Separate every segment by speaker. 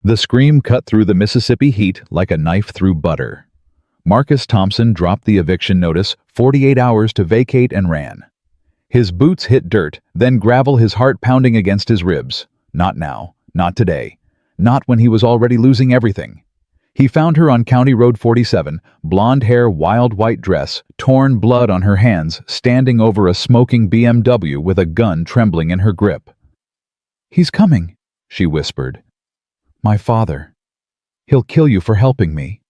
Speaker 1: The scream cut through the Mississippi heat like a knife through butter. Marcus Thompson dropped the eviction notice, 48 hours to vacate, and ran. His boots hit dirt, then gravel, his heart pounding against his ribs. Not now, not today, not when he was already losing everything. He found her on County Road 47, blonde hair, wild white dress, torn blood on her hands, standing over a smoking BMW with a gun trembling in her grip. "He's coming," she whispered. "My father. He'll kill you for helping me."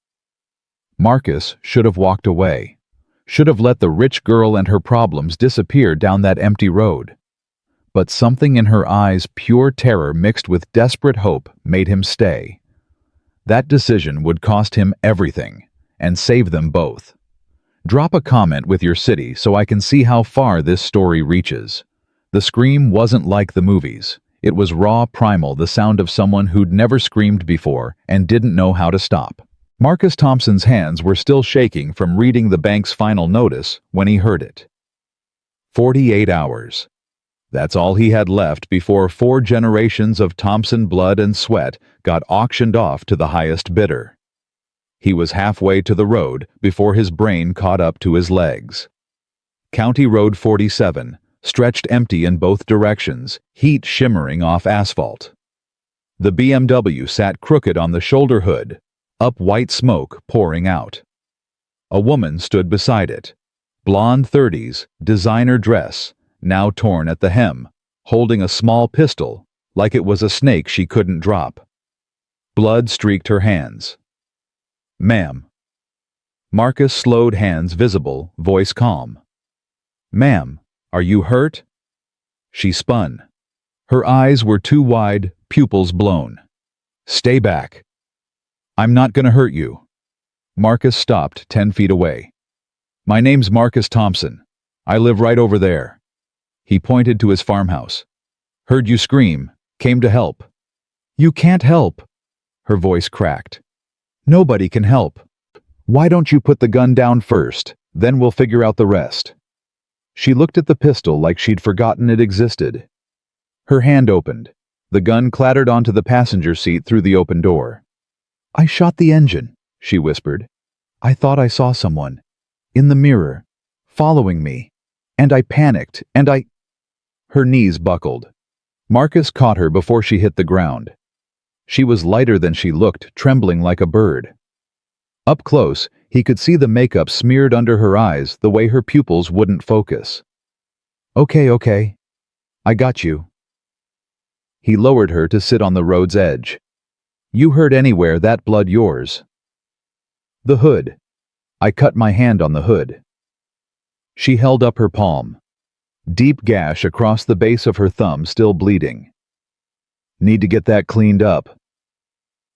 Speaker 1: Marcus should have walked away, should have let the rich girl and her problems disappear down that empty road. But something in her eyes, pure terror mixed with desperate hope, made him stay. That decision would cost him everything, and save them both. Drop a comment with your city so I can see how far this story reaches. The scream wasn't like the movies. It was raw, primal, the sound of someone who'd never screamed before and didn't know how to stop. Marcus Thompson's hands were still shaking from reading the bank's final notice when he heard it. 48 hours. That's all he had left before 4 generations of Thompson blood and sweat got auctioned off to the highest bidder. He was halfway to the road before his brain caught up to his legs. County Road 47 stretched empty in both directions, heat shimmering off asphalt. The BMW sat crooked on the shoulder hood, up white smoke pouring out. A woman stood beside it, blonde 30s, designer dress, now torn at the hem, holding a small pistol, like it was a snake she couldn't drop. Blood streaked her hands. "Ma'am." Marcus slowed, hands visible, voice calm. "Ma'am, are you hurt?" She spun. Her eyes were too wide, pupils blown. "Stay back." "I'm not gonna hurt you." Marcus stopped 10 feet away. "My name's Marcus Thompson. I live right over there." He pointed to his farmhouse. "Heard you scream. Came to help." "You can't help." Her voice cracked. "Nobody can help. Why don't you put the gun down first, then we'll figure out the rest." She looked at the pistol like she'd forgotten it existed. Her hand opened. The gun clattered onto the passenger seat through the open door. "I shot the engine," she whispered. "I thought I saw someone. In the mirror. Following me. And I panicked, and I—" Her knees buckled. Marcus caught her before she hit the ground. She was lighter than she looked, trembling like a bird. Up close, he could see the makeup smeared under her eyes the way her pupils wouldn't focus. Okay. I got you." He lowered her to sit on the road's edge. "You hurt anywhere, that blood yours." "The hood. I cut my hand on the hood." She held up her palm. Deep gash across the base of her thumb, still bleeding. "Need to get that cleaned up."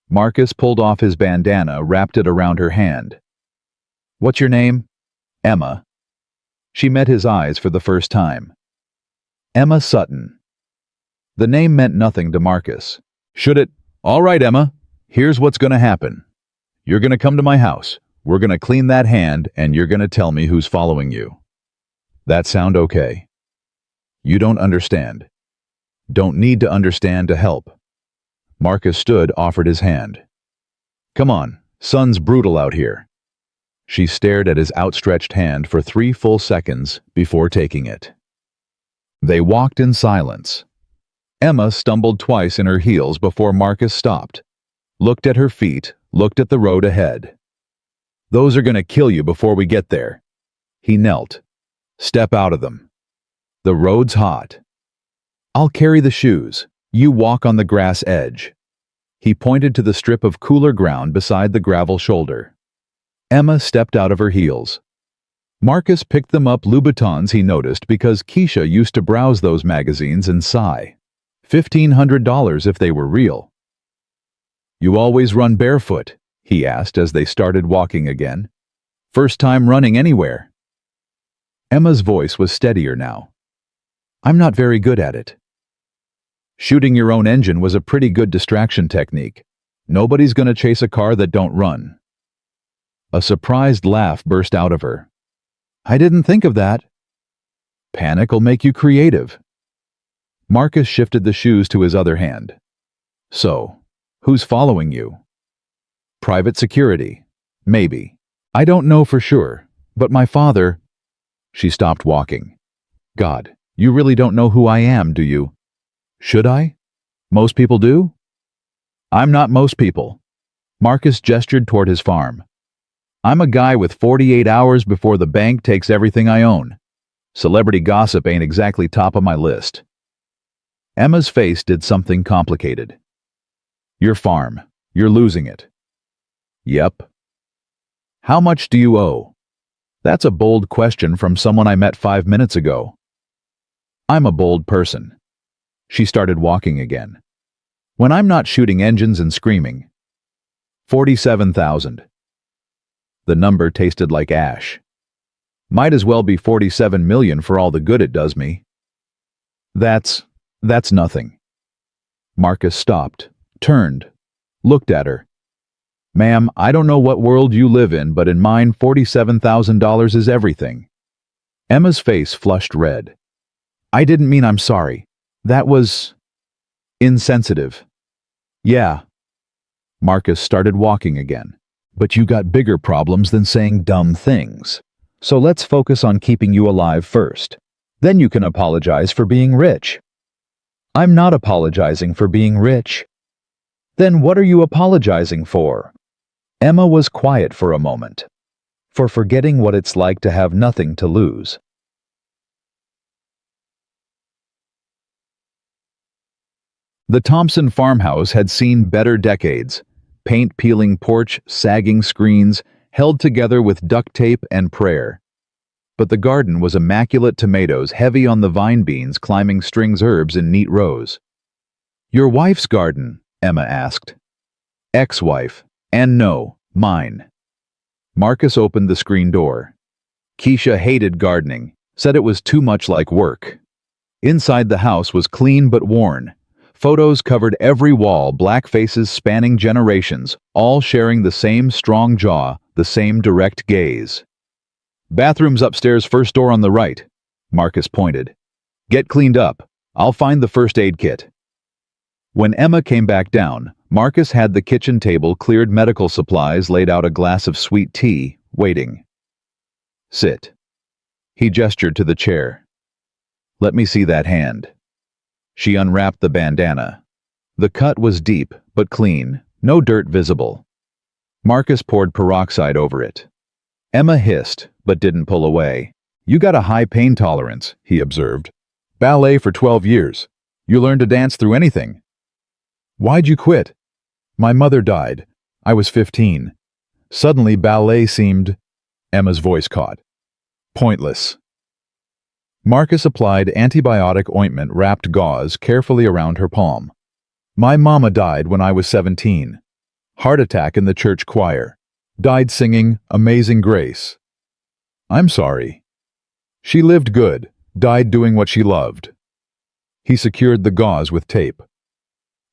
Speaker 1: Marcus pulled off his bandana, wrapped it around her hand. "What's your name?" "Emma." She met his eyes for the first time. Emma Sutton. The name meant nothing to Marcus. Should it? "All right, Emma. Here's what's gonna happen. You're gonna come to my house. We're gonna clean that hand, and you're gonna tell me who's following you. That sound okay?" "You don't understand." "Don't need to understand to help." Marcus stood, offered his hand. "Come on, sun's brutal out here." She stared at his outstretched hand for 3 full seconds before taking it. They walked in silence. Emma stumbled twice in her heels before Marcus stopped, looked at her feet, looked at the road ahead. "Those are gonna kill you before we get there." He knelt. "Step out of them. The road's hot. I'll carry the shoes. You walk on the grass edge." He pointed to the strip of cooler ground beside the gravel shoulder. Emma stepped out of her heels. Marcus picked them up, Louboutins he noticed, because Keisha used to browse those magazines and sigh. $1,500 if they were real. "You always run barefoot?" he asked as they started walking again. "First time running anywhere?" Emma's voice was steadier now. "I'm not very good at it." "Shooting your own engine was a pretty good distraction technique. Nobody's gonna chase a car that don't run." A surprised laugh burst out of her. "I didn't think of that." "Panic'll make you creative." Marcus shifted the shoes to his other hand. "So, Who's following you? Private security. Maybe. I don't know for sure, but my father... She stopped walking. God, you really don't know who I am, do you? Should I? Most people do? I'm not most people. Marcus gestured toward his farm. I'm a guy with 48 hours before the bank takes everything I own. Celebrity gossip ain't exactly top of my list. Emma's face did something complicated. Your farm. You're losing it. Yep. How much do you owe? That's a bold question from someone I met 5 minutes ago. I'm a bold person. She started walking again. When I'm not shooting engines and screaming. 47,000. The number tasted like ash. Might as well be 47 million for all the good it does me. That's nothing. Marcus stopped, turned, looked at her. Ma'am, I don't know what world you live in, but in mine, $47,000 is everything. Emma's face flushed red. I didn't mean I'm sorry. That was... insensitive. Yeah. Marcus started walking again. But you got bigger problems than saying dumb things. So let's focus on keeping you alive first. Then you can apologize for being rich. I'm not apologizing for being rich. Then what are you apologizing for? Emma was quiet for a moment. For forgetting what it's like to have nothing to lose. The Thompson farmhouse had seen better decades. Paint-peeling porch, sagging screens, held together with duct tape and prayer. But the garden was immaculate tomatoes heavy on the vine beans climbing strings herbs in neat rows. Your wife's garden? Emma asked. Ex-wife. And no, mine. Marcus opened the screen door. Keisha hated gardening, said it was too much like work. Inside the house was clean but worn. Photos covered every wall, black faces spanning generations, all sharing the same strong jaw, the same direct gaze. Bathroom's upstairs, first door on the right, Marcus pointed. Get cleaned up. I'll find the first aid kit. When Emma came back down, Marcus had the kitchen table cleared, medical supplies, laid out a glass of sweet tea, waiting. Sit. He gestured to the chair. Let me see that hand. She unwrapped the bandana. The cut was deep, but clean, no dirt visible. Marcus poured peroxide over it. Emma hissed, but didn't pull away. You got a high pain tolerance, he observed. Ballet for 12 years. You learned to dance through anything. Why'd you quit? My mother died. I was 15. Suddenly ballet seemed... Emma's voice caught. Pointless. Marcus applied antibiotic ointment wrapped gauze carefully around her palm. My mama died when I was 17. Heart attack in the church choir. Died singing Amazing Grace. I'm sorry. She lived good, died doing what she loved. He secured the gauze with tape.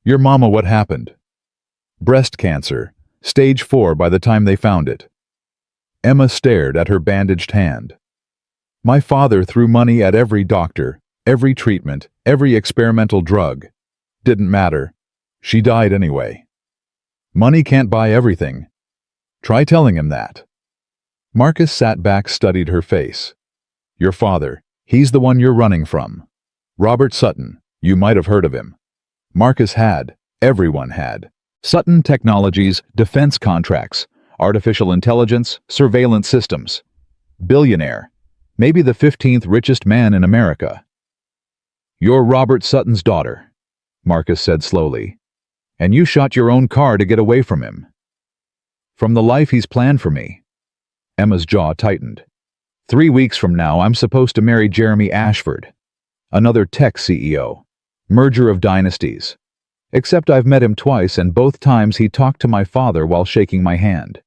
Speaker 1: Your mama, what happened? Breast cancer, stage 4 by the time they found it. Emma stared at her bandaged hand. My father threw money at every doctor, every treatment, every experimental drug. Didn't matter. She died anyway. Money can't buy everything. Try telling him that. Marcus sat back, studied her face. Your father, he's the one you're running from. Robert Sutton, you might have heard of him. Marcus had, everyone had. Sutton Technologies, defense contracts, artificial intelligence, surveillance systems. Billionaire. Maybe the 15th richest man in America. You're Robert Sutton's daughter, Marcus said slowly. And you shot your own car to get away from him. From the life he's planned for me. Emma's jaw tightened. 3 weeks from now, I'm supposed to marry Jeremy Ashford. Another tech CEO. Merger of dynasties. Except I've met him twice, and both times he talked to my father while shaking my hand.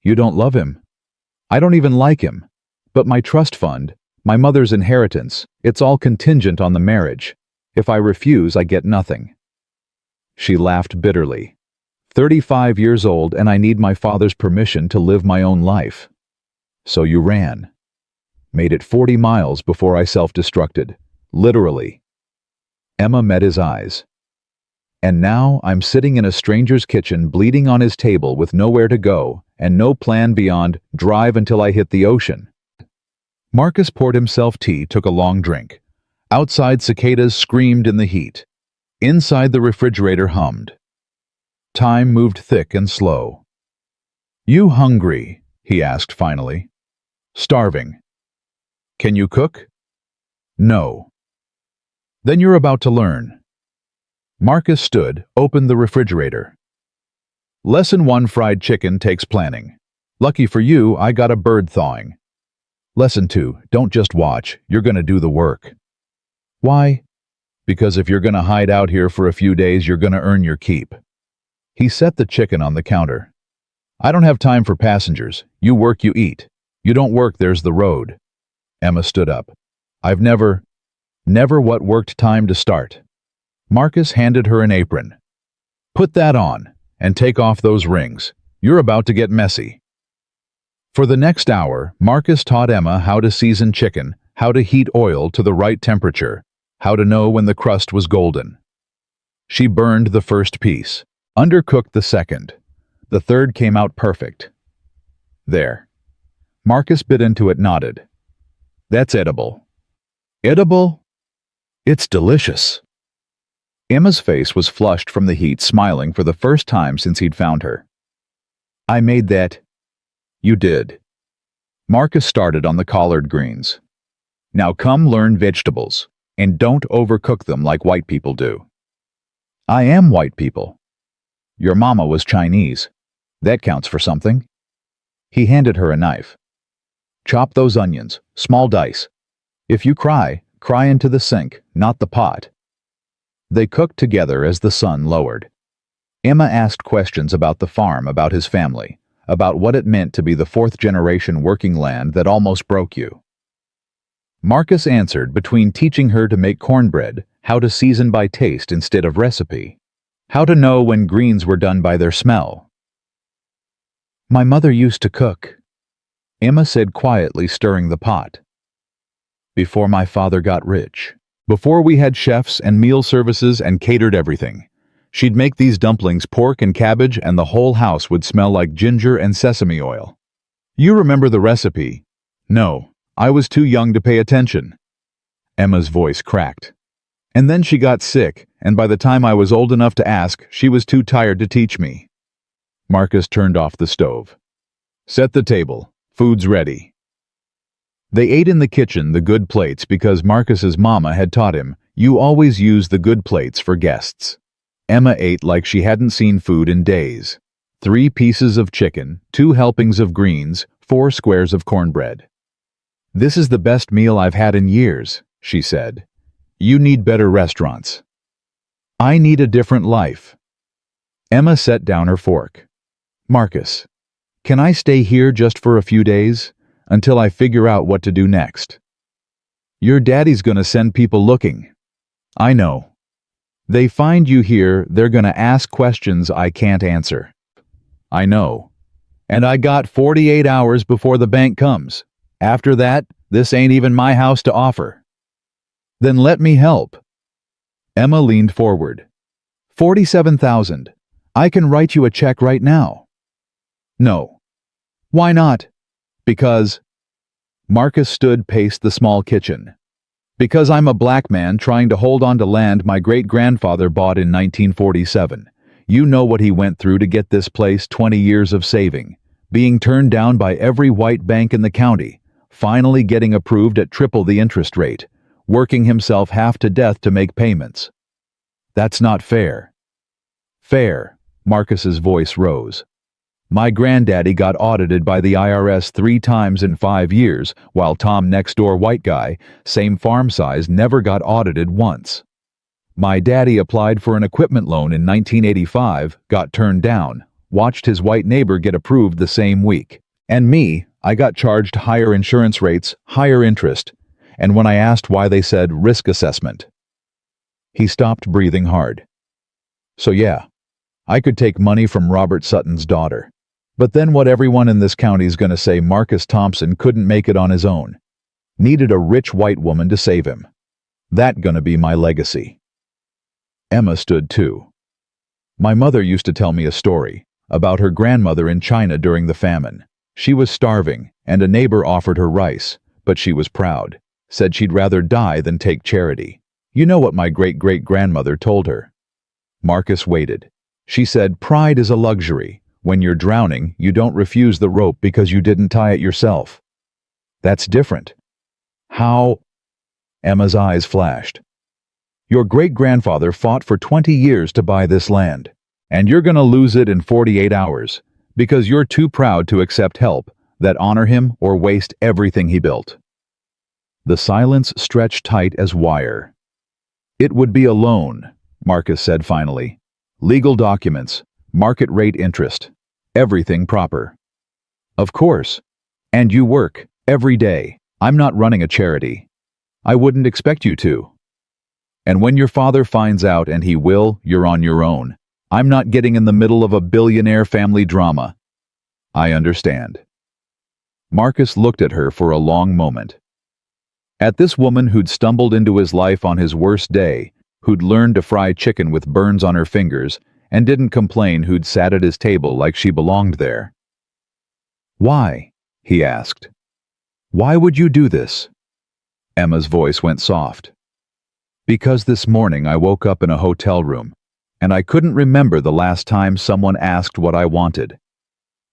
Speaker 1: You don't love him. I don't even like him. But my trust fund, my mother's inheritance, it's all contingent on the marriage. If I refuse, I get nothing. She laughed bitterly. 35 years old, and I need my father's permission to live my own life. So you ran. Made it 40 miles before I self-destructed. Literally. Emma met his eyes. And now I'm sitting in a stranger's kitchen bleeding on his table with nowhere to go and no plan beyond drive until I hit the ocean. Marcus poured himself tea, took a long drink. Outside, cicadas screamed in the heat. Inside, the refrigerator hummed. Time moved thick and slow. "You hungry?" he asked finally. "Starving." "Can you cook?" "No." "Then you're about to learn." Marcus stood, opened the refrigerator. Lesson 1: fried chicken takes planning. Lucky for you, I got a bird thawing. Lesson 2: don't just watch, you're gonna do the work. Why? Because if you're gonna hide out here for a few days, you're gonna earn your keep. He set the chicken on the counter. "I don't have time for passengers. You work, you eat. You don't work, there's the road." Emma stood up. "I've never what worked time to start." Marcus handed her an apron. "Put that on, and take off those rings. You're about to get messy." For the next hour, Marcus taught Emma how to season chicken, how to heat oil to the right temperature, how to know when the crust was golden. She burned the first piece, undercooked the second. The third came out perfect. There. Marcus bit into it, nodded. "That's edible." "Edible? It's delicious." Emma's face was flushed from the heat, smiling for the first time since he'd found her. "I made that." "You did." Marcus started on the collard greens. "Now come learn vegetables, and don't overcook them like white people do." "I am white people." "Your mama was Chinese. That counts for something." He handed her a knife. "Chop those onions, small dice. If you cry, cry into the sink, not the pot." They cooked together as the sun lowered. Emma asked questions about the farm, about his family, about what it meant to be the fourth-generation working land that almost broke you. Marcus answered between teaching her to make cornbread, how to season by taste instead of recipe, how to know when greens were done by their smell. "My mother used to cook," Emma said quietly, stirring the pot. "Before my father got rich. Before we had chefs and meal services and catered everything. She'd make these dumplings, pork and cabbage, and the whole house would smell like ginger and sesame oil. You remember the recipe?" "No, I was too young to pay attention." Emma's voice cracked. "And then she got sick, and by the time I was old enough to ask, she was too tired to teach me." Marcus turned off the stove. "Set the table. Food's ready." They ate in the kitchen, the good plates, because Marcus's mama had taught him, you always use the good plates for guests. Emma ate like she hadn't seen food in days. 3 pieces of chicken, 2 helpings of greens, 4 squares of cornbread. "This is the best meal I've had in years," she said. "You need better restaurants." "I need a different life." Emma set down her fork. "Marcus, can I stay here just for a few days? Until I figure out what to do next." "Your daddy's gonna send people looking." "I know. They find you here, they're gonna ask questions I can't answer." "I know. And I got 48 hours before the bank comes. After that, this ain't even my house to offer." "Then let me help." Emma leaned forward. 47,000. I can write you a check right now." "No." "Why not?" "Because..." Marcus stood, paced the small kitchen. "Because I'm a black man trying to hold on to land my great-grandfather bought in 1947. You know what he went through to get this place, 20 years of saving, being turned down by every white bank in the county, finally getting approved at triple the interest rate, working himself half to death to make payments. That's not fair." "Fair." Marcus's voice rose. "My granddaddy got audited by the IRS 3 times in 5 years, while Tom next door, white guy, same farm size, never got audited once. My daddy applied for an equipment loan in 1985, got turned down, watched his white neighbor get approved the same week. And me, I got charged higher insurance rates, higher interest, and when I asked why, they said risk assessment." He stopped, breathing hard. "So yeah, I could take money from Robert Sutton's daughter. But then what everyone in this county's gonna say, Marcus Thompson couldn't make it on his own. Needed a rich white woman to save him. That gonna be my legacy." Emma stood too. My mother used to tell me a story about her grandmother in China during the famine. She was starving, and a neighbor offered her rice, but she was proud, said she'd rather die than take charity. You know what my great-great-grandmother told her? Marcus waited. She said, "Pride is a luxury. When you're drowning, you don't refuse the rope because you didn't tie it yourself." That's different. How? Emma's eyes flashed. Your great-grandfather fought for 20 years to buy this land, and you're gonna lose it in 48 hours because you're too proud to accept help that honor him or waste everything he built. The silence stretched tight as wire. It would be a loan, Marcus said finally. Legal documents, market rate interest, everything proper. Of course. And you work, every day. I'm not running a charity. I wouldn't expect you to. And when your father finds out, and he will, you're on your own. I'm not getting in the middle of a billionaire family drama. I understand. Marcus looked at her for a long moment. At this woman who'd stumbled into his life on his worst day, who'd learned to fry chicken with burns on her fingers, and didn't complain, who'd sat at his table like she belonged there. Why? He asked. Why would you do this? Emma's voice went soft. Because this morning I woke up in a hotel room, and I couldn't remember the last time someone asked what I wanted.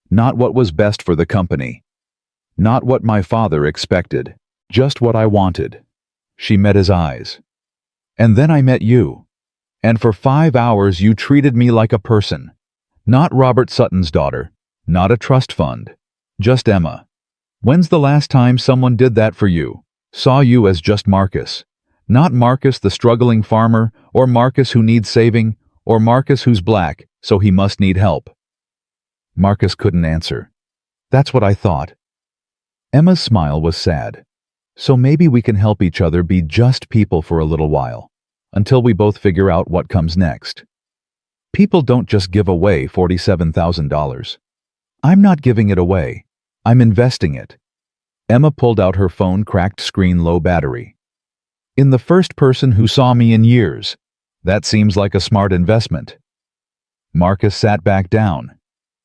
Speaker 1: Not what was best for the company. Not what my father expected. Just what I wanted. She met his eyes. And then I met you. And for 5 hours you treated me like a person. Not Robert Sutton's daughter. Not a trust fund. Just Emma. When's the last time someone did that for you? Saw you as just Marcus. Not Marcus the struggling farmer, or Marcus who needs saving, or Marcus who's black, so he must need help. Marcus couldn't answer. That's what I thought. Emma's smile was sad. So maybe we can help each other be just people for a little while, until we both figure out what comes next. People don't just give away $47,000. I'm not giving it away. I'm investing it. Emma pulled out her phone, cracked screen, low battery. In the first person who saw me in years. That seems like a smart investment. Marcus sat back down.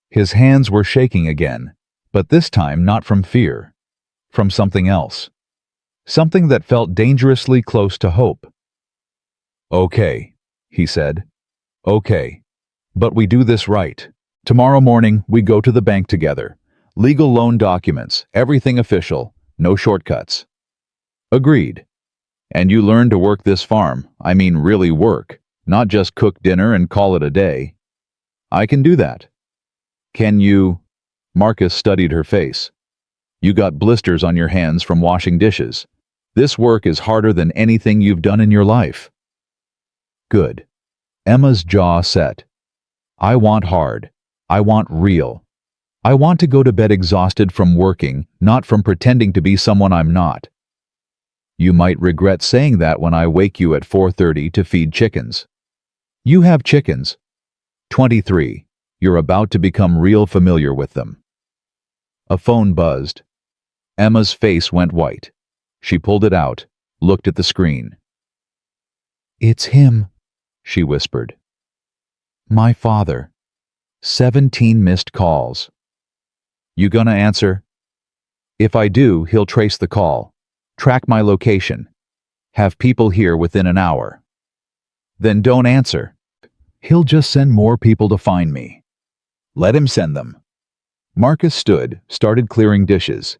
Speaker 1: His hands were shaking again, but this time not from fear. From something else. Something that felt dangerously close to hope. Okay, he said. Okay. But we do this right. Tomorrow morning, we go to the bank together. Legal loan documents, everything official, no shortcuts. Agreed. And you learn to work this farm, I mean really work, not just cook dinner and call it a day. I can do that. Can you? Marcus studied her face. You got blisters on your hands from washing dishes. This work is harder than anything you've done in your life. Good. Emma's jaw set. I want hard. I want real. I want to go to bed exhausted from working, not from pretending to be someone I'm not. You might regret saying that when I wake you at 4:30 to feed chickens. You have chickens. 23. You're about to become real familiar with them. A phone buzzed. Emma's face went white. She pulled it out, looked at the screen. It's him, she whispered. My father. 17 missed calls. You gonna answer? If I do, he'll trace the call. Track my location. Have people here within an hour. Then don't answer. He'll just send more people to find me. Let him send them. Marcus stood, started clearing dishes.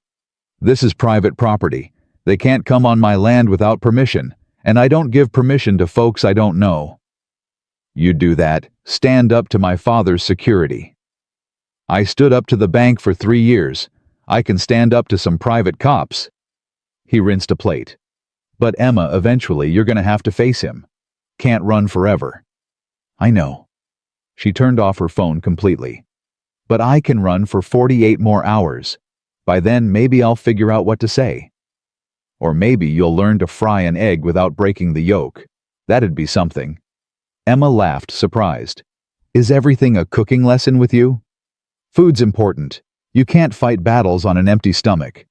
Speaker 1: This is private property. They can't come on my land without permission, and I don't give permission to folks I don't know. You do that, stand up to my father's security. I stood up to the bank for 3 years. I can stand up to some private cops. He rinsed a plate. But Emma, eventually you're gonna have to face him. Can't run forever. I know. She turned off her phone completely. But I can run for 48 more hours. By then, maybe I'll figure out what to say. Or maybe you'll learn to fry an egg without breaking the yolk. That'd be something. Emma laughed, surprised. Is everything a cooking lesson with you? Food's important. You can't fight battles on an empty stomach.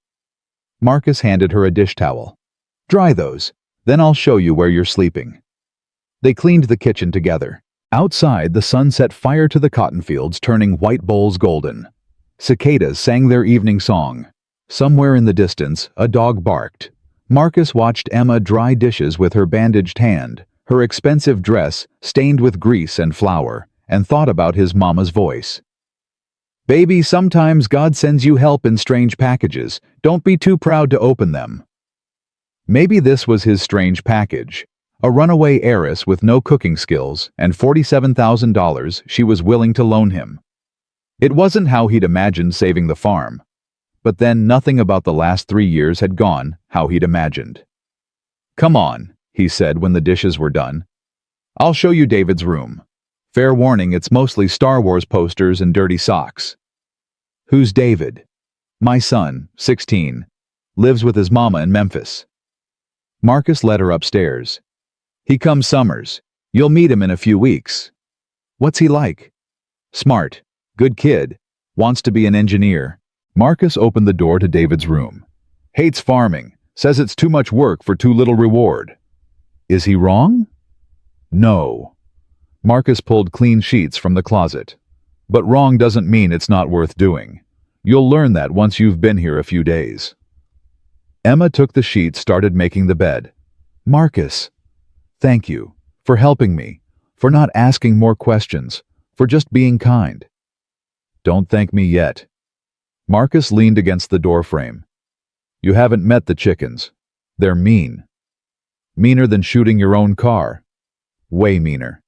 Speaker 1: Marcus handed her a dish towel. Dry those, then I'll show you where you're sleeping. They cleaned the kitchen together. Outside, the sun set fire to the cotton fields, turning white bowls golden. Cicadas sang their evening song. Somewhere in the distance, a dog barked. Marcus watched Emma dry dishes with her bandaged hand, her expensive dress stained with grease and flour, and thought about his mama's voice. "Baby, sometimes God sends you help in strange packages. Don't be too proud to open them." Maybe this was his strange package. A runaway heiress with no cooking skills and $47,000 she was willing to loan him. It wasn't how he'd imagined saving the farm. But then nothing about the last 3 years had gone how he'd imagined. "Come on," he said when the dishes were done. "I'll show you David's room. Fair warning, it's mostly Star Wars posters and dirty socks." "Who's David?" "My son, 16. Lives with his mama in Memphis." Marcus led her upstairs. "He comes summers. You'll meet him in a few weeks." "What's he like?" "Smart. Good kid. Wants to be an engineer." Marcus opened the door to David's room. "Hates farming. Says it's too much work for too little reward." "Is he wrong?" "No." Marcus pulled clean sheets from the closet. "But wrong doesn't mean it's not worth doing. You'll learn that once you've been here a few days." Emma took the sheets, started making the bed. "Marcus, thank you for helping me, for not asking more questions, for just being kind." "Don't thank me yet." Marcus leaned against the doorframe. "You haven't met the chickens. They're mean. Meaner than shooting your own car. Way meaner."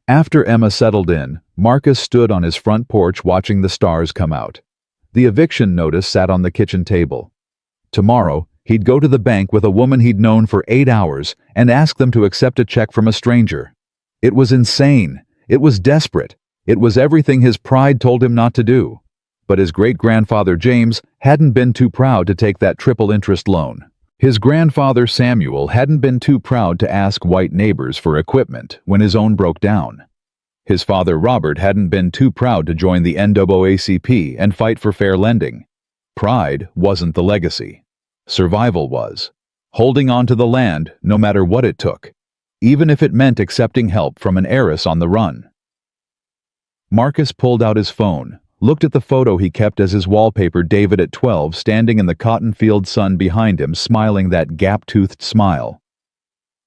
Speaker 1: After Emma settled in, Marcus stood on his front porch watching the stars come out. The eviction notice sat on the kitchen table. Tomorrow, he'd go to the bank with a woman he'd known for 8 hours and ask them to accept a check from a stranger. It was insane. It was desperate. It was everything his pride told him not to do. But his great-grandfather James hadn't been too proud to take that triple-interest loan. His grandfather Samuel hadn't been too proud to ask white neighbors for equipment when his own broke down. His father Robert hadn't been too proud to join the NAACP and fight for fair lending. Pride wasn't the legacy. Survival was. Holding on to the land no matter what it took, even if it meant accepting help from an heiress on the run. Marcus pulled out his phone, looked at the photo he kept as his wallpaper, David at 12 standing in the cotton field sun behind him, smiling that gap-toothed smile.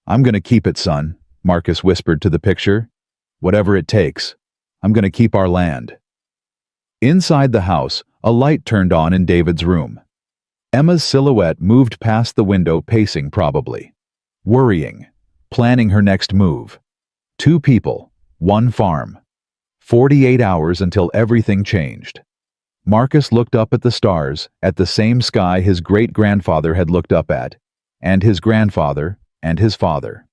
Speaker 1: "I'm gonna keep it, son," Marcus whispered to the picture. "Whatever it takes. I'm gonna keep our land." Inside the house, a light turned on in David's room. Emma's silhouette moved past the window, pacing probably. Worrying. Planning her next move. 2 people, 1 farm. 48 hours until everything changed. Marcus looked up at the stars, at the same sky his great-grandfather had looked up at, and his grandfather, and his father.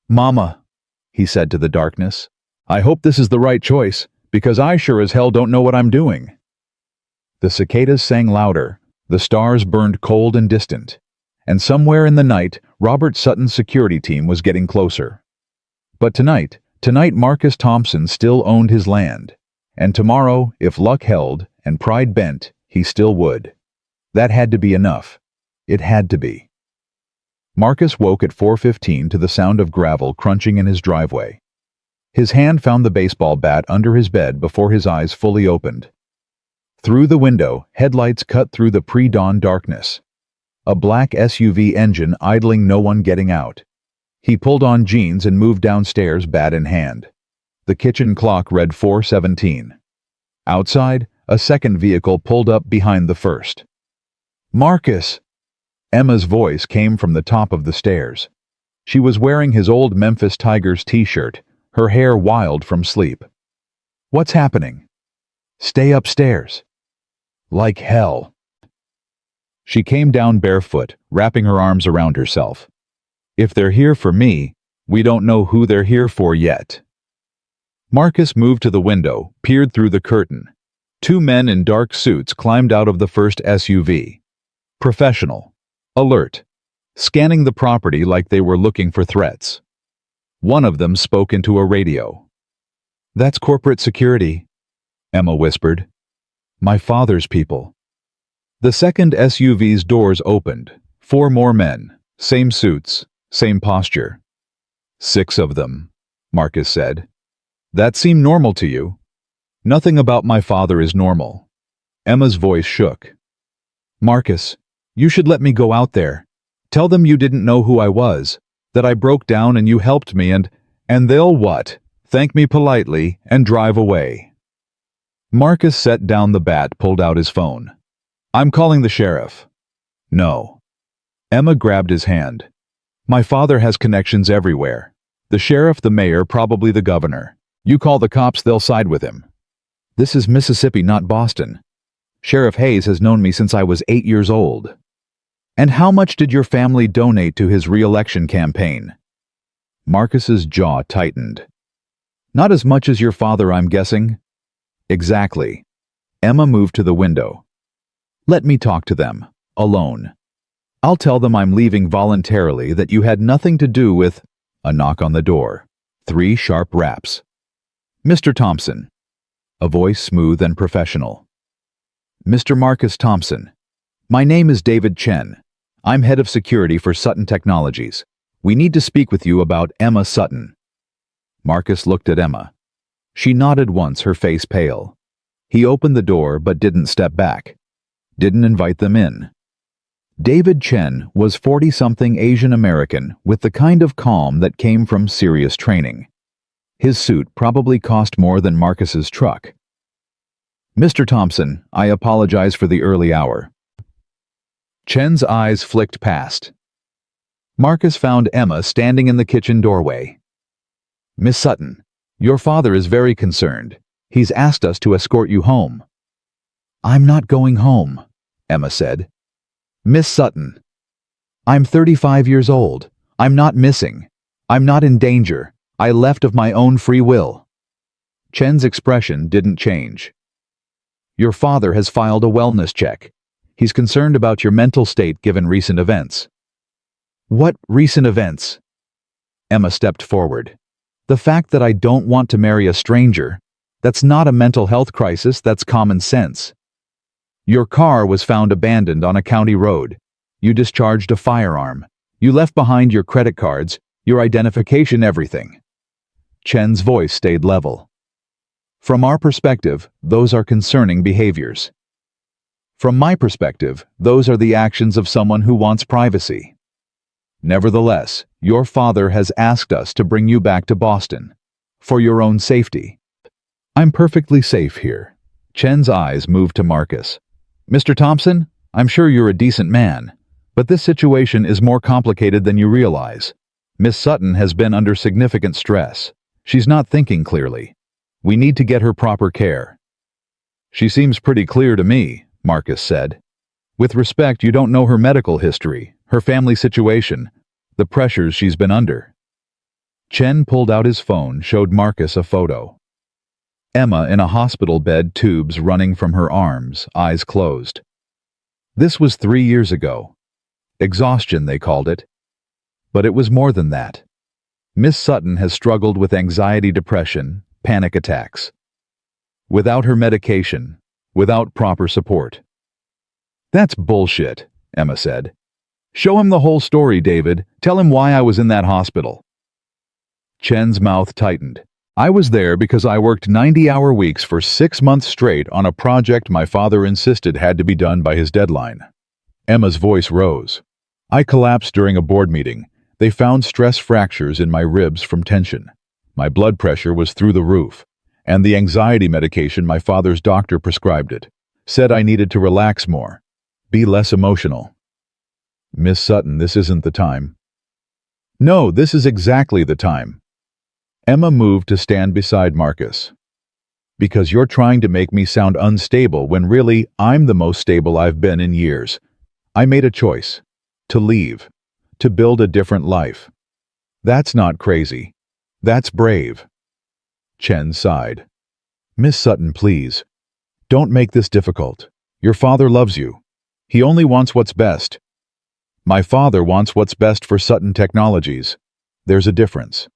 Speaker 1: "Mama," he said to the darkness, "I hope this is the right choice, because I sure as hell don't know what I'm doing." The cicadas sang louder, the stars burned cold and distant, and somewhere in the night, Robert Sutton's security team was getting closer. But tonight Marcus Thompson still owned his land, and tomorrow, if luck held and pride bent, he still would. That had to be enough. It had to be. Marcus woke at 4:15 to the sound of gravel crunching in his driveway. His hand found the baseball bat under his bed before his eyes fully opened. Through the window, headlights cut through the pre-dawn darkness. A black SUV engine idling, no one getting out. He pulled on jeans and moved downstairs, bat in hand. The kitchen clock read 4:17. Outside, a second vehicle pulled up behind the first. "Marcus!" Emma's voice came from the top of the stairs. She was wearing his old Memphis Tigers t-shirt, her hair wild from sleep. "What's happening?" "Stay upstairs." "Like hell." She came down barefoot, wrapping her arms around herself. "If they're here for me, we don't know who they're here for yet." Marcus moved to the window, peered through the curtain. 2 men in dark suits climbed out of the first SUV. Professional. Alert. Scanning the property like they were looking for threats. One of them spoke into a radio. "That's corporate security," Emma whispered. "My father's people." The second SUV's doors opened. 4 more men. Same suits. Same posture. 6 of them. Marcus said. That seemed normal to you. Nothing about my father is normal. Emma's voice shook. Marcus, you should let me go out there. Tell them you didn't know who I was, that I broke down and you helped me and they'll what? Thank me politely and drive away. Marcus set down the bat, pulled out his phone. I'm calling the sheriff. No. Emma grabbed his hand. My father has connections everywhere. The sheriff, the mayor, probably the governor. You call the cops, they'll side with him. This is Mississippi, not Boston. Sheriff Hayes has known me since I was 8 years old. And how much did your family donate to his re-election campaign? Marcus's jaw tightened. Not as much as your father, I'm guessing. Exactly. Emma moved to the window. Let me talk to them, alone. I'll tell them I'm leaving voluntarily, that you had nothing to do with... A knock on the door. 3 sharp raps. Mr. Thompson. A voice smooth and professional. Mr. Marcus Thompson. My name is David Chen. I'm head of security for Sutton Technologies. We need to speak with you about Emma Sutton. Marcus looked at Emma. She nodded once, her face pale. He opened the door but didn't step back. Didn't invite them in. David Chen was 40-something Asian American with the kind of calm that came from serious training. His suit probably cost more than Marcus's truck. Mr. Thompson, I apologize for the early hour. Chen's eyes flicked past. Marcus found Emma standing in the kitchen doorway. Miss Sutton, your father is very concerned. He's asked us to escort you home. I'm not going home, Emma said. Miss Sutton. I'm 35 years old. I'm not missing. I'm not in danger. I left of my own free will. Chen's expression didn't change. Your father has filed a wellness check. He's concerned about your mental state given recent events. What recent events? Emma stepped forward. The fact that I don't want to marry a stranger, that's not a mental health crisis, that's common sense. Your car was found abandoned on a county road. You discharged a firearm. You left behind your credit cards, your identification, everything. Chen's voice stayed level. From our perspective, those are concerning behaviors. From my perspective, those are the actions of someone who wants privacy. Nevertheless, your father has asked us to bring you back to Boston. For your own safety. I'm perfectly safe here. Chen's eyes moved to Marcus. Mr. Thompson, I'm sure you're a decent man, but this situation is more complicated than you realize. Miss Sutton has been under significant stress. She's not thinking clearly. We need to get her proper care. She seems pretty clear to me, Marcus said. With respect, you don't know her medical history, her family situation, the pressures she's been under. Chen pulled out his phone, showed Marcus a photo. Emma in a hospital bed, tubes running from her arms, eyes closed. This was 3 years ago. Exhaustion, they called it. But it was more than that. Miss Sutton has struggled with anxiety, depression, panic attacks. Without her medication, without proper support. That's bullshit, Emma said. Show him the whole story, David. Tell him why I was in that hospital. Chen's mouth tightened. I was there because I worked 90-hour weeks for 6 months straight on a project my father insisted had to be done by his deadline. Emma's voice rose. I collapsed during a board meeting. They found stress fractures in my ribs from tension. My blood pressure was through the roof, and the anxiety medication my father's doctor prescribed it. Said I needed to relax more. Be less emotional. Miss Sutton, this isn't the time. No, this is exactly the time. Emma moved to stand beside Marcus. Because you're trying to make me sound unstable when really I'm the most stable I've been in years. I made a choice. To leave. To build a different life. That's not crazy. That's brave. Chen sighed. Miss Sutton, please. Don't make this difficult. Your father loves you. He only wants what's best. My father wants what's best for Sutton Technologies. There's a difference.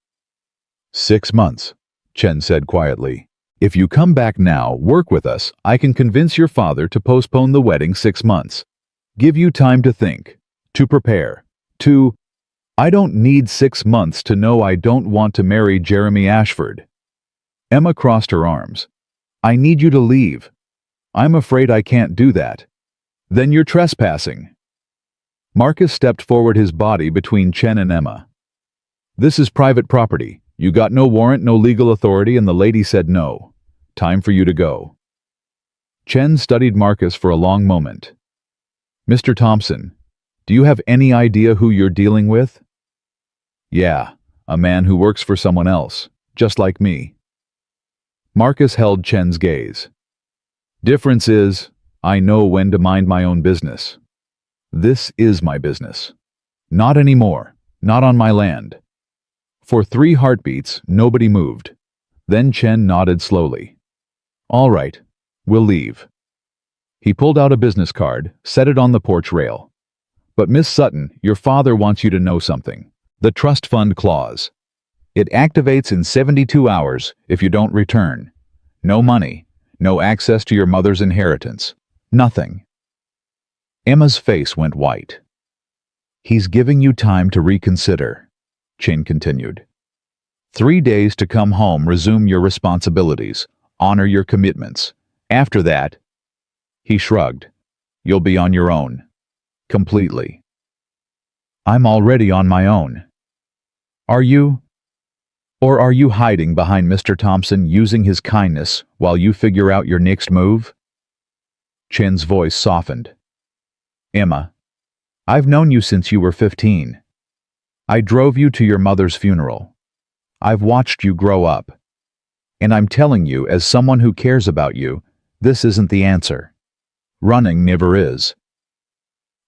Speaker 1: 6 months, Chen said quietly. If you come back now, work with us, I can convince your father to postpone the wedding 6 months. Give you time to think, to prepare, to... I don't need 6 months to know I don't want to marry Jeremy Ashford. Emma crossed her arms. I need you to leave. I'm afraid I can't do that. Then you're trespassing. Marcus stepped forward, his body between Chen and Emma. This is private property. You got no warrant, no legal authority, and the lady said no. Time for you to go. Chen studied Marcus for a long moment. Mr. Thompson, do you have any idea who you're dealing with? Yeah, a man who works for someone else, just like me. Marcus held Chen's gaze. Difference is, I know when to mind my own business. This is my business. Not anymore, not on my land. For 3 heartbeats, nobody moved. Then Chen nodded slowly. All right, we'll leave. He pulled out a business card, set it on the porch rail. But Miss Sutton, your father wants you to know something. The trust fund clause. It activates in 72 hours if you don't return. No money, no access to your mother's inheritance. Nothing. Emma's face went white. He's giving you time to reconsider, Chen continued. 3 days to come home, resume your responsibilities, honor your commitments. After that, he shrugged, you'll be on your own. Completely. I'm already on my own. Are you? Or are you hiding behind Mr. Thompson, using his kindness while you figure out your next move? Chen's voice softened. Emma, I've known you since you were 15. I drove you to your mother's funeral. I've watched you grow up. And I'm telling you, as someone who cares about you, this isn't the answer. Running never is.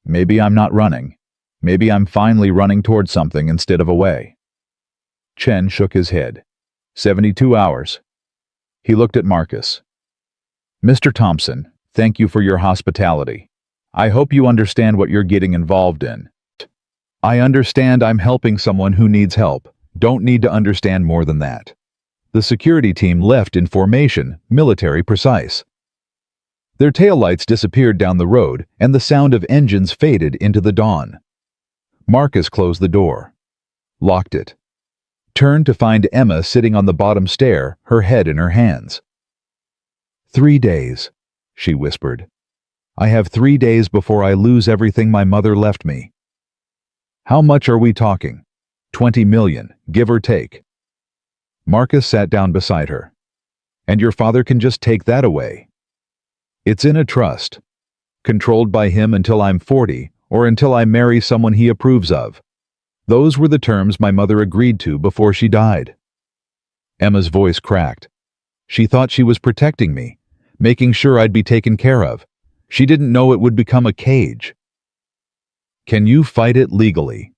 Speaker 1: Maybe I'm not running. Maybe I'm finally running toward something instead of away. Chen shook his head. 72 hours. He looked at Marcus. Mr. Thompson, thank you for your hospitality. I hope you understand what you're getting involved in. I understand I'm helping someone who needs help. Don't need to understand more than that. The security team left in formation, military precise. Their taillights disappeared down the road, and the sound of engines faded into the dawn. Marcus closed the door, locked it, turned to find Emma sitting on the bottom stair, her head in her hands. 3 days, she whispered. I have 3 days before I lose everything my mother left me. How much are we talking? 20 million, give or take. Marcus sat down beside her. And your father can just take that away. It's in a trust, controlled by him until I'm 40 or until I marry someone he approves of. Those were the terms my mother agreed to before she died. Emma's voice cracked. She thought she was protecting me, making sure I'd be taken care of. She didn't know it would become a cage. Can you fight it legally?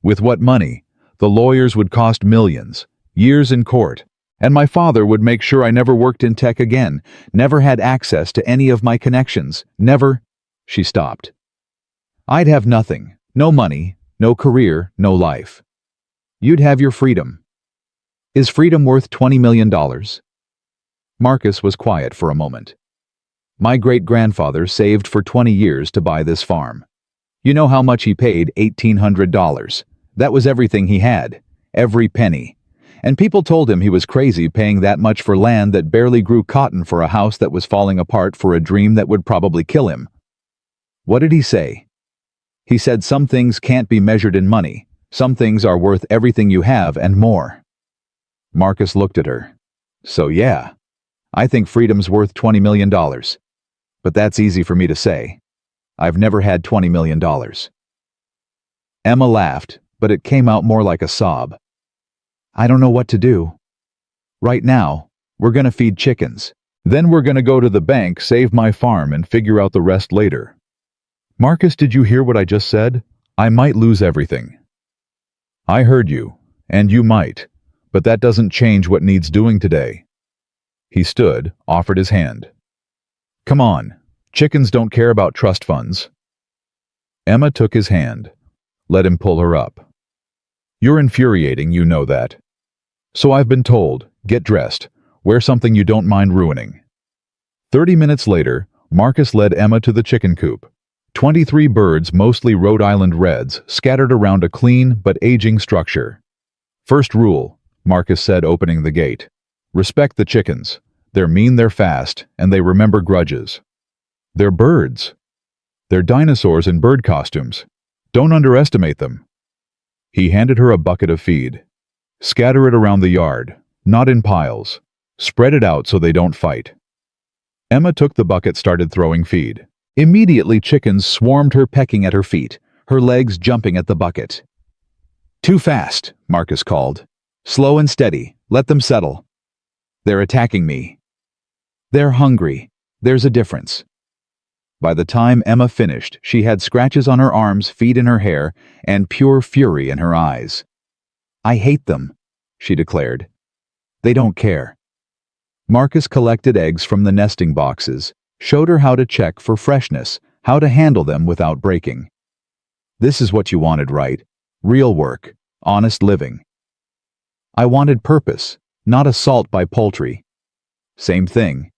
Speaker 1: With what money? The lawyers would cost millions, years in court, and my father would make sure I never worked in tech again, never had access to any of my connections, never. She stopped. I'd have nothing, no money, no career, no life. You'd have your freedom. Is freedom worth $20 million? Marcus was quiet for a moment. My great-grandfather saved for 20 years to buy this farm. You know how much he paid? $1,800. That was everything he had, every penny. And people told him he was crazy paying that much for land that barely grew cotton, for a house that was falling apart, for a dream that would probably kill him. What did he say? He said some things can't be measured in money. Some things are worth everything you have and more. Marcus looked at her. So yeah, I think freedom's worth $20 million. But that's easy for me to say. I've never had $20 million. Emma laughed, but it came out more like a sob. I don't know what to do. Right now, we're gonna feed chickens. Then we're gonna go to the bank, save my farm, and figure out the rest later. Marcus, did you hear what I just said? I might lose everything. I heard you, and you might, but that doesn't change what needs doing today. He stood, offered his hand. Come on, chickens don't care about trust funds. Emma took his hand, let him pull her up. You're infuriating, you know that. So I've been told, get dressed, wear something you don't mind ruining. 30 minutes later, Marcus led Emma to the chicken coop, 23 birds, mostly Rhode Island Reds, scattered around a clean but aging structure. First rule, Marcus said, opening the gate. Respect the chickens. They're mean, they're fast, and they remember grudges. They're birds. They're dinosaurs in bird costumes. Don't underestimate them. He handed her a bucket of feed. Scatter it around the yard, not in piles. Spread it out so they don't fight. Emma took the bucket, started throwing feed. Immediately chickens swarmed her, pecking at her feet, her legs jumping at the bucket. Too fast, Marcus called. Slow and steady, let them settle. They're attacking me. They're hungry. There's a difference. By the time Emma finished, she had scratches on her arms, feet in her hair, and pure fury in her eyes. I hate them, she declared. They don't care. Marcus collected eggs from the nesting boxes, showed her how to check for freshness, how to handle them without breaking. This is what you wanted, right? Real work, honest living. I wanted purpose, not assault by poultry. Same thing.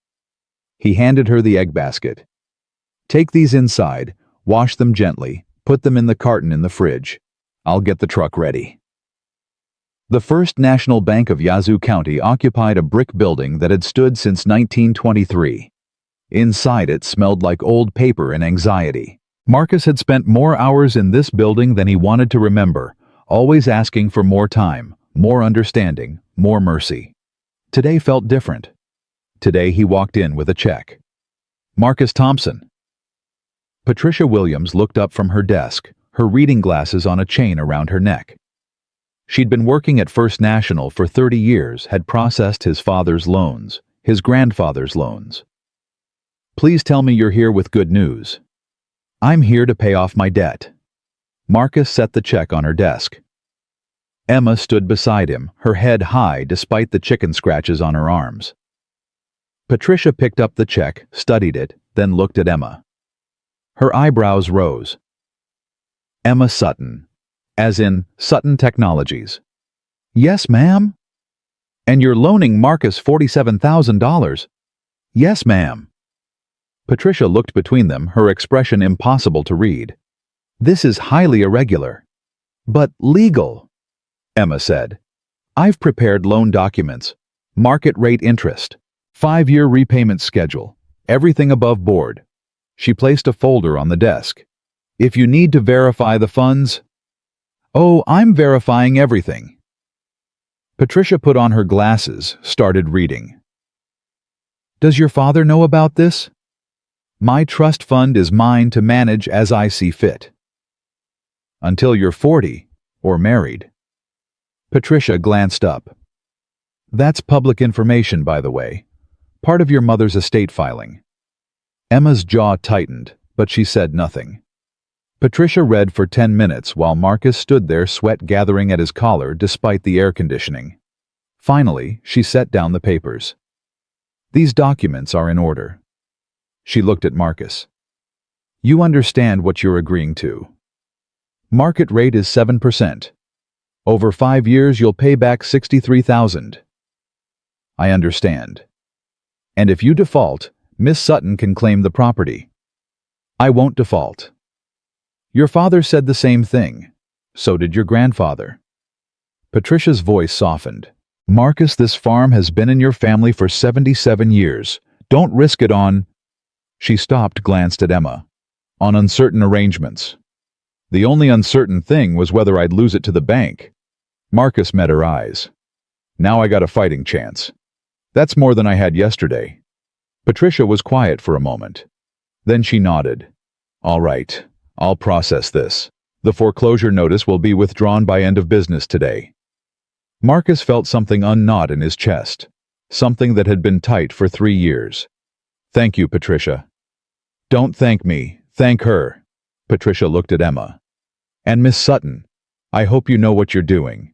Speaker 1: He handed her the egg basket. Take these inside, wash them gently, put them in the carton in the fridge. I'll get the truck ready. The First National Bank of Yazoo County occupied a brick building that had stood since 1923. Inside it smelled like old paper and anxiety. Marcus had spent more hours in this building than he wanted to remember, always asking for more time, more understanding, more mercy. Today felt different. Today he walked in with a check. Marcus Thompson. Patricia Williams looked up from her desk, her reading glasses on a chain around her neck. She'd been working at First National for 30 years, had processed his father's loans, his grandfather's loans. Please tell me you're here with good news. I'm here to pay off my debt. Marcus set the check on her desk. Emma stood beside him, her head high despite the chicken scratches on her arms. Patricia picked up the check, studied it, then looked at Emma. Her eyebrows rose. Emma Sutton, as in Sutton Technologies. Yes, ma'am. And you're loaning Marcus $47,000. Yes, ma'am. Patricia looked between them, her expression impossible to read. This is highly irregular. But legal, Emma said. I've prepared loan documents, market rate interest, 5-year repayment schedule, everything above board. She placed a folder on the desk. If you need to verify the funds... Oh, I'm verifying everything. Patricia put on her glasses, started reading. Does your father know about this? My trust fund is mine to manage as I see fit. Until you're 40 or married. Patricia glanced up. That's public information, by the way. Part of your mother's estate filing. Emma's jaw tightened, but she said nothing. Patricia read for 10 minutes while Marcus stood there, sweat gathering at his collar despite the air conditioning. Finally, she set down the papers. These documents are in order. She looked at Marcus. You understand what you're agreeing to. Market rate is 7%. Over 5 years you'll pay back $63,000. I understand. And if you default, Miss Sutton can claim the property. I won't default. Your father said the same thing. So did your grandfather. Patricia's voice softened. Marcus, this farm has been in your family for 77 years. Don't risk it on... She stopped, glanced at Emma. On uncertain arrangements. The only uncertain thing was whether I'd lose it to the bank. Marcus met her eyes. Now I got a fighting chance. That's more than I had yesterday. Patricia was quiet for a moment. Then she nodded. All right, I'll process this. The foreclosure notice will be withdrawn by end of business today. Marcus felt something unknot in his chest. Something that had been tight for 3 years. Thank you, Patricia. Don't thank me, thank her. Patricia looked at Emma. And Miss Sutton, I hope you know what you're doing.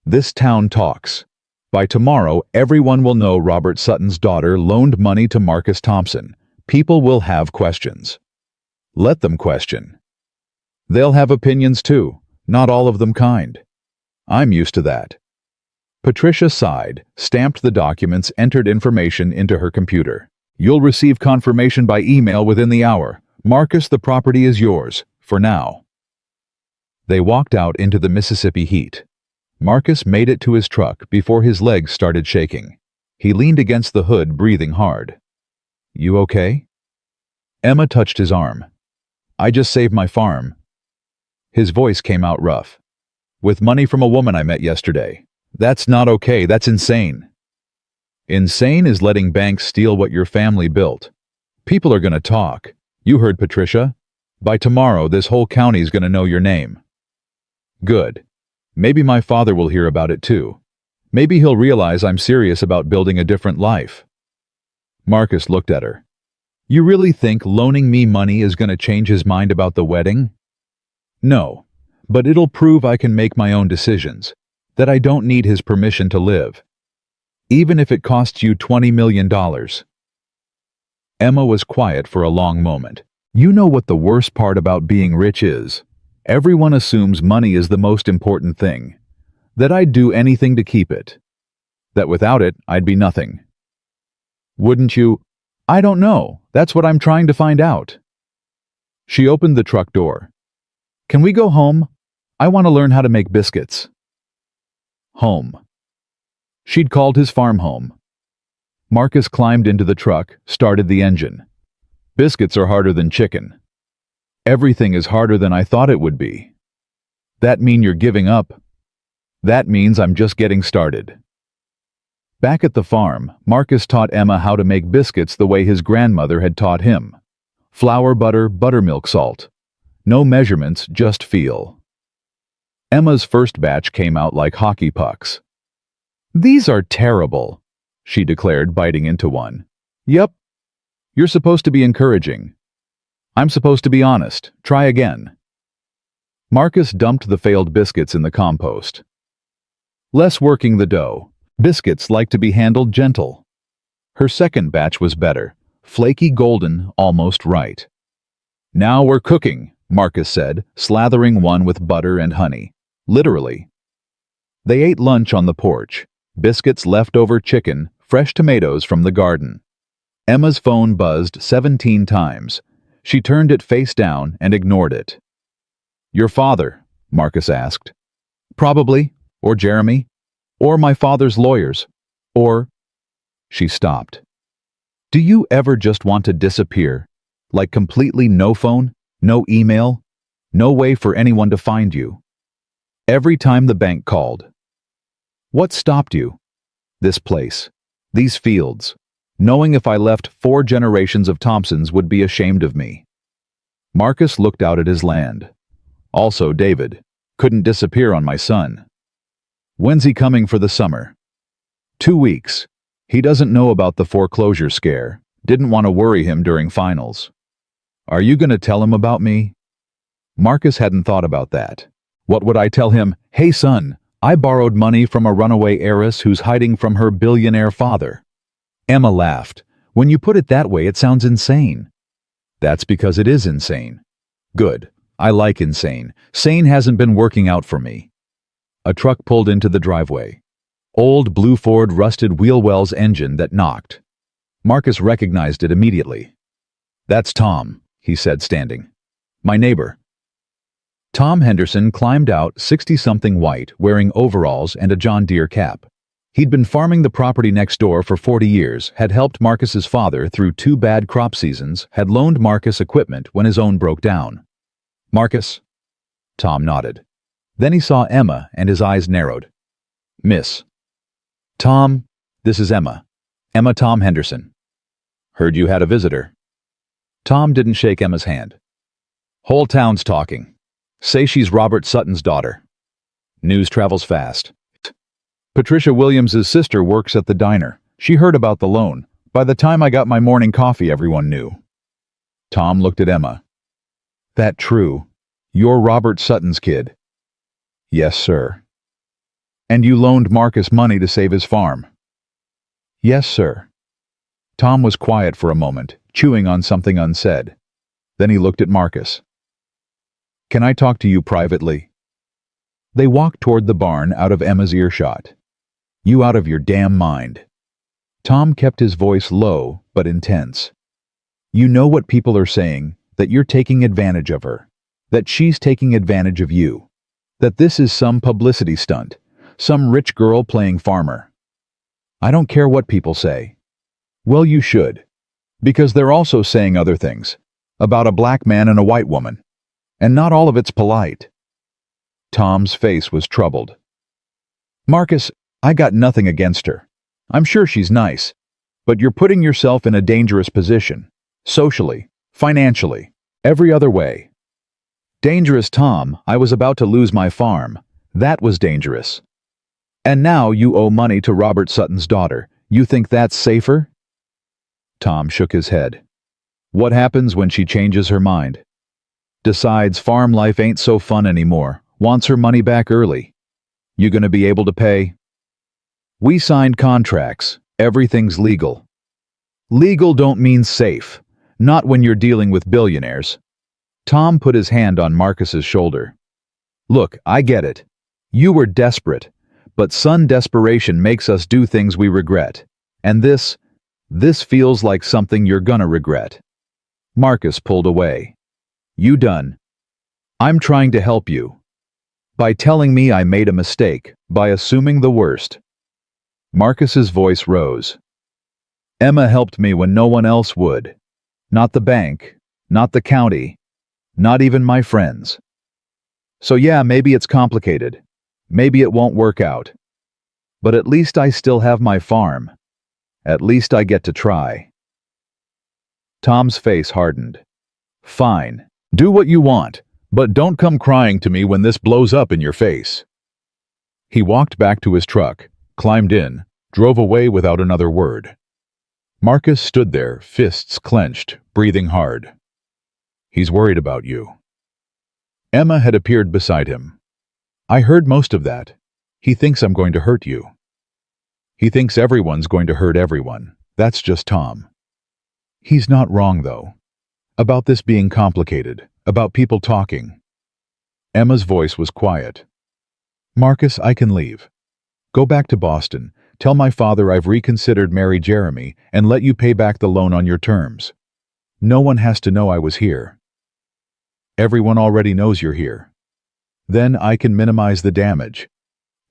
Speaker 1: This town talks. By tomorrow, everyone will know Robert Sutton's daughter loaned money to Marcus Thompson. People will have questions. Let them question. They'll have opinions too, not all of them kind. I'm used to that. Patricia sighed, stamped the documents, entered information into her computer. You'll receive confirmation by email within the hour. Marcus, the property is yours, for now. They walked out into the Mississippi heat. Marcus made it to his truck before his legs started shaking. He leaned against the hood, breathing hard. You okay? Emma touched his arm. I just saved my farm. His voice came out rough. With money from a woman I met yesterday. That's not okay, that's insane. Insane is letting banks steal what your family built. People are gonna talk. You heard Patricia? By tomorrow, this whole county's gonna know your name. Good. Maybe my father will hear about it too. Maybe he'll realize I'm serious about building a different life. Marcus looked at her. You really think loaning me money is gonna change his mind about the wedding? No, but it'll prove I can make my own decisions, that I don't need his permission to live. Even if it costs you $20 million. Emma was quiet for a long moment. You know what the worst part about being rich is? Everyone assumes money is the most important thing. That I'd do anything to keep it. That without it, I'd be nothing. Wouldn't you? I don't know. That's what I'm trying to find out. She opened the truck door. Can we go home? I want to learn how to make biscuits. Home. She'd called his farm home. Marcus climbed into the truck, started the engine. Biscuits are harder than chicken. Everything is harder than I thought it would be. That mean you're giving up? That means I'm just getting started. Back at the farm, Marcus taught Emma how to make biscuits the way his grandmother had taught him. Flour, butter, buttermilk, salt. No measurements, just feel. Emma's first batch came out like hockey pucks. These are terrible, she declared, biting into one. Yep. You're supposed to be encouraging. I'm supposed to be honest. Try again. Marcus dumped the failed biscuits in the compost. Less working the dough. Biscuits like to be handled gentle. Her second batch was better. Flaky golden, almost right. Now we're cooking, Marcus said, slathering one with butter and honey. Literally. They ate lunch on the porch. Biscuits, leftover chicken, fresh tomatoes from the garden. Emma's phone buzzed 17 times. She turned it face down and ignored it. Your father, Marcus asked. Probably, or Jeremy, or my father's lawyers, or... She stopped. Do you ever just want to disappear? Like completely no phone, no email, no way for anyone to find you? Every time the bank called. What stopped you? This place, these fields, knowing if I left 4 generations of Thompsons would be ashamed of me. Marcus looked out at his land. Also David. Couldn't disappear on my son. When's he coming for the summer? 2 weeks. He doesn't know about the foreclosure scare. Didn't want to worry him during finals. Are you going to tell him about me? Marcus hadn't thought about that. What would I tell him? Hey son, I borrowed money from a runaway heiress who's hiding from her billionaire father. Emma laughed. When you put it that way, it sounds insane. That's because it is insane. Good. I like insane. Sane hasn't been working out for me. A truck pulled into the driveway. Old blue Ford rusted wheel wells engine that knocked. Marcus recognized it immediately. That's Tom, he said, standing. My neighbor. Tom Henderson climbed out, 60-something white, wearing overalls and a John Deere cap. He'd been farming the property next door for 40 years, had helped Marcus's father through 2 bad crop seasons, had loaned Marcus equipment when his own broke down. Marcus? Tom nodded. Then he saw Emma and his eyes narrowed. Miss. Tom, this is Emma. Emma Tom Henderson. Heard you had a visitor. Tom didn't shake Emma's hand. Whole town's talking. Say she's Robert Sutton's daughter. News travels fast. Patricia Williams's sister works at the diner. She heard about the loan. By the time I got my morning coffee, everyone knew. Tom looked at Emma. That true? You're Robert Sutton's kid? Yes, sir. And you loaned Marcus money to save his farm? Yes, sir. Tom was quiet for a moment, chewing on something unsaid. Then he looked at Marcus. Can I talk to you privately? They walked toward the barn out of Emma's earshot. You out of your damn mind. Tom kept his voice low but intense. You know what people are saying, that you're taking advantage of her, that she's taking advantage of you, that this is some publicity stunt, some rich girl playing farmer. I don't care what people say. Well, you should, because they're also saying other things, about a black man and a white woman, and not all of it's polite. Tom's face was troubled. Marcus, I got nothing against her. I'm sure she's nice, but you're putting yourself in a dangerous position, socially, financially, every other way. Dangerous, Tom. I was about to lose my farm. That was dangerous. And now you owe money to Robert Sutton's daughter. You think that's safer? Tom shook his head. What happens when she changes her mind? Decides farm life ain't so fun anymore, wants her money back early. You gonna be able to pay? We signed contracts. Everything's legal. Legal don't mean safe. Not when you're dealing with billionaires. Tom put his hand on Marcus's shoulder. Look, I get it. You were desperate, but son, desperation makes us do things we regret. And this feels like something you're gonna regret. Marcus pulled away. You done. I'm trying to help you. By telling me I made a mistake, by assuming the worst. Marcus's voice rose. Emma helped me when no one else would. Not the bank, not the county, not even my friends. So yeah, maybe it's complicated. Maybe it won't work out. But at least I still have my farm. At least I get to try. Tom's face hardened. Fine. Do what you want, but don't come crying to me when this blows up in your face. He walked back to his truck, climbed in, drove away without another word. Marcus stood there, fists clenched, breathing hard. He's worried about you. Emma had appeared beside him. I heard most of that. He thinks I'm going to hurt you. He thinks everyone's going to hurt everyone. That's just Tom. He's not wrong, though. About this being complicated, about people talking. Emma's voice was quiet. Marcus, I can leave. Go back to Boston. Tell my father I've reconsidered Mary Jeremy and let you pay back the loan on your terms. No one has to know I was here. Everyone already knows you're here. Then I can minimize the damage.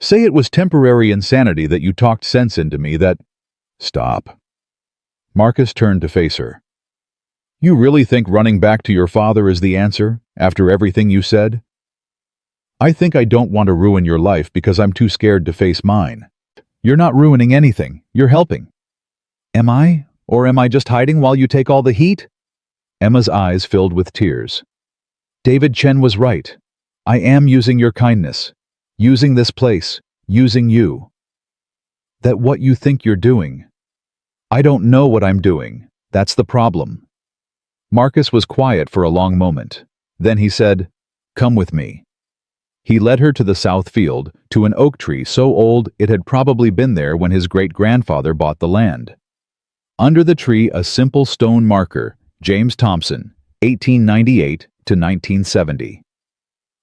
Speaker 1: Say it was temporary insanity that you talked sense into me that... Stop. Marcus turned to face her. You really think running back to your father is the answer, after everything you said? I think I don't want to ruin your life because I'm too scared to face mine. You're not ruining anything, you're helping. Am I? Or am I just hiding while you take all the heat? Emma's eyes filled with tears. David Chen was right. I am using your kindness, using this place, using you. That what you think you're doing. I don't know what I'm doing. That's the problem. Marcus was quiet for a long moment. Then he said, Come with me. He led her to the south field, to an oak tree so old it had probably been there when his great-grandfather bought the land. Under the tree a simple stone marker, James Thompson, 1898 to 1970.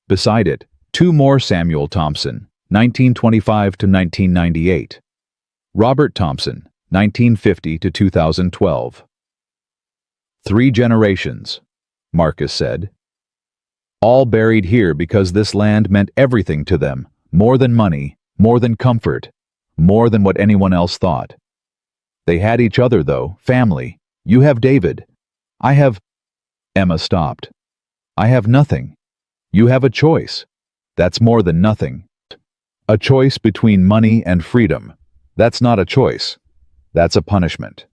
Speaker 1: Beside it, two more Samuel Thompson, 1925 to 1998. Robert Thompson, 1950 to 2012. 3 generations, Marcus said. All buried here because this land meant everything to them, more than money, more than comfort, more than what anyone else thought. They had each other, though, family. You have David. I have... Emma stopped. I have nothing. You have a choice. That's more than nothing. A choice between money and freedom. That's not a choice. That's a punishment.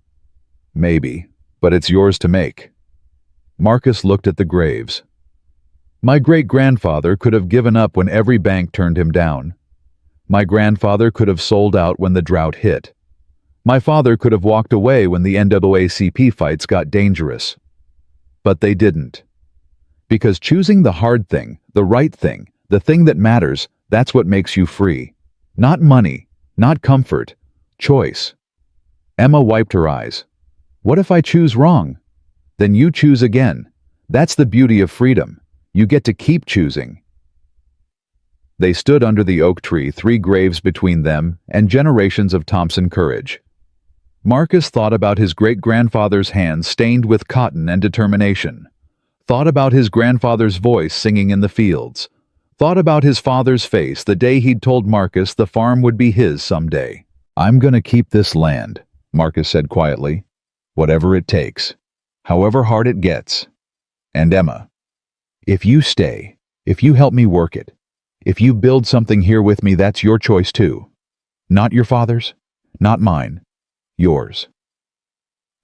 Speaker 1: Maybe, but it's yours to make. Marcus looked at the graves. My great-grandfather could have given up when every bank turned him down. My grandfather could have sold out when the drought hit. My father could have walked away when the NAACP fights got dangerous. But they didn't. Because choosing the hard thing, the right thing, the thing that matters, that's what makes you free. Not money, not comfort, choice. Emma wiped her eyes. What if I choose wrong? Then you choose again. That's the beauty of freedom. You get to keep choosing. They stood under the oak tree, 3 graves between them and generations of Thompson courage. Marcus thought about his great-grandfather's hands stained with cotton and determination. Thought about his grandfather's voice singing in the fields. Thought about his father's face the day he'd told Marcus the farm would be his someday. "I'm gonna keep this land," Marcus said quietly. "Whatever it takes. However hard it gets. And Emma, if you stay, if you help me work it, if you build something here with me, that's your choice too. Not your father's, not mine, yours."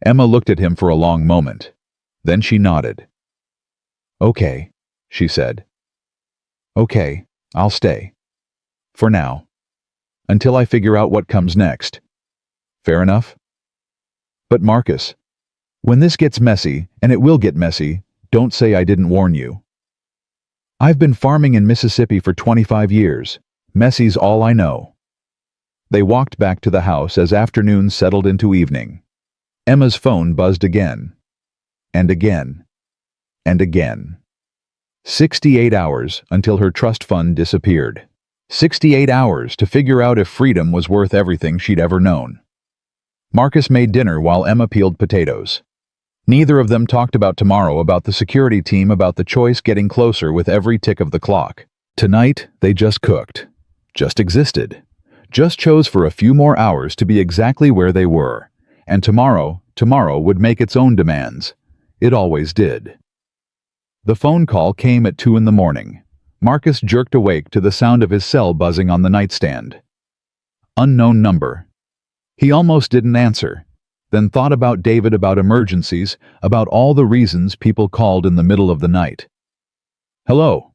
Speaker 1: Emma looked at him for a long moment. Then she nodded. "Okay," she said. "Okay, I'll stay. For now. Until I figure out what comes next. Fair enough?" "But Marcus, when this gets messy, and it will get messy, don't say I didn't warn you. I've been farming in Mississippi for 25 years. Messy's all I know." They walked back to the house as afternoon settled into evening. Emma's phone buzzed again. And again. And again. 68 hours until her trust fund disappeared. 68 hours to figure out if freedom was worth everything she'd ever known. Marcus made dinner while Emma peeled potatoes. Neither of them talked about tomorrow, about the security team, about the choice getting closer with every tick of the clock. Tonight, they just cooked. Just existed. Just chose for a few more hours to be exactly where they were. And tomorrow would make its own demands. It always did. The phone call came at 2 in the morning. Marcus jerked awake to the sound of his cell buzzing on the nightstand. Unknown number. He almost didn't answer, then thought about David, about emergencies, about all the reasons people called in the middle of the night. "Hello."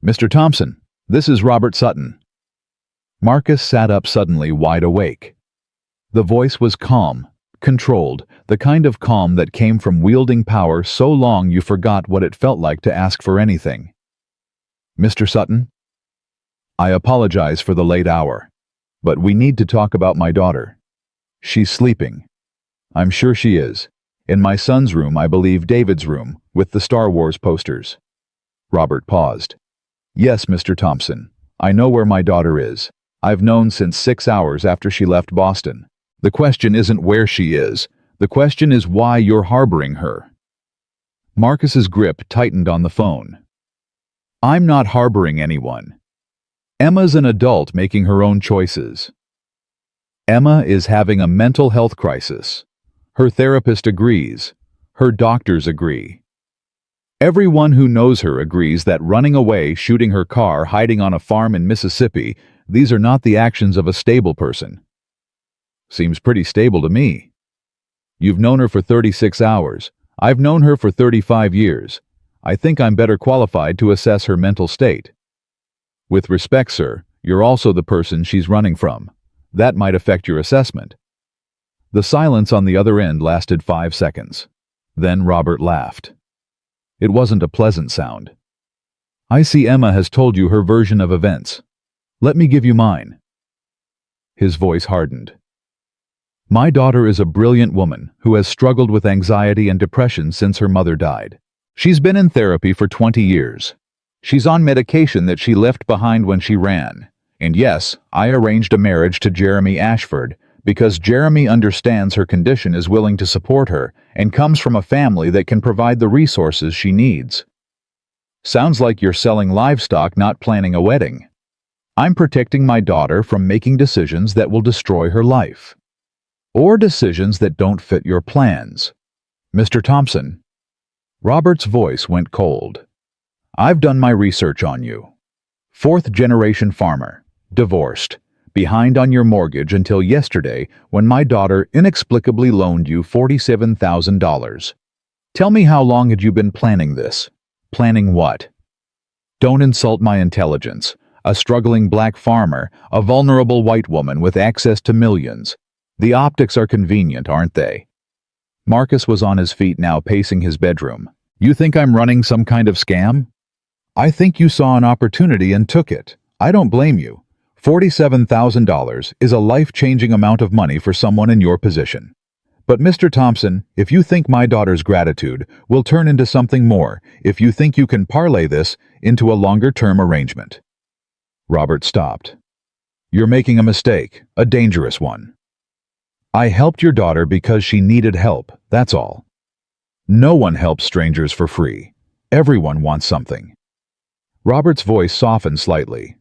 Speaker 1: "Mr. Thompson, this is Robert Sutton." Marcus sat up suddenly, wide awake. The voice was calm, controlled, the kind of calm that came from wielding power so long you forgot what it felt like to ask for anything. "Mr. Sutton, I apologize for the late hour, but we need to talk about my daughter. She's sleeping. I'm sure she is. In my son's room, I believe David's room, with the Star Wars posters." Robert paused. "Yes, Mr. Thompson, I know where my daughter is. I've known since 6 hours after she left Boston. The question isn't where she is. The question is why you're harboring her." Marcus's grip tightened on the phone. "I'm not harboring anyone. Emma's an adult making her own choices. Emma is having a mental health crisis. Her therapist agrees. Her doctors agree. Everyone who knows her agrees that running away, shooting her car, hiding on a farm in Mississippi, these are not the actions of a stable person." "Seems pretty stable to me." "You've known her for 36 hours. I've known her for 35 years. I think I'm better qualified to assess her mental state." "With respect, sir, you're also the person she's running from. That might affect your assessment." The silence on the other end lasted 5 seconds. Then Robert laughed. It wasn't a pleasant sound. "I see Emma has told you her version of events. Let me give you mine." His voice hardened. "My daughter is a brilliant woman who has struggled with anxiety and depression since her mother died. She's been in therapy for 20 years. She's on medication that she left behind when she ran. And yes, I arranged a marriage to Jeremy Ashford because Jeremy understands her condition, is willing to support her, and comes from a family that can provide the resources she needs." "Sounds like you're selling livestock, not planning a wedding." "I'm protecting my daughter from making decisions that will destroy her life. Or decisions that don't fit your plans. Mr. Thompson." Robert's voice went cold. "I've done my research on you. 4th-generation farmer, divorced, behind on your mortgage until yesterday when my daughter inexplicably loaned you $47,000. Tell me, how long had you been planning this? Planning what? Don't insult my intelligence. A struggling black farmer, a vulnerable white woman with access to millions. The optics are convenient, aren't they?" Marcus was on his feet now, pacing his bedroom. "You think I'm running some kind of scam? I think you saw an opportunity and took it. I don't blame you. $47,000 is a life-changing amount of money for someone in your position. But Mr. Thompson, if you think my daughter's gratitude will turn into something more, if you think you can parlay this into a longer-term arrangement." Robert stopped. "You're making a mistake, a dangerous one. I helped your daughter because she needed help, that's all. No one helps strangers for free. Everyone wants something. Robert's voice softened slightly.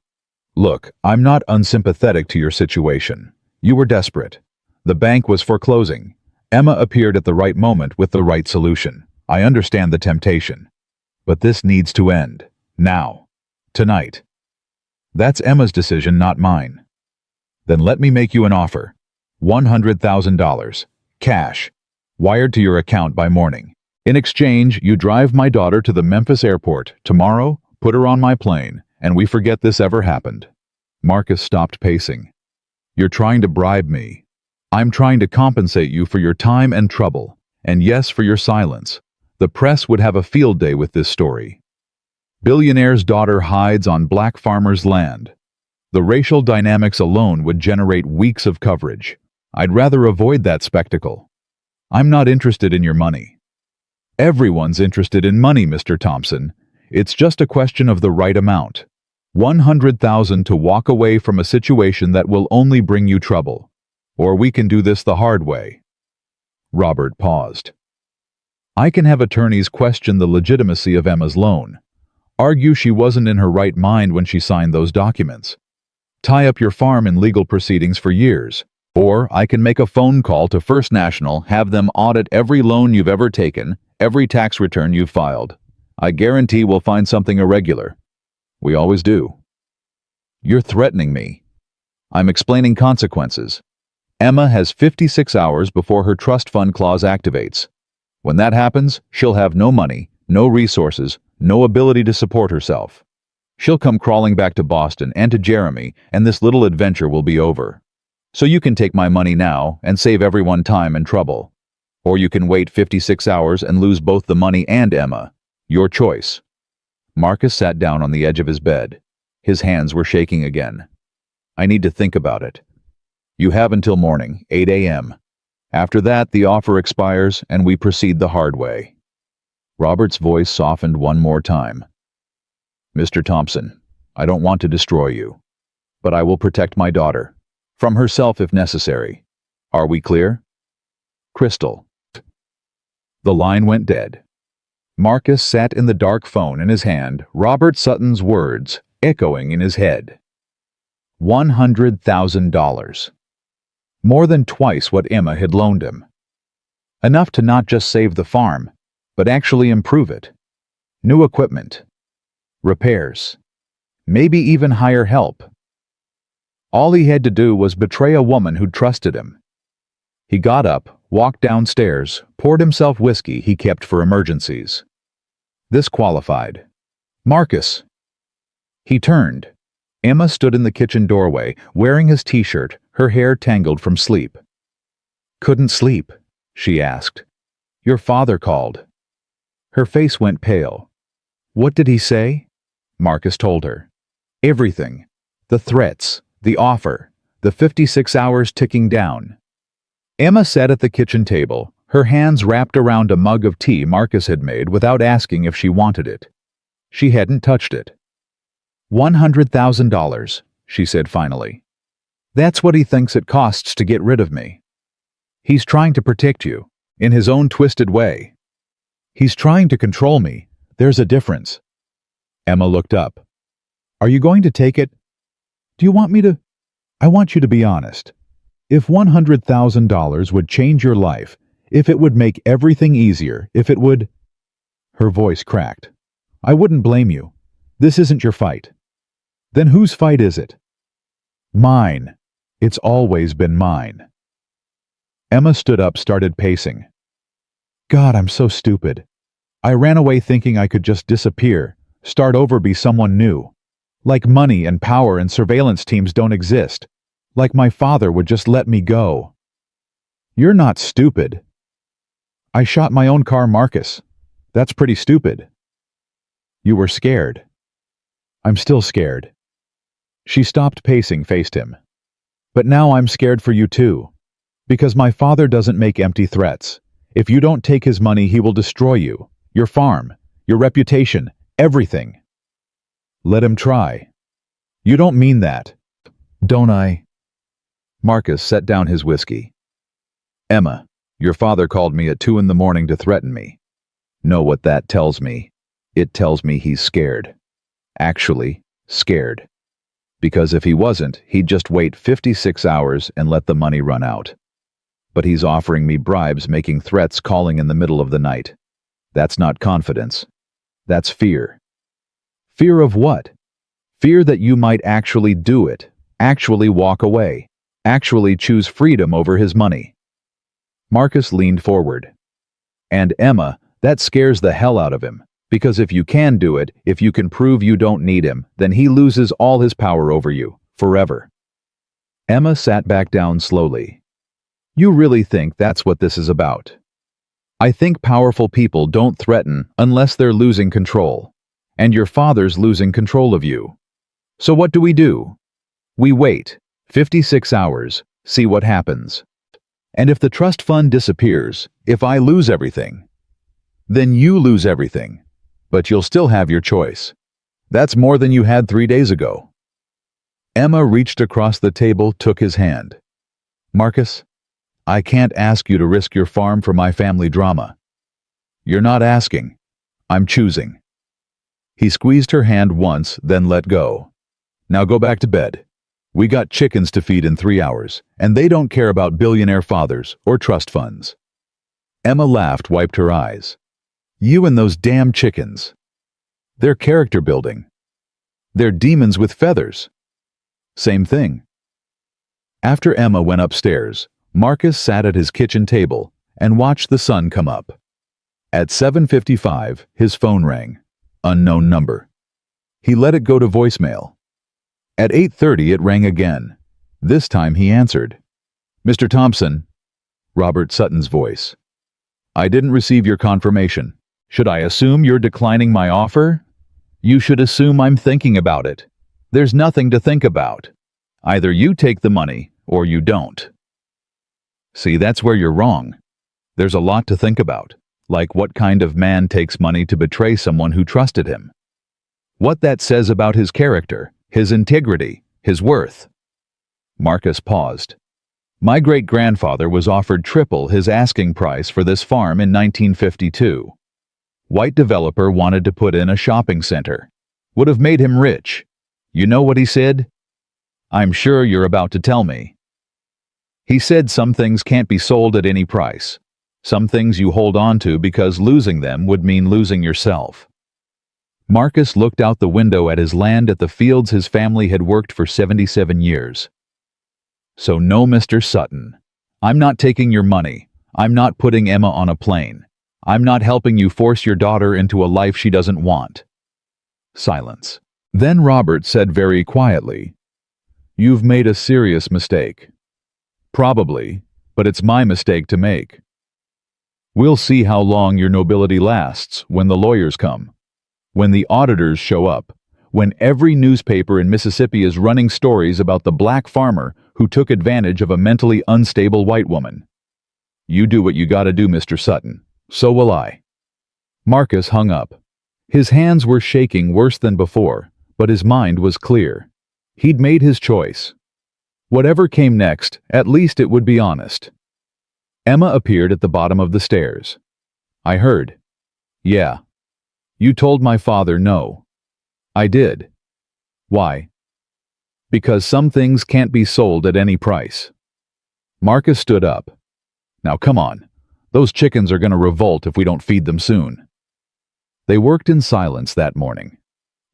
Speaker 1: Look, I'm not unsympathetic to your situation. You were desperate. The bank was foreclosing. Emma appeared at the right moment with the right solution. I understand the temptation. But this needs to end. Now. Tonight. That's Emma's decision, not mine. Then let me make you an offer. $100,000. Cash. Wired to your account by morning. In exchange, you drive my daughter to the Memphis airport tomorrow, put her on my plane, and we forget this ever happened. Marcus stopped pacing. You're trying to bribe me. I'm trying to compensate you for your time and trouble, and yes, for your silence. The press would have a field day with this story. Billionaire's daughter hides on black farmer's land. The racial dynamics alone would generate weeks of coverage. I'd rather avoid that spectacle. I'm not interested in your money. Everyone's interested in money, Mr. Thompson. It's just a question of the right amount. $100,000 to walk away from a situation that will only bring you trouble. Or we can do this the hard way. Robert paused. I can have attorneys question the legitimacy of Emma's loan. Argue she wasn't in her right mind when she signed those documents. Tie up your farm in legal proceedings for years. Or I can make a phone call to First National, have them audit every loan you've ever taken, every tax return you've filed. I guarantee we'll find something irregular. We always do. You're threatening me. I'm explaining consequences. Emma has 56 hours before her trust fund clause activates. When that happens, she'll have no money, no resources, no ability to support herself. She'll come crawling back to Boston and to Jeremy, and this little adventure will be over. So you can take my money now and save everyone time and trouble. Or you can wait 56 hours and lose both the money and Emma. Your choice. Marcus sat down on the edge of his bed. His hands were shaking again. I need to think about it. You have until morning, 8 a.m. After that, the offer expires and we proceed the hard way. Robert's voice softened one more time. Mr. Thompson, I don't want to destroy you, but I will protect my daughter. From herself if necessary. Are we clear? Crystal. The line went dead. Marcus sat in the dark phone in his hand, Robert Sutton's words echoing in his head. $100,000. More than twice what Emma had loaned him. Enough to not just save the farm, but actually improve it. New equipment. Repairs. Maybe even hire help. All he had to do was betray a woman who trusted him. He got up, walked downstairs, poured himself whiskey he kept for emergencies. This qualified. Marcus. He turned. Emma stood in the kitchen doorway, wearing his t-shirt, her hair tangled from sleep. Couldn't sleep, she asked. Your father called. Her face went pale. What did he say? Marcus told her. Everything. The threats. The offer, the 56 hours ticking down. Emma sat at the kitchen table, her hands wrapped around a mug of tea Marcus had made without asking if she wanted it. She hadn't touched it. $100,000, she said finally. That's what he thinks it costs to get rid of me. He's trying to protect you, in his own twisted way. He's trying to control me. There's a difference. Emma looked up. Are you going to take it? Do you want me to? I want you to be honest. If $100,000 would change your life, if it would make everything easier, if it would... Her voice cracked. I wouldn't blame you. This isn't your fight. Then whose fight is it? Mine. It's always been mine. Emma stood up, started pacing. God, I'm so stupid. I ran away thinking I could just disappear, start over, be someone new. Like money and power and surveillance teams don't exist. Like my father would just let me go. You're not stupid. I shot my own car, Marcus. That's pretty stupid. You were scared. I'm still scared. She stopped pacing, faced him. But now I'm scared for you too. Because my father doesn't make empty threats. If you don't take his money, he will destroy you, your farm, your reputation, everything. Let him try. You don't mean that. Don't I? Marcus set down his whiskey. Emma, your father called me at 2 in the morning to threaten me. Know what that tells me? It tells me he's scared. Actually, scared. Because if he wasn't, he'd just wait 56 hours and let the money run out. But he's offering me bribes, making threats, calling in the middle of the night. That's not confidence. That's fear. Fear of what? Fear that you might actually do it, actually walk away, actually choose freedom over his money. Marcus leaned forward. And Emma, that scares the hell out of him, because if you can do it, if you can prove you don't need him, then he loses all his power over you, forever. Emma sat back down slowly. You really think that's what this is about? I think powerful people don't threaten unless they're losing control. And your father's losing control of you. So what do? We wait 56 hours, see what happens. And if the trust fund disappears, if I lose everything, then you lose everything. But you'll still have your choice. That's more than you had 3 days ago. Emma reached across the table, took his hand. Marcus, I can't ask you to risk your farm for my family drama. You're not asking. I'm choosing. He squeezed her hand once, then let go. Now go back to bed. We got chickens to feed in 3 hours, and they don't care about billionaire fathers or trust funds. Emma laughed, wiped her eyes. You and those damn chickens. They're character building. They're demons with feathers. Same thing. After Emma went upstairs, Marcus sat at his kitchen table and watched the sun come up. At 7:55, his phone rang. Unknown number. He let it go to voicemail. At 8:30 it rang again. This time he answered. Mr. Thompson. Robert Sutton's voice. I didn't receive your confirmation. Should I assume you're declining my offer? You should assume I'm thinking about it. There's nothing to think about. Either you take the money or you don't. See, that's where you're wrong. There's a lot to think about. Like what kind of man takes money to betray someone who trusted him? What that says about his character, his integrity, his worth. Marcus paused. My great-grandfather was offered triple his asking price for this farm in 1952. White developer wanted to put in a shopping center. Would have made him rich. You know what he said? I'm sure you're about to tell me. He said some things can't be sold at any price. Some things you hold on to because losing them would mean losing yourself. Marcus looked out the window at his land, at the fields his family had worked for 77 years. So no, Mr. Sutton. I'm not taking your money. I'm not putting Emma on a plane. I'm not helping you force your daughter into a life she doesn't want. Silence. Then Robert said very quietly, You've made a serious mistake. Probably, but it's my mistake to make. We'll see how long your nobility lasts when the lawyers come, when the auditors show up, when every newspaper in Mississippi is running stories about the black farmer who took advantage of a mentally unstable white woman. You do what you gotta do, Mr. Sutton. So will I. Marcus hung up. His hands were shaking worse than before, but his mind was clear. He'd made his choice. Whatever came next, at least it would be honest. Emma appeared at the bottom of the stairs. I heard. Yeah. You told my father no. I did. Why? Because some things can't be sold at any price. Marcus stood up. Now come on. Those chickens are going to revolt if we don't feed them soon. They worked in silence that morning.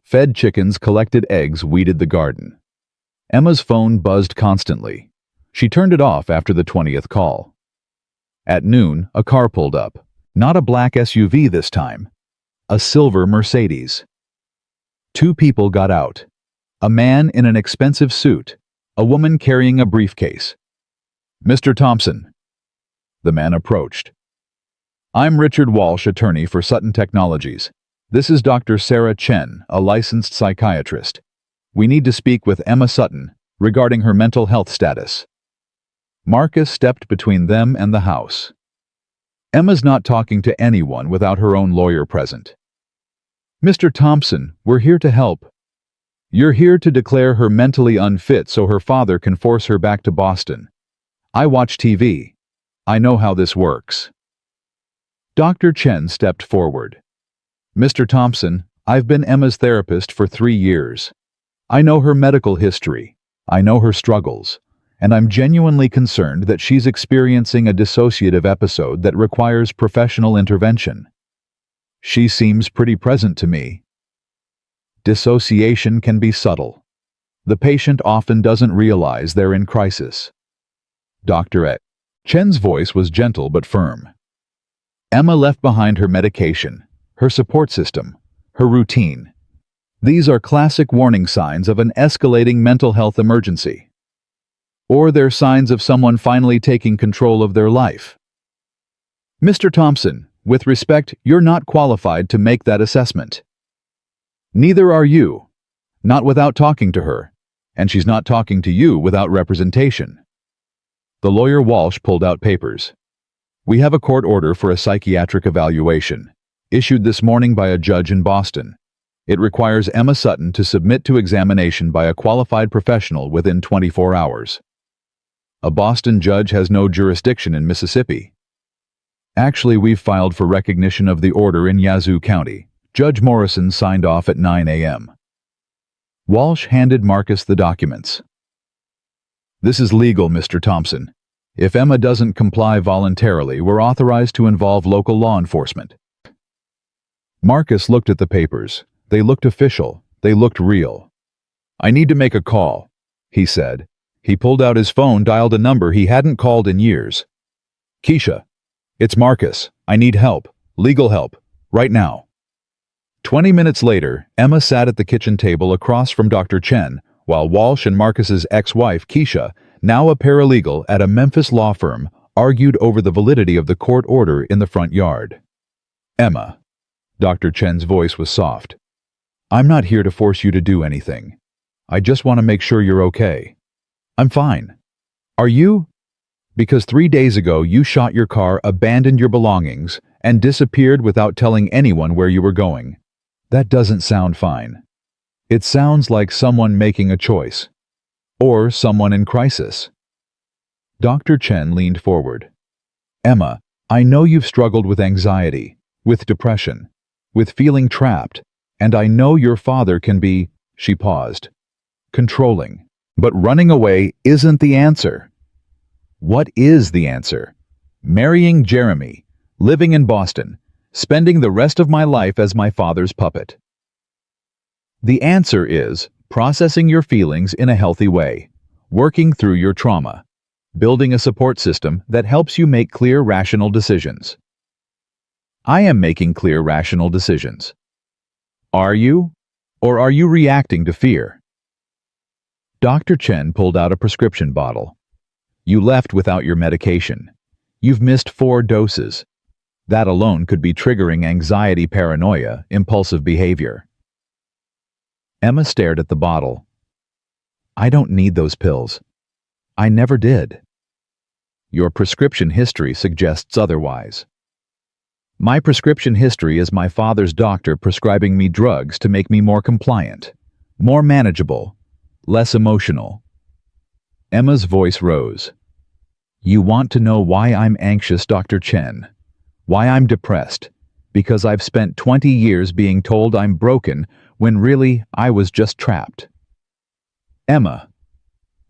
Speaker 1: Fed chickens collected eggs, weeded the garden. Emma's phone buzzed constantly. She turned it off after the 20th call. At noon, a car pulled up. Not a black SUV this time. A silver Mercedes. 2 people got out. A man in an expensive suit. A woman carrying a briefcase. Mr. Thompson. The man approached. I'm Richard Walsh, attorney for Sutton Technologies. This is Dr. Sarah Chen, a licensed psychiatrist. We need to speak with Emma Sutton regarding her mental health status. Marcus stepped between them and the house. Emma's not talking to anyone without her own lawyer present. Mr. Thompson, we're here to help. You're here to declare her mentally unfit so her father can force her back to Boston. I watch TV. I know how this works. Dr. Chen stepped forward. Mr. Thompson, I've been Emma's therapist for 3 years. I know her medical history. I know her struggles. And I'm genuinely concerned that she's experiencing a dissociative episode that requires professional intervention. She seems pretty present to me. Dissociation can be subtle. The patient often doesn't realize they're in crisis. Dr. Chen's voice was gentle but firm. Emma left behind her medication, her support system, her routine. These are classic warning signs of an escalating mental health emergency. Or they're signs of someone finally taking control of their life. Mr. Thompson, with respect, you're not qualified to make that assessment. Neither are you. Not without talking to her. And she's not talking to you without representation. The lawyer Walsh pulled out papers. We have a court order for a psychiatric evaluation, issued this morning by a judge in Boston. It requires Emma Sutton to submit to examination by a qualified professional within 24 hours. A Boston judge has no jurisdiction in Mississippi. Actually, we've filed for recognition of the order in Yazoo County. Judge Morrison signed off at 9 a.m. Walsh handed Marcus the documents. This is legal, Mr. Thompson. If Emma doesn't comply voluntarily, we're authorized to involve local law enforcement. Marcus looked at the papers. They looked official. They looked real. I need to make a call, he said. He pulled out his phone, dialed a number he hadn't called in years. Keisha, it's Marcus. I need help. Legal help. Right now. 20 minutes later, Emma sat at the kitchen table across from Dr. Chen, while Walsh and Marcus's ex-wife, Keisha, now a paralegal at a Memphis law firm, argued over the validity of the court order in the front yard. Emma. Dr. Chen's voice was soft. I'm not here to force you to do anything. I just want to make sure you're okay. I'm fine. Are you? Because 3 days ago you shot your car, abandoned your belongings, and disappeared without telling anyone where you were going. That doesn't sound fine. It sounds like someone making a choice. Or someone in crisis. Dr. Chen leaned forward. Emma, I know you've struggled with anxiety, with depression, with feeling trapped, and I know your father can be, she paused, controlling. But running away isn't the answer. What is the answer? Marrying Jeremy, living in Boston, spending the rest of my life as my father's puppet. The answer is processing your feelings in a healthy way, working through your trauma, building a support system that helps you make clear, rational decisions. I am making clear, rational decisions. Are you? Or are you reacting to fear? Dr. Chen pulled out a prescription bottle. You left without your medication. You've missed 4 doses. That alone could be triggering anxiety, paranoia, impulsive behavior. Emma stared at the bottle. I don't need those pills. I never did. Your prescription history suggests otherwise. My prescription history is my father's doctor prescribing me drugs to make me more compliant, more manageable, less emotional. Emma's voice rose. You want to know why I'm anxious, Dr. Chen? Why I'm depressed? Because I've spent 20 years being told I'm broken when really I was just trapped. Emma.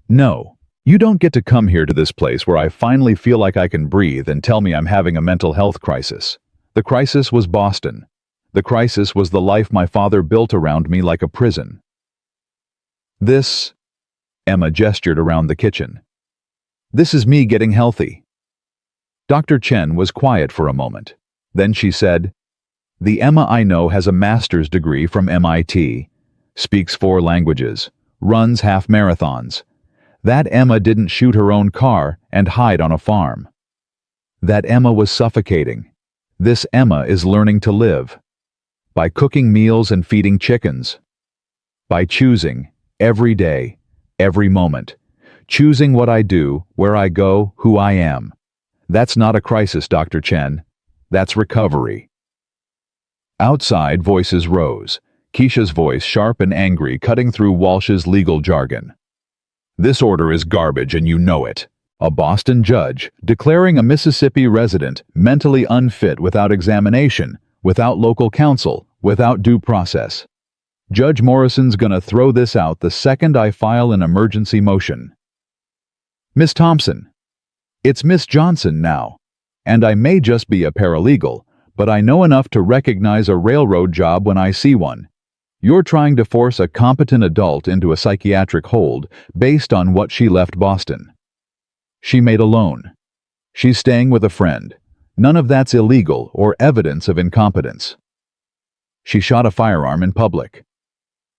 Speaker 1: No, you don't get to come here to this place where I finally feel like I can breathe and tell me I'm having a mental health crisis. The crisis was Boston. The crisis was the life my father built around me like a prison. This, Emma gestured around the kitchen. This is me getting healthy. Dr. Chen was quiet for a moment. Then she said, The Emma I know has a master's degree from MIT, speaks 4 languages, runs half marathons. That Emma didn't shoot her own car and hide on a farm. That Emma was suffocating. This Emma is learning to live. By cooking meals and feeding chickens. By choosing, every day, every moment, choosing what I do, where I go, who I am. That's not a crisis, Dr. Chen. That's recovery. Outside, voices rose, Keisha's voice sharp and angry, cutting through Walsh's legal jargon. This order is garbage and you know it. A Boston judge declaring a Mississippi resident mentally unfit without examination, without local counsel, without due process. Judge Morrison's gonna throw this out the second I file an emergency motion. Miss Thompson. It's Miss Johnson now. And I may just be a paralegal, but I know enough to recognize a railroad job when I see one. You're trying to force a competent adult into a psychiatric hold based on what she left Boston. She made a loan. She's staying with a friend. None of that's illegal or evidence of incompetence. She shot a firearm in public.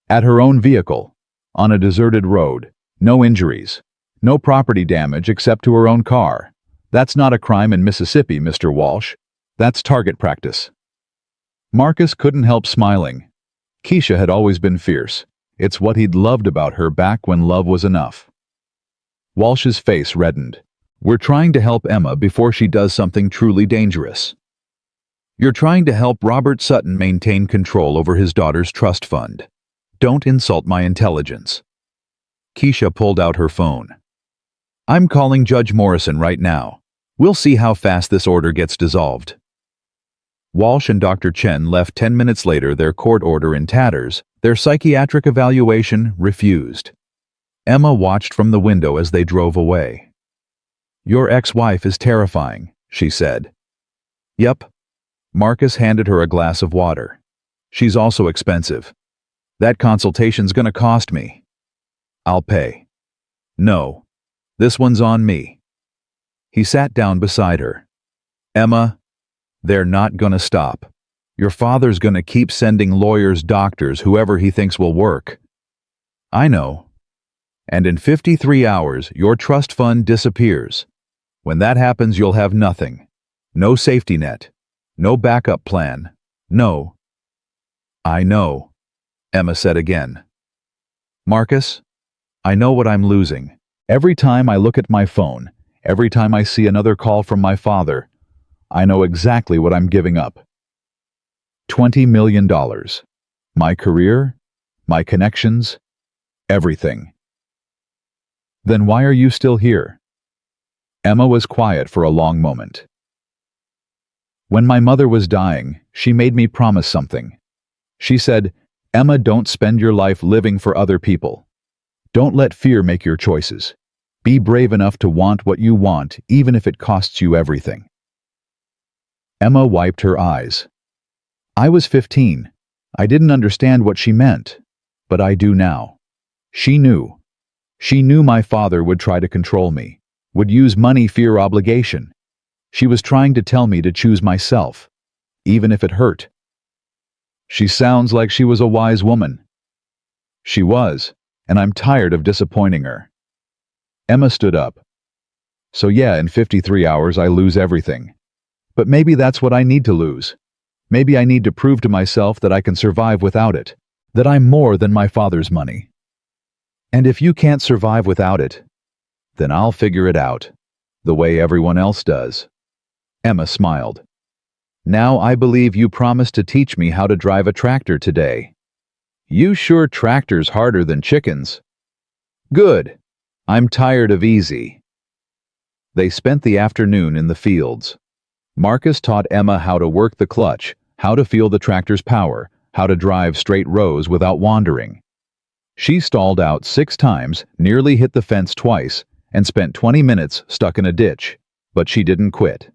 Speaker 1: At her own vehicle, on a deserted road, no injuries, no property damage except to her own car. That's not a crime in Mississippi, Mr. Walsh. That's target practice. Marcus couldn't help smiling. Keisha had always been fierce. It's what he'd loved about her back when love was enough. Walsh's face reddened. We're trying to help Emma before she does something truly dangerous. You're trying to help Robert Sutton maintain control over his daughter's trust fund. Don't insult my intelligence. Keisha pulled out her phone. I'm calling Judge Morrison right now. We'll see how fast this order gets dissolved. Walsh and Dr. Chen left 10 minutes later, their court order in tatters, their psychiatric evaluation refused. Emma watched from the window as they drove away. Your ex-wife is terrifying, she said. Yep. Marcus handed her a glass of water. She's also expensive. That consultation's gonna cost me. I'll pay. No. This one's on me. He sat down beside her. Emma, they're not gonna stop. Your father's gonna keep sending lawyers, doctors, whoever he thinks will work. I know. And in 53 hours, your trust fund disappears. When that happens, you'll have nothing. No safety net. No backup plan. No. I know, Emma said again. Marcus, I know what I'm losing. Every time I look at my phone, every time I see another call from my father, I know exactly what I'm giving up. $20 million. My career, my connections, everything. Then why are you still here? Emma was quiet for a long moment. When my mother was dying, she made me promise something. She said, Emma, don't spend your life living for other people. Don't let fear make your choices. Be brave enough to want what you want, even if it costs you everything. Emma wiped her eyes. I was 15. I didn't understand what she meant, but I do now. She knew. She knew my father would try to control me, would use money, fear, obligation. She was trying to tell me to choose myself, even if it hurt. She sounds like she was a wise woman. She was, and I'm tired of disappointing her. Emma stood up. So yeah, in 53 hours I lose everything. But maybe that's what I need to lose. Maybe I need to prove to myself that I can survive without it, that I'm more than my father's money. And if you can't survive without it, then I'll figure it out, the way everyone else does. Emma smiled. Now I believe you promised to teach me how to drive a tractor today. You sure tractors harder than chickens. Good. I'm tired of easy. They spent the afternoon in the fields. Marcus taught Emma how to work the clutch, how to feel the tractor's power, how to drive straight rows without wandering. She stalled out 6 times, nearly hit the fence twice, and spent 20 minutes stuck in a ditch, but she didn't quit.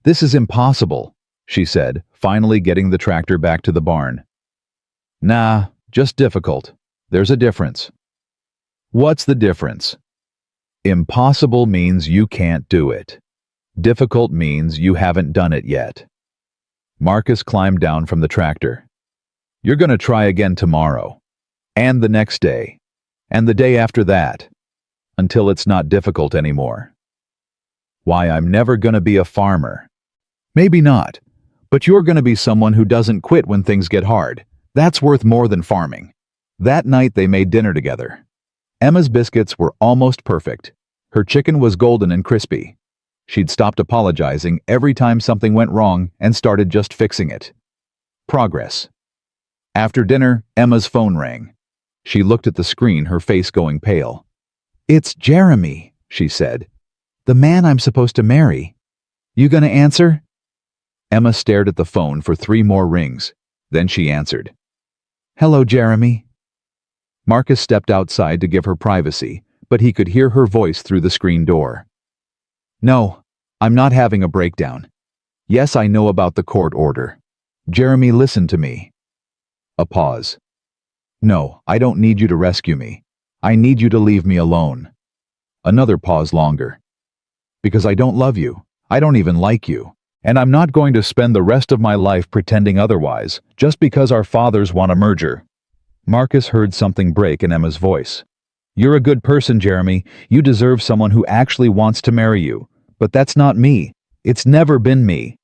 Speaker 1: This is impossible, she said, finally getting the tractor back to the barn. Nah, just difficult. There's a difference. What's the difference? Impossible means you can't do it. Difficult means you haven't done it yet. Marcus climbed down from the tractor. You're gonna try again tomorrow, and the next day, and the day after that, until it's not difficult anymore. Why, I'm never gonna be a farmer. Maybe not, but you're gonna be someone who doesn't quit when things get hard. That's worth more than farming. That night they made dinner together. Emma's biscuits were almost perfect. Her chicken was golden and crispy. She'd stopped apologizing every time something went wrong and started just fixing it. Progress. After dinner, Emma's phone rang. She looked at the screen, her face going pale. It's Jeremy, she said. The man I'm supposed to marry. You gonna answer? Emma stared at the phone for 3 more rings. Then she answered. Hello, Jeremy. Marcus stepped outside to give her privacy, but he could hear her voice through the screen door. No, I'm not having a breakdown. Yes, I know about the court order. Jeremy, listen to me. A pause. No, I don't need you to rescue me. I need you to leave me alone. Another pause longer. Because I don't love you. I don't even like you. And I'm not going to spend the rest of my life pretending otherwise, just because our fathers want a merger. Marcus heard something break in Emma's voice. You're a good person, Jeremy. You deserve someone who actually wants to marry you. But that's not me. It's never been me.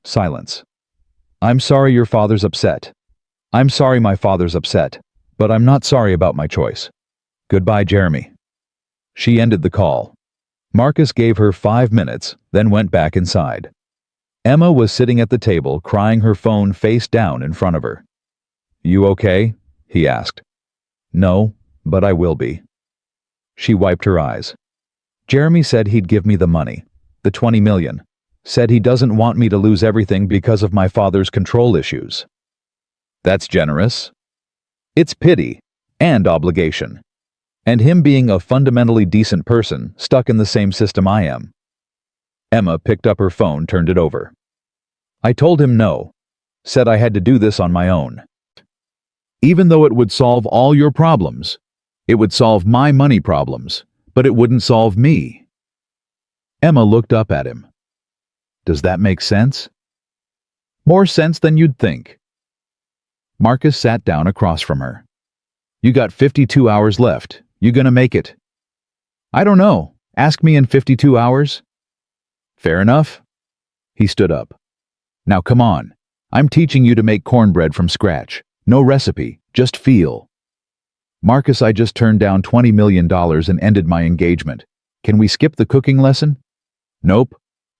Speaker 1: Silence. I'm sorry your father's upset. I'm sorry my father's upset. But I'm not sorry about my choice. Goodbye, Jeremy. She ended the call. Marcus gave her 5 minutes, then went back inside. Emma was sitting at the table, crying, her phone face down in front of her. You okay? He asked. No, but I will be. She wiped her eyes. Jeremy said he'd give me the money, the 20 million. Said he doesn't want me to lose everything because of my father's control issues. That's generous. It's pity and obligation. And him being a fundamentally decent person stuck in the same system I am. Emma picked up her phone, turned it over. I told him no. Said I had to do this on my own. Even though it would solve all your problems, it would solve my money problems, but it wouldn't solve me. Emma looked up at him. Does that make sense? More sense than you'd think. Marcus sat down across from her. You got 52 hours left. You gonna make it? I don't know. Ask me in 52 hours. Fair enough. He stood up. Now come on. I'm teaching you to make cornbread from scratch. No recipe, just feel. Marcus, I just turned down $20 million and ended my engagement. Can we skip the cooking lesson? Nope.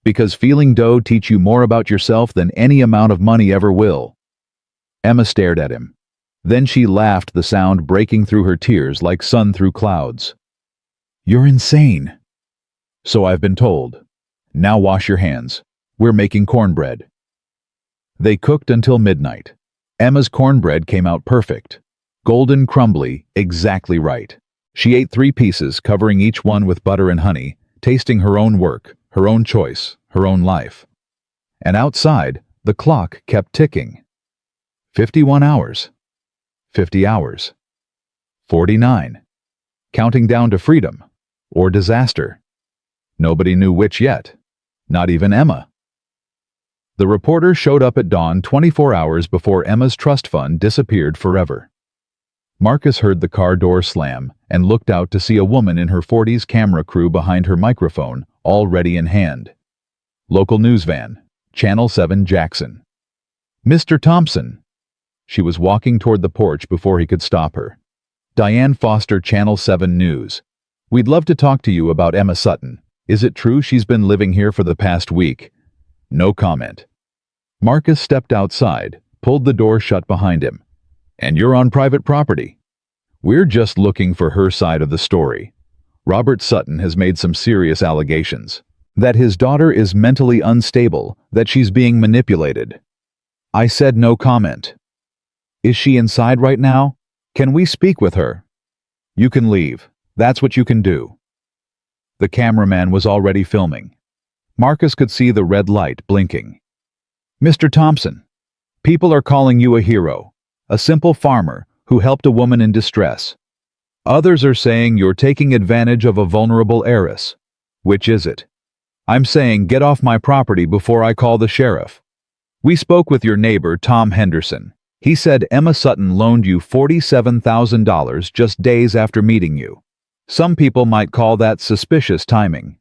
Speaker 1: Because feeling dough teach you more about yourself than any amount of money ever will. Emma stared at him. Then she laughed, the sound breaking through her tears like sun through clouds. You're insane. So I've been told. Now wash your hands. We're making cornbread. They cooked until midnight. Emma's cornbread came out perfect. Golden, crumbly, exactly right. She ate 3 pieces, covering each one with butter and honey, tasting her own work, her own choice, her own life. And outside, the clock kept ticking. 51 hours. 50 hours. 49. Counting down to freedom or disaster. Nobody knew which yet. Not even Emma. The reporter showed up at dawn 24 hours before Emma's trust fund disappeared forever. Marcus heard the car door slam and looked out to see a woman in her 40s, camera crew behind her microphone, all ready in hand. Local news van, Channel 7 Jackson. Mr. Thompson. She was walking toward the porch before he could stop her. Diane Foster, Channel 7 News. We'd love to talk to you about Emma Sutton. Is it true she's been living here for the past week? No comment. Marcus stepped outside, pulled the door shut behind him. And you're on private property. We're just looking for her side of the story. Robert Sutton has made some serious allegations. That his daughter is mentally unstable, that she's being manipulated. I said no comment. Is she inside right now? Can we speak with her? You can leave. That's what you can do. The cameraman was already filming. Marcus could see the red light blinking. Mr. Thompson, people are calling you a hero, a simple farmer who helped a woman in distress. Others are saying you're taking advantage of a vulnerable heiress. Which is it? I'm saying get off my property before I call the sheriff. We spoke with your neighbor, Tom Henderson. He said Emma Sutton loaned you $47,000 just days after meeting you. Some people might call that suspicious timing.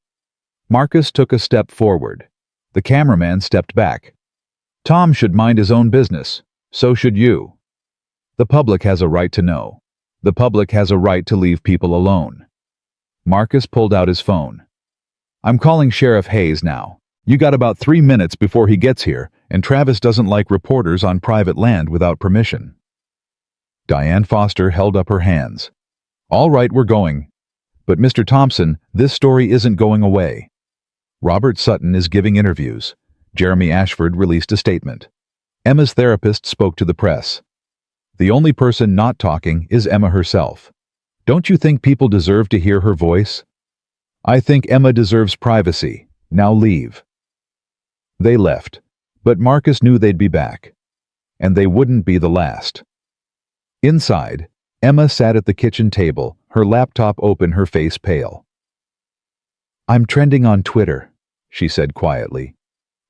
Speaker 1: Marcus took a step forward. The cameraman stepped back. Tom should mind his own business. So should you. The public has a right to know. The public has a right to leave people alone. Marcus pulled out his phone. I'm calling Sheriff Hayes now. You got about 3 minutes before he gets here, and Travis doesn't like reporters on private land without permission. Diane Foster held up her hands. All right, we're going. But Mr. Thompson, this story isn't going away. Robert Sutton is giving interviews. Jeremy Ashford released a statement. Emma's therapist spoke to the press. The only person not talking is Emma herself. Don't you think people deserve to hear her voice? I think Emma deserves privacy. Now leave. They left, but Marcus knew they'd be back. And they wouldn't be the last. Inside, Emma sat at the kitchen table, her laptop open, her face pale. I'm trending on Twitter, she said quietly.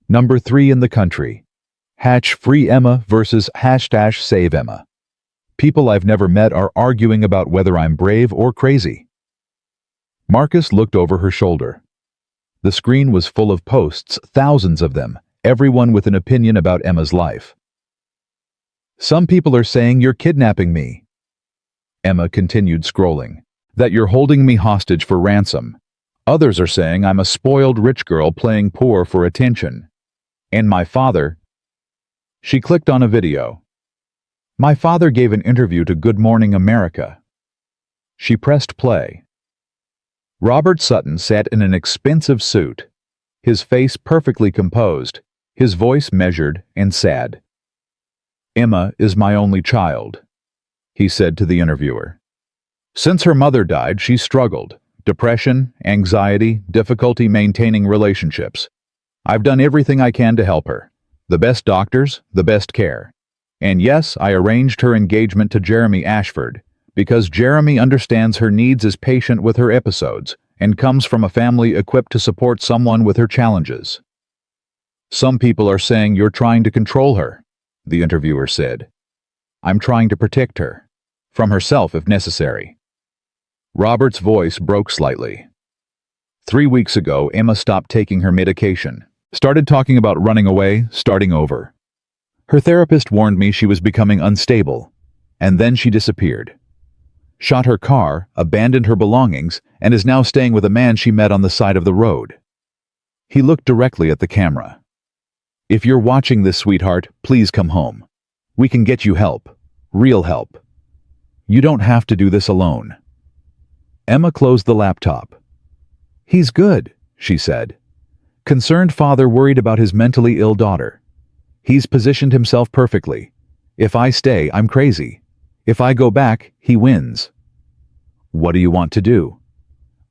Speaker 1: Number 3 in the country. #FreeEmma versus #SaveEmma. People I've never met are arguing about whether I'm brave or crazy. Marcus looked over her shoulder. The screen was full of posts, thousands of them, everyone with an opinion about Emma's life. Some people are saying you're kidnapping me. Emma continued scrolling. That you're holding me hostage for ransom. Others are saying I'm a spoiled rich girl playing poor for attention. And my father... She clicked on a video. My father gave an interview to Good Morning America. She pressed play. Robert Sutton sat in an expensive suit, his face perfectly composed, his voice measured and sad. Emma is my only child, he said to the interviewer. Since her mother died, she struggled. Depression, anxiety, difficulty maintaining relationships. I've done everything I can to help her. The best doctors, the best care. And yes, I arranged her engagement to Jeremy Ashford, because Jeremy understands her needs, is patient with her episodes, and comes from a family equipped to support someone with her challenges. Some people are saying you're trying to control her, the interviewer said. I'm trying to protect her. From herself if necessary. Robert's voice broke slightly. 3 weeks ago, Emma stopped taking her medication, started talking about running away, starting over. Her therapist warned me she was becoming unstable, and then she disappeared. Shot her car, abandoned her belongings, and is now staying with a man she met on the side of the road. He looked directly at the camera. If you're watching this, sweetheart, please come home. We can get you help. Real help. You don't have to do this alone. Emma closed the laptop. He's good, she said. Concerned father worried about his mentally ill daughter. He's positioned himself perfectly. If I stay, I'm crazy. If I go back, he wins. What do you want to do?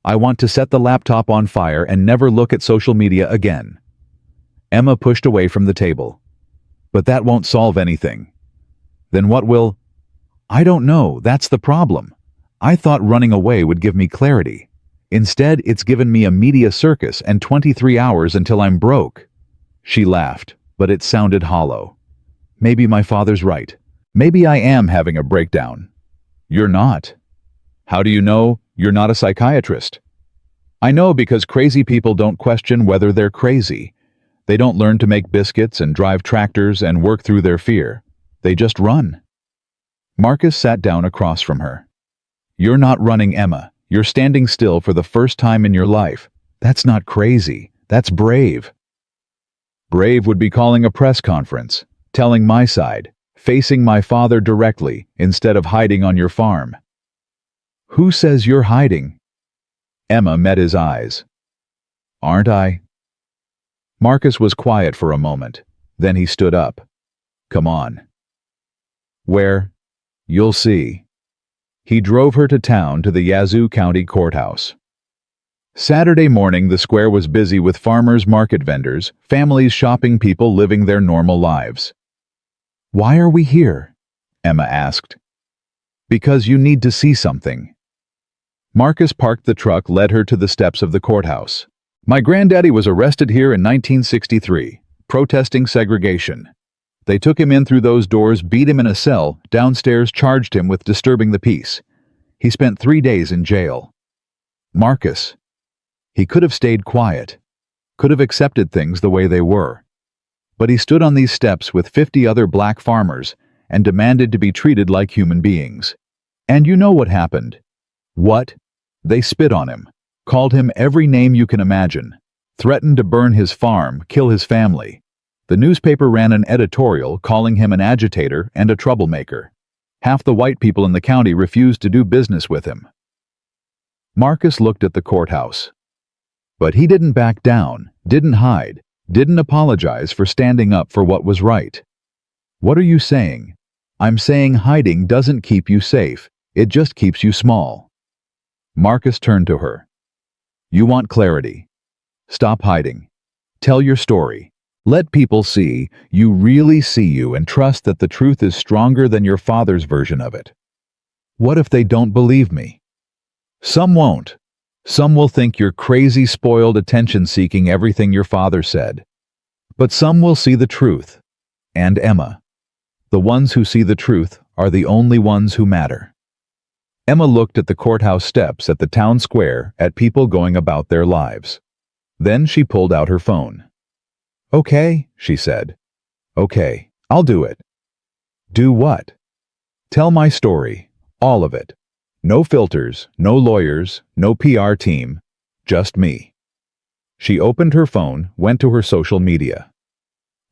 Speaker 1: I want to set the laptop on fire and never look at social media again. Emma pushed away from the table. But that won't solve anything. Then what will? I don't know, that's the problem. I thought running away would give me clarity. Instead, it's given me a media circus and 23 hours until I'm broke. She laughed, but it sounded hollow. Maybe my father's right. Maybe I am having a breakdown. You're not. How do you know? You're not a psychiatrist. I know because crazy people don't question whether they're crazy. They don't learn to make biscuits and drive tractors and work through their fear. They just run. Marcus sat down across from her. You're not running, Emma. You're standing still for the first time in your life. That's not crazy. That's brave. Brave would be calling a press conference, telling my side, facing my father directly instead of hiding on your farm. Who says you're hiding? Emma met his eyes. Aren't I? Marcus was quiet for a moment. Then he stood up. Come on. Where? You'll see. He drove her to town to the Yazoo County Courthouse. Saturday morning, the square was busy with farmers, market vendors, families shopping, people living their normal lives. Why are we here? Emma asked. Because you need to see something. Marcus parked the truck, led her to the steps of the courthouse. My granddaddy was arrested here in 1963, protesting segregation. They took him in through those doors, beat him in a cell, downstairs charged him with disturbing the peace. He spent 3 days in jail. Marcus. He could have stayed quiet, could have accepted things the way they were. But he stood on these steps with 50 other black farmers and demanded to be treated like human beings. And you know what happened? What? They spit on him, called him every name you can imagine, threatened to burn his farm, kill his family. The newspaper ran an editorial calling him an agitator and a troublemaker. Half the white people in the county refused to do business with him. Marcus looked at the courthouse. But he didn't back down, didn't hide, didn't apologize for standing up for what was right. What are you saying? I'm saying hiding doesn't keep you safe, it just keeps you small. Marcus turned to her. You want clarity. Stop hiding. Tell your story. Let people see you really see you and trust that the truth is stronger than your father's version of it. What if they don't believe me? Some won't. Some will think you're crazy, spoiled, attention-seeking everything your father said. But some will see the truth. And Emma. The ones who see the truth are the only ones who matter. Emma looked at the courthouse steps, at the town square, at people going about their lives. Then she pulled out her phone. Okay, she said. Okay, I'll do it. Do what? Tell my story, all of it. No filters, no lawyers, no PR team, just me. She opened her phone, went to her social media.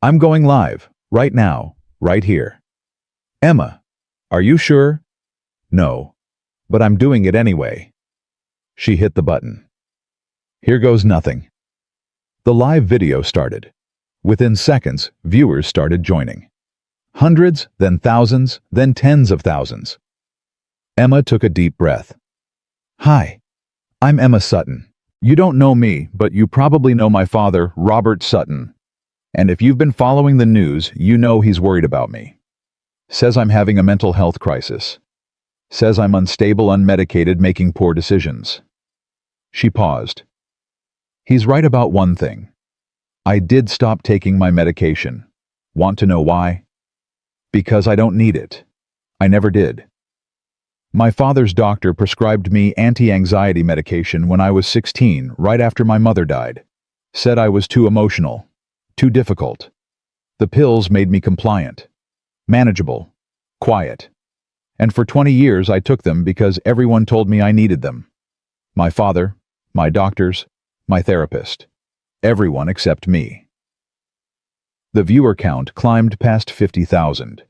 Speaker 1: I'm going live, right now, right here. Emma, are you sure? No, but I'm doing it anyway. She hit the button. Here goes nothing. The live video started. Within seconds, viewers started joining. Hundreds, then thousands, then tens of thousands. Emma took a deep breath. Hi, I'm Emma Sutton. You don't know me, but you probably know my father, Robert Sutton. And if you've been following the news, you know he's worried about me. Says I'm having a mental health crisis. Says I'm unstable, unmedicated, making poor decisions. She paused. He's right about one thing. I did stop taking my medication. Want to know why? Because I don't need it. I never did. My father's doctor prescribed me anti-anxiety medication when I was 16, right after my mother died. Said I was too emotional, too difficult. The pills made me compliant, manageable, quiet. And for 20 years I took them because everyone told me I needed them. My father, my doctors, my therapist. Everyone except me. The viewer count climbed past 50,000.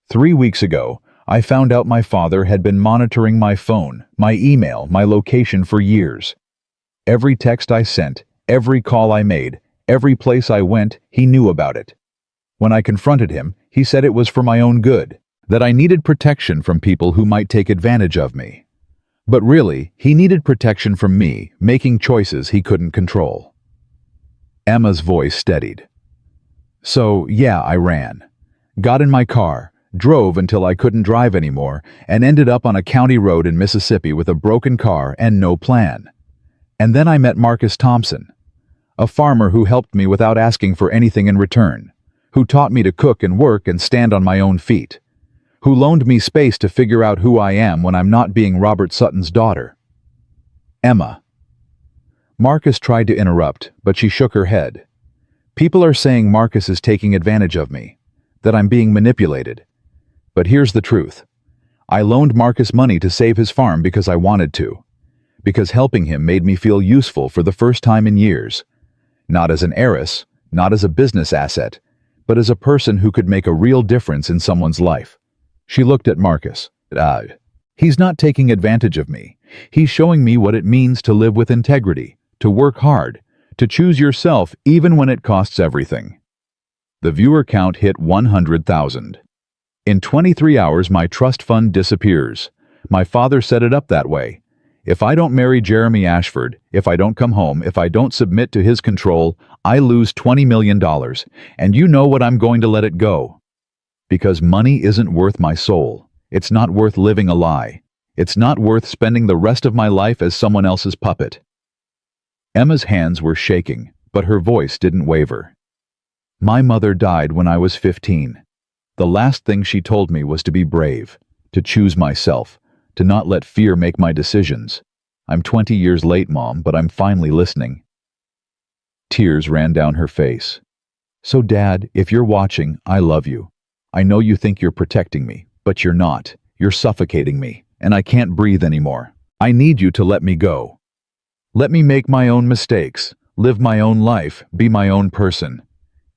Speaker 1: 3 weeks ago, I found out my father had been monitoring my phone, my email, my location for years. Every text I sent, every call I made, every place I went, he knew about it. When I confronted him, he said it was for my own good, that I needed protection from people who might take advantage of me. But really, he needed protection from me, making choices he couldn't control. Emma's voice steadied. So, yeah, I ran. Got in my car, drove until I couldn't drive anymore, and ended up on a county road in Mississippi with a broken car and no plan. And then I met Marcus Thompson, a farmer who helped me without asking for anything in return, who taught me to cook and work and stand on my own feet, who loaned me space to figure out who I am when I'm not being Robert Sutton's daughter. Emma. Marcus tried to interrupt, but she shook her head. People are saying Marcus is taking advantage of me, that I'm being manipulated. But here's the truth. I loaned Marcus money to save his farm because I wanted to. Because helping him made me feel useful for the first time in years. Not as an heiress, not as a business asset, but as a person who could make a real difference in someone's life. She looked at Marcus. He's not taking advantage of me. He's showing me what it means to live with integrity, to work hard, to choose yourself even when it costs everything. The viewer count hit 100,000. In 23 hours, my trust fund disappears. My father set it up that way. If I don't marry Jeremy Ashford, if I don't come home, if I don't submit to his control, I lose $20 million, and you know what, I'm going to let it go. Because money isn't worth my soul. It's not worth living a lie. It's not worth spending the rest of my life as someone else's puppet. Emma's hands were shaking, but her voice didn't waver. My mother died when I was 15. The last thing she told me was to be brave, to choose myself, to not let fear make my decisions. I'm 20 years late, Mom, but I'm finally listening. Tears ran down her face. So, Dad, if you're watching, I love you. I know you think you're protecting me, but you're not. You're suffocating me, and I can't breathe anymore. I need you to let me go. Let me make my own mistakes, live my own life, be my own person.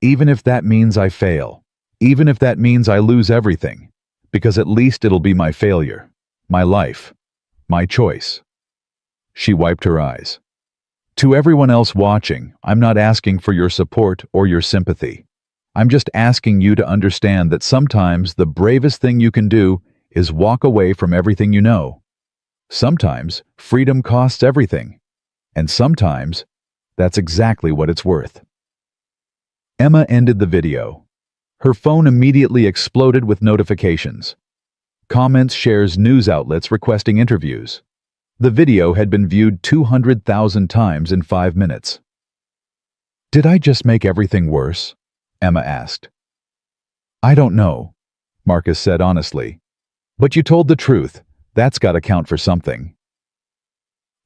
Speaker 1: Even if that means I fail. Even if that means I lose everything. Because at least it'll be my failure. My life. My choice. She wiped her eyes. To everyone else watching, I'm not asking for your support or your sympathy. I'm just asking you to understand that sometimes the bravest thing you can do is walk away from everything you know. Sometimes freedom costs everything, and sometimes that's exactly what it's worth. Emma ended the video. Her phone immediately exploded with notifications. Comments, shares, news outlets requesting interviews. The video had been viewed 200,000 times in 5 minutes. Did I just make everything worse? Emma asked. I don't know, Marcus said honestly. But you told the truth. That's got to count for something.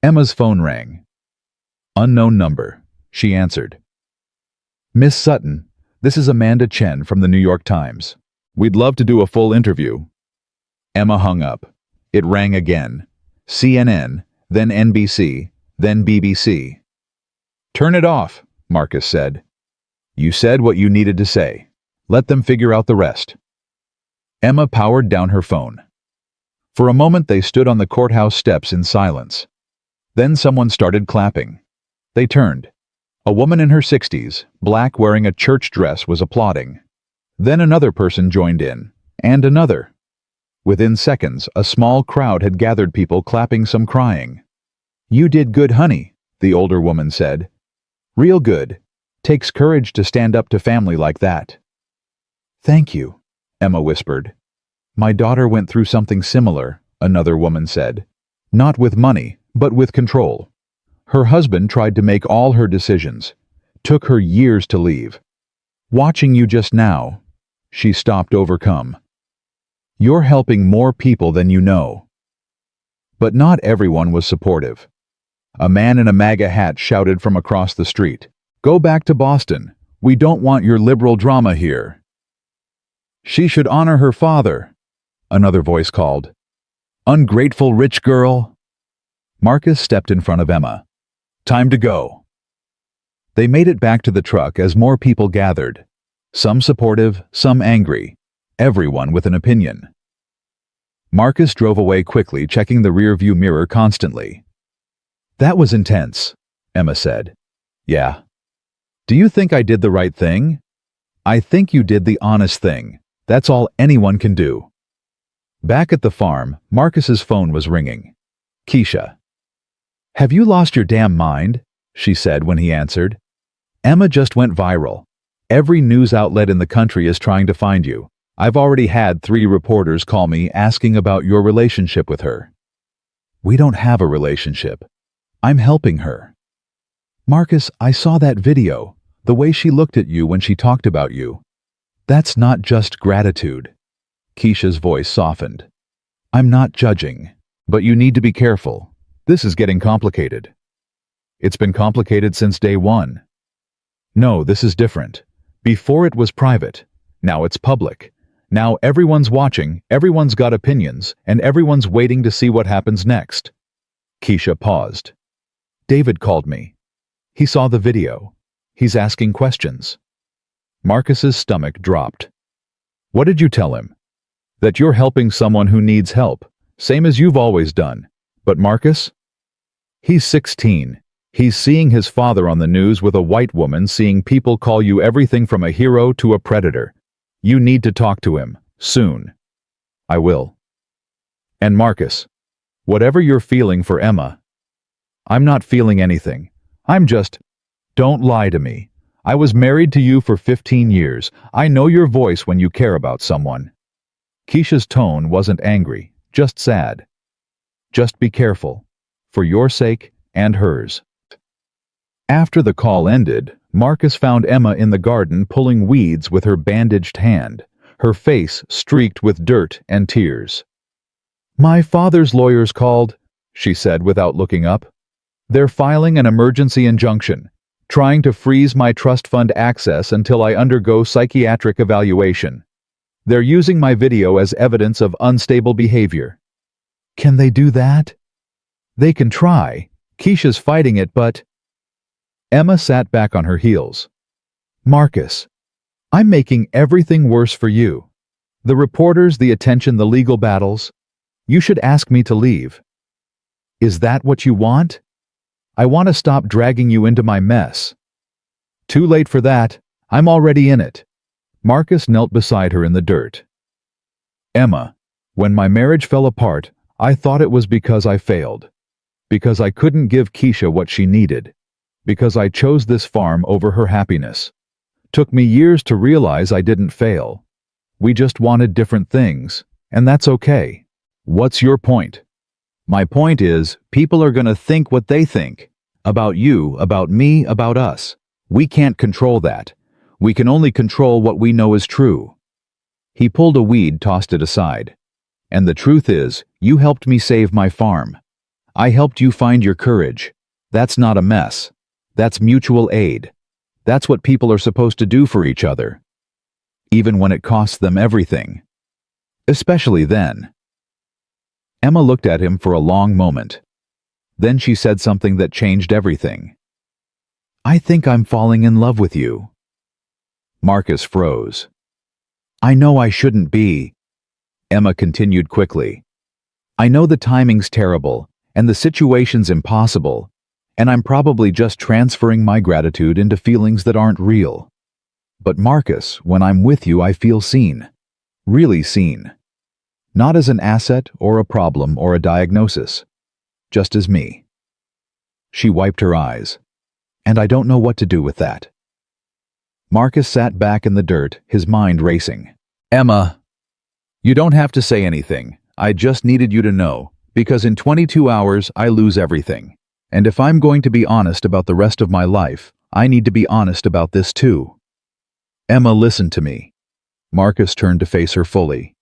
Speaker 1: Emma's phone rang. Unknown number. She answered. Miss Sutton, this is Amanda Chen from the New York Times. We'd love to do a full interview. Emma hung up. It rang again. CNN, then NBC, then BBC. Turn it off, Marcus said. You said what you needed to say. Let them figure out the rest. Emma powered down her phone. For a moment they stood on the courthouse steps in silence. Then someone started clapping. They turned. A woman in her 60s, black, wearing a church dress, was applauding. Then another person joined in, and another. Within seconds, a small crowd had gathered, people clapping, some crying. You did good, honey, the older woman said. Real good. Takes courage to stand up to family like that. Thank you, Emma whispered. My daughter went through something similar, another woman said. Not with money, but with control. Her husband tried to make all her decisions. Took her years to leave. Watching you just now, she stopped, overcome. You're helping more people than you know. But not everyone was supportive. A man in a MAGA hat shouted from across the street, Go back to Boston. We don't want your liberal drama here. She should honor her father, another voice called. Ungrateful rich girl. Marcus stepped in front of Emma. Time to go. They made it back to the truck as more people gathered. Some supportive, some angry. Everyone with an opinion. Marcus drove away quickly, checking the rearview mirror constantly. That was intense, Emma said. Yeah. Do you think I did the right thing? I think you did the honest thing. That's all anyone can do. Back at the farm, Marcus's phone was ringing. Keisha. Have you lost your damn mind? She said when he answered. Emma just went viral. Every news outlet in the country is trying to find you. I've already had 3 reporters call me asking about your relationship with her. We don't have a relationship. I'm helping her. Marcus, I saw that video, the way she looked at you when she talked about you. That's not just gratitude. Keisha's voice softened. I'm not judging, but you need to be careful. This is getting complicated. It's been complicated since day one. No, this is different. Before it was private. Now it's public. Now everyone's watching, everyone's got opinions, and everyone's waiting to see what happens next. Keisha paused. David called me. He saw the video. He's asking questions. Marcus's stomach dropped. What did you tell him? That you're helping someone who needs help, same as you've always done. But Marcus? He's 16. He's seeing his father on the news with a white woman, seeing people call you everything from a hero to a predator. You need to talk to him, soon. I will. And Marcus, whatever you're feeling for Emma, I'm not feeling anything. I'm just, don't lie to me. I was married to you for 15 years. I know your voice when you care about someone. Keisha's tone wasn't angry, just sad. Just be careful, for your sake and hers. After the call ended, Marcus found Emma in the garden pulling weeds with her bandaged hand, her face streaked with dirt and tears. My father's lawyers called, she said without looking up. They're filing an emergency injunction, trying to freeze my trust fund access until I undergo psychiatric evaluation. They're using my video as evidence of unstable behavior. Can they do that? They can try. Keisha's fighting it, but... Emma sat back on her heels. Marcus, I'm making everything worse for you. The reporters, the attention, the legal battles. You should ask me to leave. Is that what you want? I want to stop dragging you into my mess. Too late for that. I'm already in it. Marcus knelt beside her in the dirt. Emma, when my marriage fell apart, I thought it was because I failed. Because I couldn't give Keisha what she needed. Because I chose this farm over her happiness. Took me years to realize I didn't fail. We just wanted different things, and that's okay. What's your point? My point is, people are gonna think what they think. About you, about me, about us. We can't control that. We can only control what we know is true. He pulled a weed, tossed it aside. And the truth is, you helped me save my farm. I helped you find your courage. That's not a mess. That's mutual aid. That's what people are supposed to do for each other. Even when it costs them everything. Especially then. Emma looked at him for a long moment. Then she said something that changed everything. I think I'm falling in love with you. Marcus froze. I know I shouldn't be. Emma continued quickly. I know the timing's terrible, and the situation's impossible, and I'm probably just transferring my gratitude into feelings that aren't real. But Marcus, when I'm with you, I feel seen. Really seen. Not as an asset or a problem or a diagnosis. Just as me. She wiped her eyes. And I don't know what to do with that. Marcus sat back in the dirt, his mind racing. Emma, you don't have to say anything. I just needed you to know, because in 22 hours I lose everything. And if I'm going to be honest about the rest of my life, I need to be honest about this too. Emma, listen to me. Marcus turned to face her fully.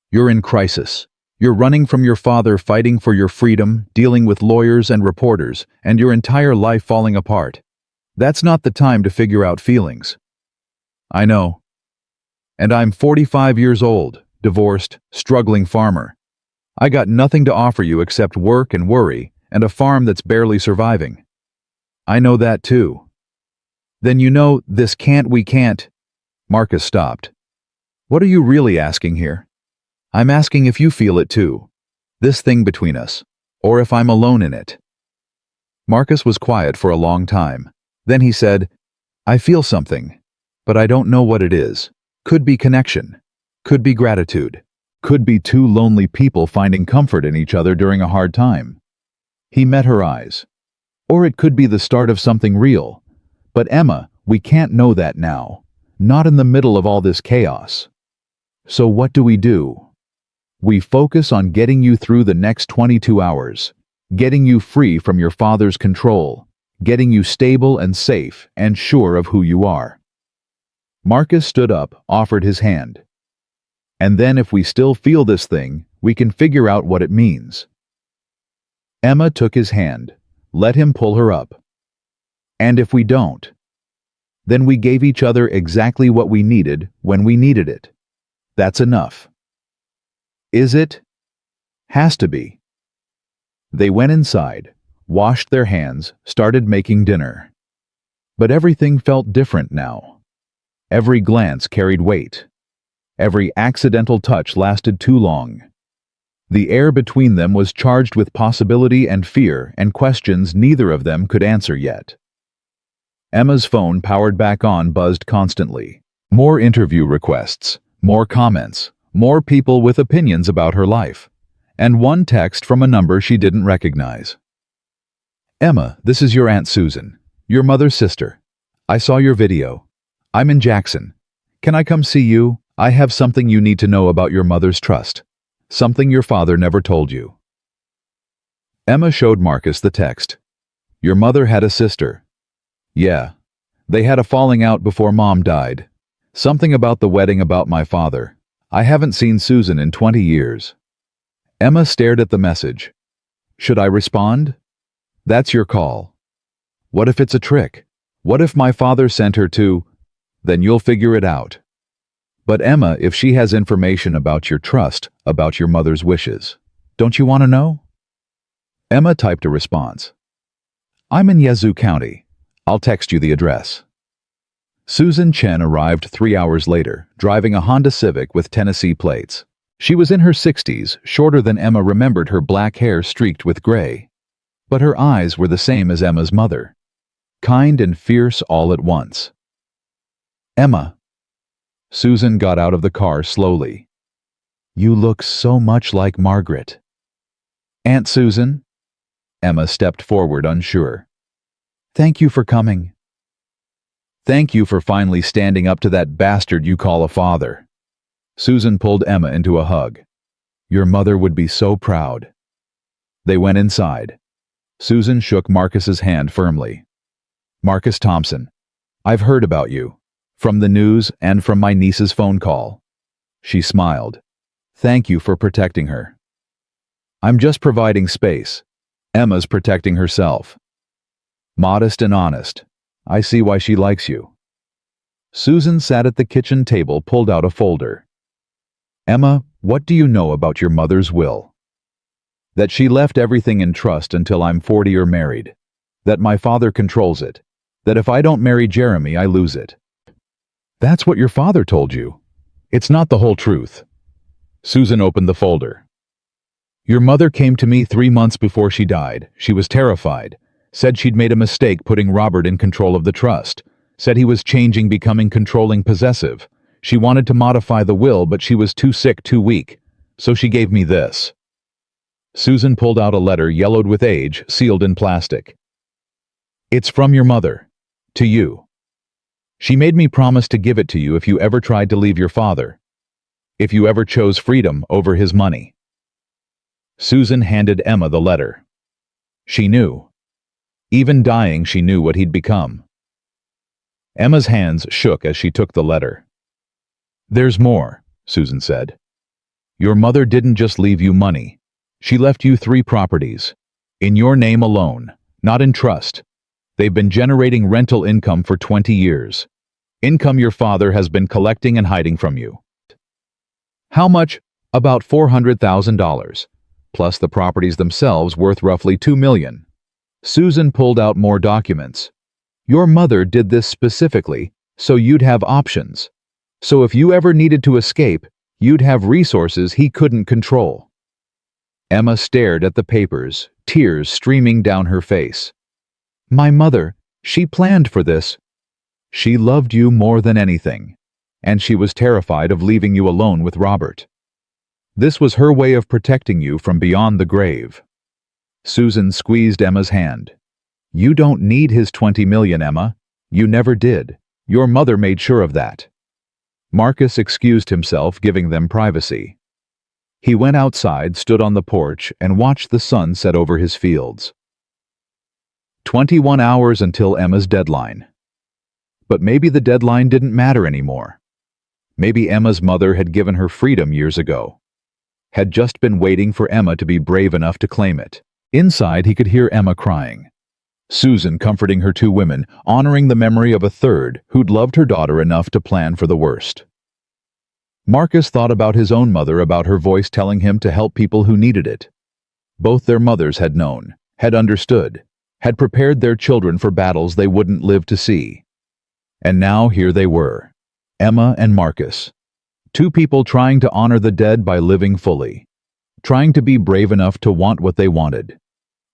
Speaker 1: You're in crisis. You're running from your father, fighting for your freedom, dealing with lawyers and reporters, and your entire life falling apart. That's not the time to figure out feelings. I know. And I'm 45 years old, divorced, struggling farmer. I got nothing to offer you except work and worry, and a farm that's barely surviving. I know that too. Then you know this we can't. Marcus stopped. What are you really asking here? I'm asking if you feel it too. This thing between us. Or if I'm alone in it. Marcus was quiet for a long time. Then he said, I feel something, but I don't know what it is. Could be connection. Could be gratitude. Could be two lonely people finding comfort in each other during a hard time. He met her eyes. Or it could be the start of something real. But Emma, we can't know that now. Not in the middle of all this chaos. So what do? We focus on getting you through the next 22 hours. Getting you free from your father's control. Getting you stable and safe and sure of who you are. Marcus stood up, offered his hand. And then if we still feel this thing, we can figure out what it means. Emma took his hand, let him pull her up. And if we don't, then we gave each other exactly what we needed when we needed it. That's enough. Is it? Has to be. They went inside, washed their hands, started making dinner. But everything felt different now. Every glance carried weight. Every accidental touch lasted too long. The air between them was charged with possibility and fear and questions neither of them could answer yet. Emma's phone, powered back on, buzzed constantly. More interview requests, more comments, more people with opinions about her life, and one text from a number she didn't recognize. Emma, this is your Aunt Susan, your mother's sister. I saw your video. I'm in Jackson. Can I come see you? I have something you need to know about your mother's trust. Something your father never told you. Emma showed Marcus the text. Your mother had a sister. Yeah. They had a falling out before Mom died. Something about the wedding about my father. I haven't seen Susan in 20 years. Emma stared at the message. Should I respond? That's your call. What if it's a trick? What if my father sent her to? Then you'll figure it out. But Emma, if she has information about your trust, about your mother's wishes, don't you want to know? Emma typed a response. I'm in Yazoo County. I'll text you the address. Susan Chen arrived 3 hours later, driving a Honda Civic with Tennessee plates. She was in her 60s, shorter than Emma remembered, her black hair streaked with gray. but her eyes were the same as Emma's mother, kind and fierce all at once. "Emma." Susan got out of the car slowly. "You look so much like Margaret." "Aunt Susan?" Emma stepped forward, unsure. "Thank you for coming." "Thank you for finally standing up to that bastard you call a father." Susan pulled Emma into a hug. "Your mother would be so proud." They went inside. Susan shook Marcus's hand firmly. "Marcus Thompson, I've heard about you, from the news and from my niece's phone call." She smiled. "Thank you for protecting her." "I'm just providing space. Emma's protecting herself." "Modest and honest. I see why she likes you." Susan sat at the kitchen table, pulled out a folder. "Emma, what do you know about your mother's will?" "That she left everything in trust until I'm 40 or married. That my father controls it. That if I don't marry Jeremy, I lose it." "That's what your father told you. It's not the whole truth." Susan opened the folder. "Your mother came to me 3 months before she died. She was terrified. Said she'd made a mistake putting Robert in control of the trust. Said he was changing, becoming controlling, possessive. She wanted to modify the will, but she was too sick, too weak. So she gave me this." Susan pulled out a letter yellowed with age, sealed in plastic. "It's from your mother. To you. She made me promise to give it to you if you ever tried to leave your father. If you ever chose freedom over his money." Susan handed Emma the letter. She knew. Even dying, she knew what he'd become. Emma's hands shook as she took the letter. "There's more," Susan said. "Your mother didn't just leave you money. She left you 3 properties. In your name alone, not in trust. They've been generating rental income for 20 years. Income your father has been collecting and hiding from you." "How much?" "About $400,000, plus the properties themselves worth roughly $2 million. Susan pulled out more documents. "Your mother did this specifically so you'd have options. So if you ever needed to escape, you'd have resources he couldn't control." Emma stared at the papers, tears streaming down her face. "My mother, she planned for this. She loved you more than anything, and she was terrified of leaving you alone with Robert. This was her way of protecting you from beyond the grave." Susan squeezed Emma's hand. "You don't need his 20 million, Emma. You never did. Your mother made sure of that." Marcus excused himself, giving them privacy. He went outside, stood on the porch, and watched the sun set over his fields. 21 hours until Emma's deadline. But maybe the deadline didn't matter anymore. Maybe Emma's mother had given her freedom years ago. Had just been waiting for Emma to be brave enough to claim it. Inside, he could hear Emma crying. Susan comforting her 2 women, honoring the memory of a third who'd loved her daughter enough to plan for the worst. Marcus thought about his own mother, about her voice telling him to help people who needed it. Both their mothers had known, had understood, had prepared their children for battles they wouldn't live to see. And now here they were, Emma and Marcus, 2 people trying to honor the dead by living fully, trying to be brave enough to want what they wanted,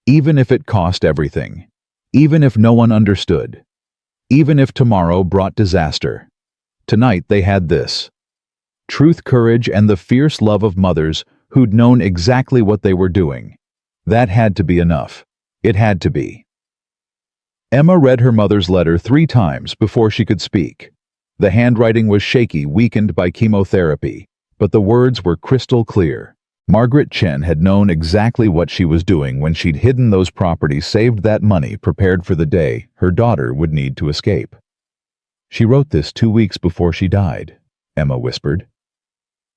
Speaker 1: even if it cost everything, even if no one understood, even if tomorrow brought disaster. Tonight they had this: truth, courage, and the fierce love of mothers who'd known exactly what they were doing. That had to be enough. It had to be. Emma read her mother's letter 3 times before she could speak. The handwriting was shaky, weakened by chemotherapy, but the words were crystal clear. Margaret Chen had known exactly what she was doing when she'd hidden those properties, saved that money, prepared for the day her daughter would need to escape. "She wrote this 2 weeks before she died," Emma whispered.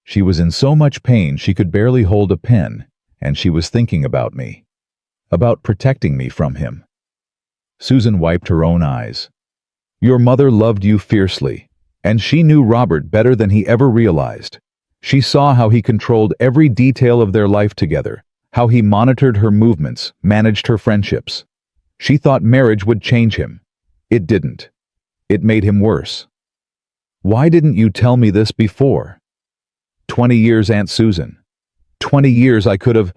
Speaker 1: "She was in so much pain she could barely hold a pen, and she was thinking about me. About protecting me from him." Susan wiped her own eyes. "Your mother loved you fiercely, and she knew Robert better than he ever realized. She saw how he controlled every detail of their life together, how he monitored her movements, managed her friendships. She thought marriage would change him. It didn't. It made him worse. Why didn't you tell me this before? 20 years, Aunt Susan. 20 years I could have...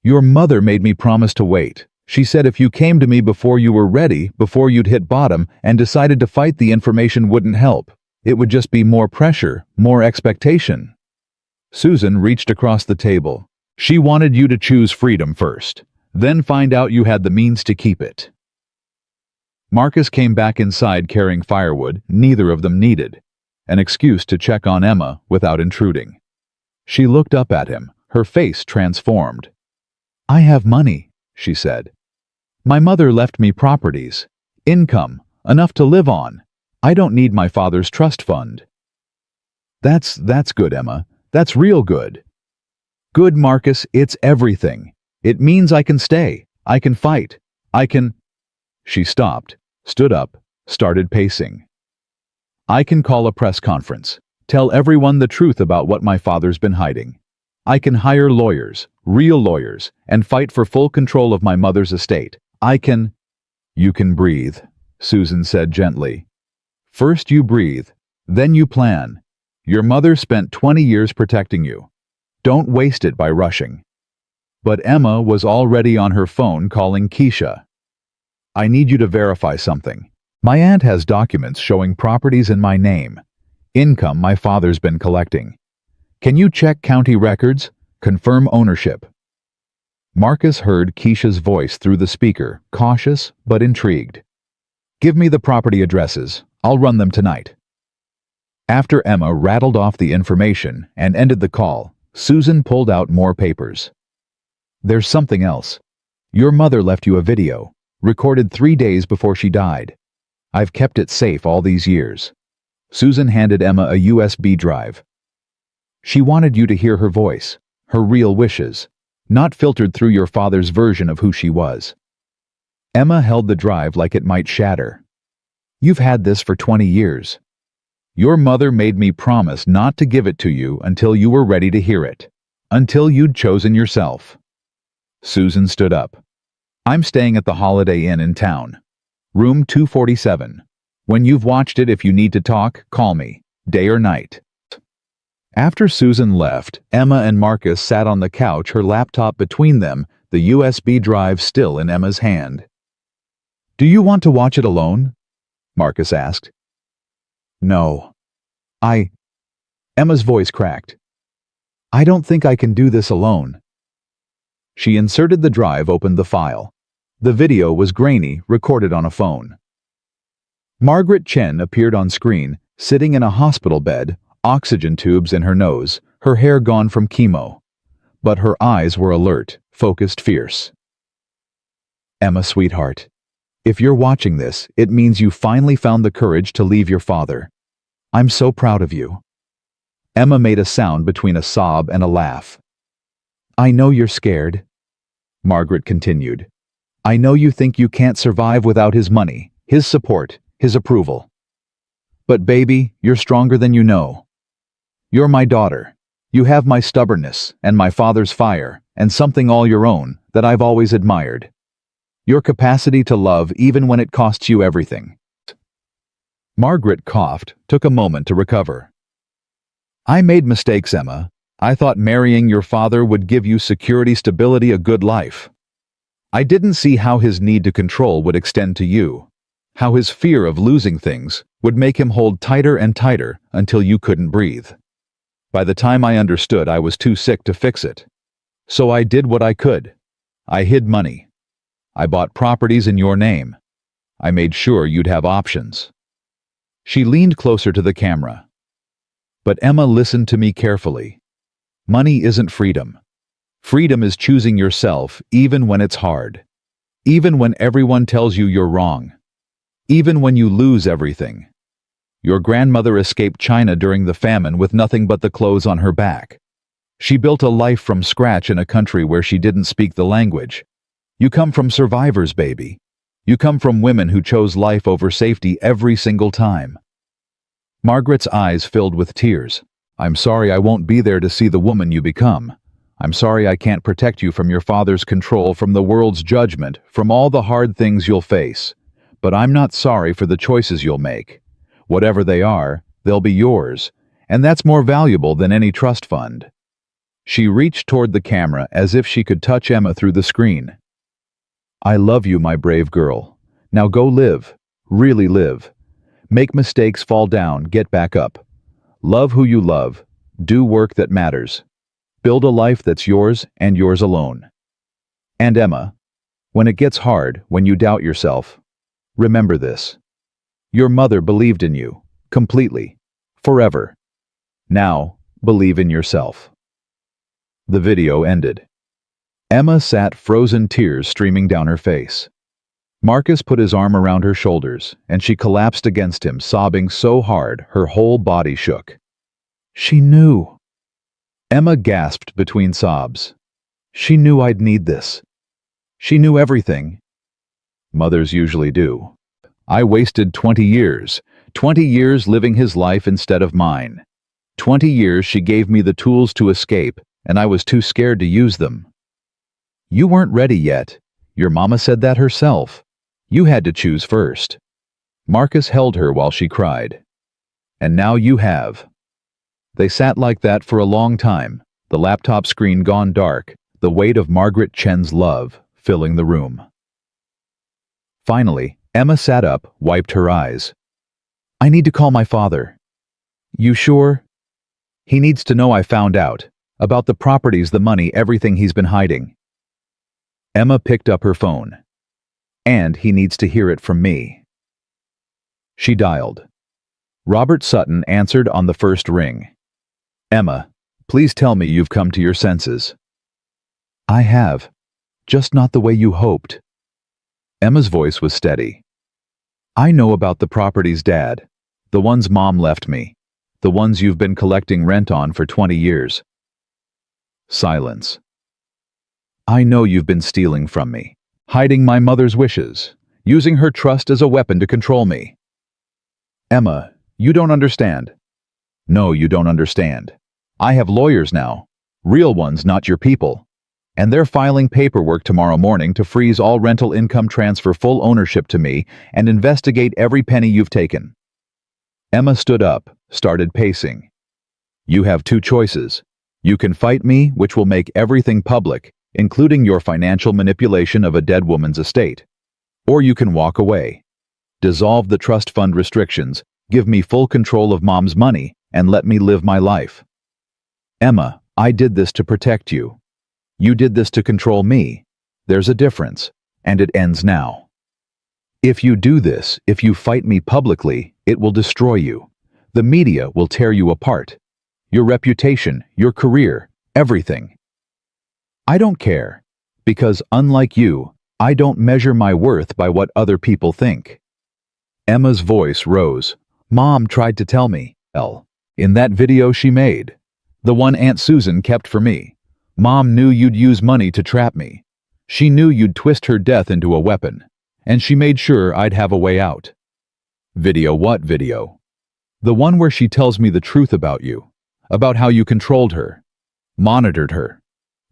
Speaker 1: Your mother made me promise to wait. She said if you came to me before you were ready, before you'd hit bottom, and decided to fight, the information wouldn't help. It would just be more pressure, more expectation. Susan reached across the table. She wanted you to choose freedom first, then find out you had the means to keep it. Marcus came back inside carrying firewood neither of them needed, an excuse to check on Emma without intruding. She looked up at him, her face transformed. "I have money," she said. "My mother left me properties, income, enough to live on. I don't need my father's trust fund." That's good, Emma. That's real good. Good, Marcus, it's everything. It means I can stay. I can fight. I can... She stopped, stood up, started pacing. "I can call a press conference, tell everyone the truth about what my father's been hiding. I can hire lawyers, real lawyers, and fight for full control of my mother's estate. I can..." "You can breathe," Susan said gently. "First you breathe, then you plan. Your mother spent 20 years protecting you. Don't waste it by rushing." But Emma was already on her phone calling Keisha. "I need you to verify something. My aunt has documents showing properties in my name, income my father's been collecting. Can you check county records? Confirm ownership." Marcus heard Keisha's voice through the speaker, cautious but intrigued. "Give me the property addresses. I'll run them tonight." After Emma rattled off the information and ended the call, Susan pulled out more papers. "There's something else. Your mother left you a video, recorded 3 days before she died. I've kept it safe all these years." Susan handed Emma a USB drive. "She wanted you to hear her voice, her real wishes, not filtered through your father's version of who she was." Emma held the drive like it might shatter. "You've had this for 20 years. Your mother made me promise not to give it to you until you were ready to hear it, until you'd chosen yourself." Susan stood up. "I'm staying at the Holiday Inn in town. Room 247. When you've watched it, if you need to talk, call me, day or night." After Susan left, Emma and Marcus sat on the couch, her laptop between them, the USB drive still in Emma's hand. "Do you want to watch it alone?" Marcus asked. "No. Emma's voice cracked. "I don't think I can do this alone." She inserted the drive, opened the file. The video was grainy, recorded on a phone. Margaret Chen appeared on screen, sitting in a hospital bed, oxygen tubes in her nose, her hair gone from chemo. But her eyes were alert, focused, fierce. "Emma, sweetheart, if you're watching this, it means you finally found the courage to leave your father. I'm so proud of you." Emma made a sound between a sob and a laugh. "I know you're scared," Margaret continued. "I know you think you can't survive without his money, his support, his approval. But baby, you're stronger than you know. You're my daughter. You have my stubbornness and my father's fire and something all your own that I've always admired. Your capacity to love even when it costs you everything." Margaret coughed, took a moment to recover. "I made mistakes, Emma. I thought marrying your father would give you security, stability, a good life. I didn't see how his need to control would extend to you, how his fear of losing things would make him hold tighter and tighter until you couldn't breathe. By the time I understood, I was too sick to fix it. So I did what I could. I hid money. I bought properties in your name. I made sure you'd have options." She leaned closer to the camera. "But Emma, listen to me carefully. Money isn't freedom. Freedom is choosing yourself even when it's hard. Even when everyone tells you you're wrong. Even when you lose everything. Your grandmother escaped China during the famine with nothing but the clothes on her back. She built a life from scratch in a country where she didn't speak the language. You come from survivors, baby. You come from women who chose life over safety every single time." Margaret's eyes filled with tears. "I'm sorry I won't be there to see the woman you become. I'm sorry I can't protect you from your father's control, from the world's judgment, from all the hard things you'll face. But I'm not sorry for the choices you'll make. Whatever they are, they'll be yours, and that's more valuable than any trust fund." She reached toward the camera as if she could touch Emma through the screen. I love you, my brave girl. Now go live. Really live. Make mistakes, fall down, get back up. Love who you love. Do work that matters. Build a life that's yours and yours alone. And Emma, when it gets hard, when you doubt yourself, remember this. Your mother believed in you, completely, forever. Now, believe in yourself. The video ended. Emma sat, frozen, tears streaming down her face. Marcus put his arm around her shoulders, and she collapsed against him, sobbing so hard her whole body shook. She knew. Emma gasped between sobs. She knew I'd need this. She knew everything. Mothers usually do. I wasted 20 years. 20 years living his life instead of mine. 20 years she gave me the tools to escape, and I was too scared to use them. You weren't ready yet. Your mama said that herself. You had to choose first. Marcus held her while she cried. And now you have. They sat like that for a long time, the laptop screen gone dark, the weight of Margaret Chen's love filling the room. Finally, Emma sat up, wiped her eyes. I need to call my father. You sure? He needs to know I found out, about the properties, the money, everything he's been hiding. Emma picked up her phone. And he needs to hear it from me. She dialed. Robert Sutton answered on the first ring. Emma, please tell me you've come to your senses. I have. Just not the way you hoped. Emma's voice was steady. I know about the properties, Dad. The ones Mom left me. The ones you've been collecting rent on for 20 years. Silence. I know you've been stealing from me, hiding my mother's wishes, using her trust as a weapon to control me. Emma, you don't understand. No, you don't understand. I have lawyers now. Real ones, not your people. And they're filing paperwork tomorrow morning to freeze all rental income, transfer full ownership to me, and investigate every penny you've taken. Emma stood up, started pacing. You have two choices. You can fight me, which will make everything public, including your financial manipulation of a dead woman's estate. Or you can walk away. Dissolve the trust fund restrictions, give me full control of Mom's money, and let me live my life. Emma, I did this to protect you. You did this to control me. There's a difference, and it ends now. If you do this, if you fight me publicly, it will destroy you. The media will tear you apart. Your reputation, your career, everything. I don't care, because unlike you, I don't measure my worth by what other people think. Emma's voice rose. Mom tried to tell me, in that video she made. The one Aunt Susan kept for me. Mom knew you'd use money to trap me. She knew you'd twist her death into a weapon. And she made sure I'd have a way out. Video what video? The one where she tells me the truth about you. About how you controlled her. Monitored her.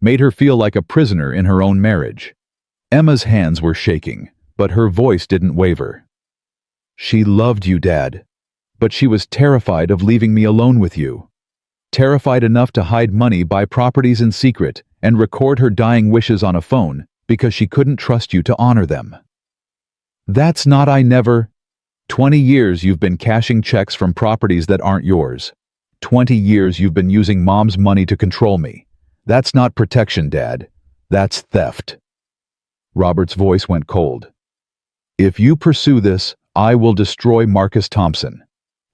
Speaker 1: Made her feel like a prisoner in her own marriage. Emma's hands were shaking, but her voice didn't waver. She loved you, Dad. But she was terrified of leaving me alone with you. Terrified enough to hide money, buy properties in secret, and record her dying wishes on a phone because she couldn't trust you to honor them. That's not I never. 20 years you've been cashing checks from properties that aren't yours. 20 years you've been using Mom's money to control me. That's not protection, Dad. That's theft. Robert's voice went cold. If you pursue this, I will destroy Marcus Thompson.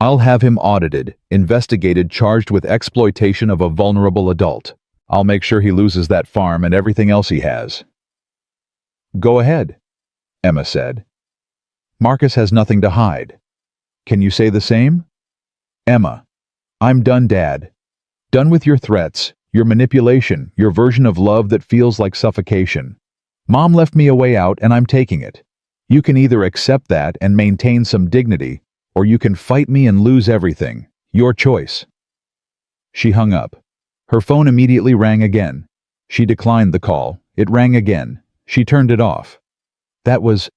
Speaker 1: I'll have him audited, investigated, charged with exploitation of a vulnerable adult. I'll make sure he loses that farm and everything else he has. Go ahead, Emma said. Marcus has nothing to hide. Can you say the same? Emma, I'm done, Dad. Done with your threats, your manipulation, your version of love that feels like suffocation. Mom left me a way out and I'm taking it. You can either accept that and maintain some dignity, or you can fight me and lose everything. Your choice. She hung up. Her phone immediately rang again. She declined the call. It rang again. She turned it off. That was...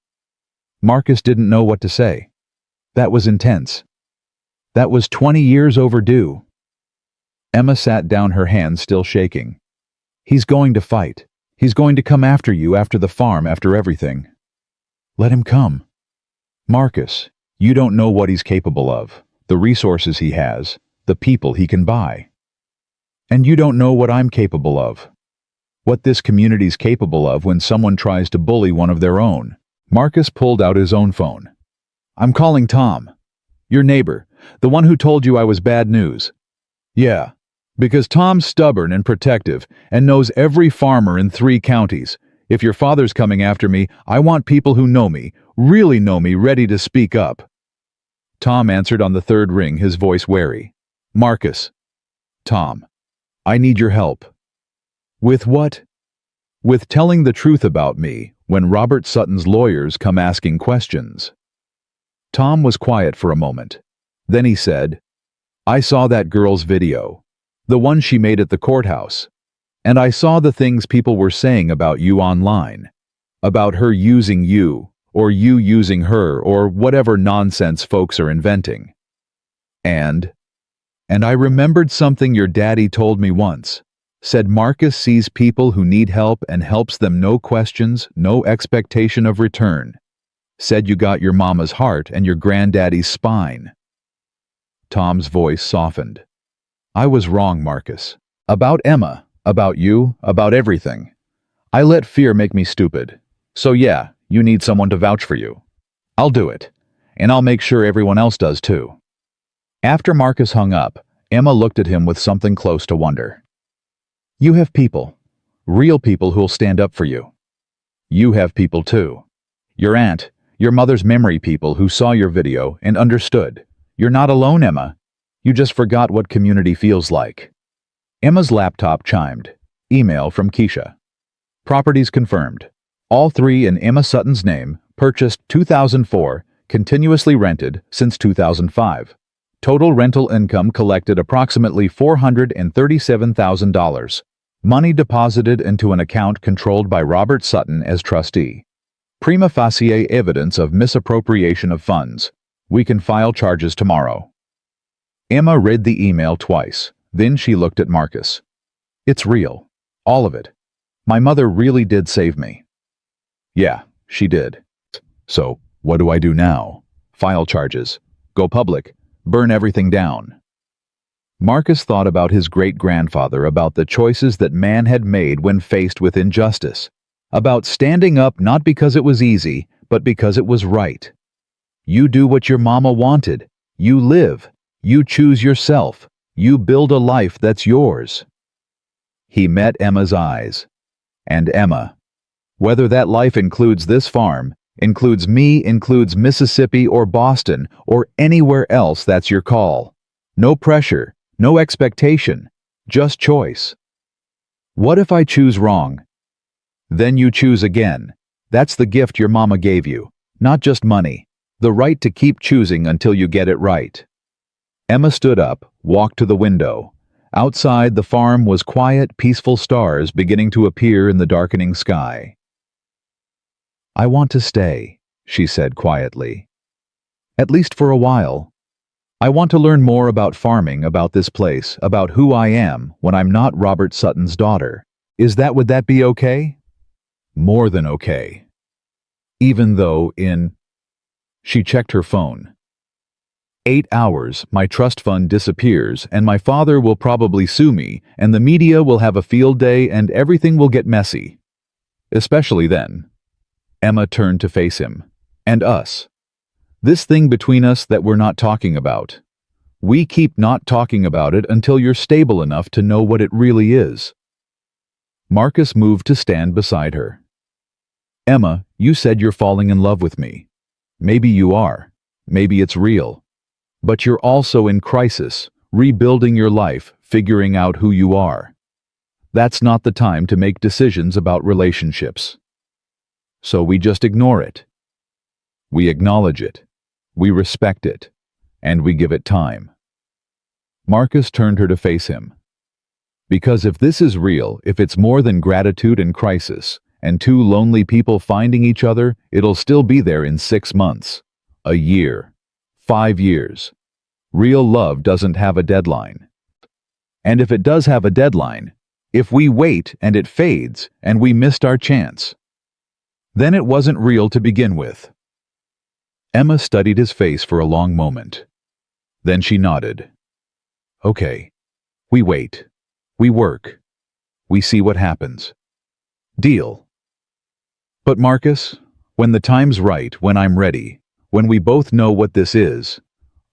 Speaker 1: Marcus didn't know what to say. That was intense. That was 20 years overdue. Emma sat down, her hands still shaking. He's going to fight. He's going to come after you, after the farm, after everything. Let him come. Marcus, you don't know what he's capable of, the resources he has, the people he can buy. And you don't know what I'm capable of. What this community's capable of when someone tries to bully one of their own. Marcus pulled out his own phone. I'm calling Tom. Your neighbor, the one who told you I was bad news. Yeah, because Tom's stubborn and protective and knows every farmer in 3 counties. If your father's coming after me, I want people who know me, really know me, ready to speak up. Tom answered on the 3rd ring, his voice wary. Marcus. Tom. I need your help. With what? With telling the truth about me when Robert Sutton's lawyers come asking questions. Tom was quiet for a moment. Then he said, I saw that girl's video, the one she made at the courthouse, and I saw the things people were saying about you online, about her using you, or you using her, or whatever nonsense folks are inventing. And I remembered something your daddy told me once. Said Marcus sees people who need help and helps them, no questions, no expectation of return. Said you got your mama's heart and your granddaddy's spine. Tom's voice softened. I was wrong, Marcus. About Emma, about you, about everything. I let fear make me stupid. So yeah, you need someone to vouch for you. I'll do it. And I'll make sure everyone else does too. After Marcus hung up, Emma looked at him with something close to wonder. You have people, real people who'll stand up for you. You have people too. Your aunt, your mother's memory people who saw your video and understood. You're not alone, Emma. You just forgot what community feels like. Emma's laptop chimed. Email from Keisha. Properties confirmed. All 3 in Emma Sutton's name, purchased 2004, continuously rented since 2005. Total rental income collected approximately $437,000. Money deposited into an account controlled by Robert Sutton as trustee. Prima facie evidence of misappropriation of funds. We can file charges tomorrow. Emma read the email twice. Then she looked at Marcus. It's real. All of it. My mother really did save me. Yeah, she did. So, what do I do now? File charges. Go public. Burn everything down. Marcus thought about his great-grandfather, about the choices that man had made when faced with injustice, about standing up not because it was easy, but because it was right. You do what your mama wanted. You live. You choose yourself. You build a life that's yours. He met Emma's eyes. And Emma, whether that life includes this farm, includes me, includes Mississippi or Boston or anywhere else, that's your call. No pressure. No expectation, just choice. What if I choose wrong? Then you choose again. That's the gift your mama gave you, not just money, the right to keep choosing until you get it right. Emma stood up, walked to the window. Outside, the farm was quiet, peaceful, stars beginning to appear in the darkening sky. I want to stay, she said quietly. At least for a while. I want to learn more about farming, about this place, about who I am when I'm not Robert Sutton's daughter. Would that be okay? More than okay. Even though She checked her phone. 8 hours, my trust fund disappears, and my father will probably sue me, and the media will have a field day, and everything will get messy. Especially then. Emma turned to face him. And us. This thing between us that we're not talking about. We keep not talking about it until you're stable enough to know what it really is. Marcus moved to stand beside her. Emma, you said you're falling in love with me. Maybe you are. Maybe it's real. But you're also in crisis, rebuilding your life, figuring out who you are. That's not the time to make decisions about relationships. So we just ignore it. We acknowledge it. We respect it, and we give it time. Marcus turned her to face him. Because if this is real, if it's more than gratitude and crisis, and 2 lonely people finding each other, it'll still be there in 6 months, a year, 5 years. Real love doesn't have a deadline. And if it does have a deadline, If we wait and it fades and we missed our chance, then it wasn't real to begin with. Emma studied his face for a long moment. Then she nodded. Okay. We wait. We work. We see what happens. Deal. But Marcus, when the time's right, when I'm ready, when we both know what this is,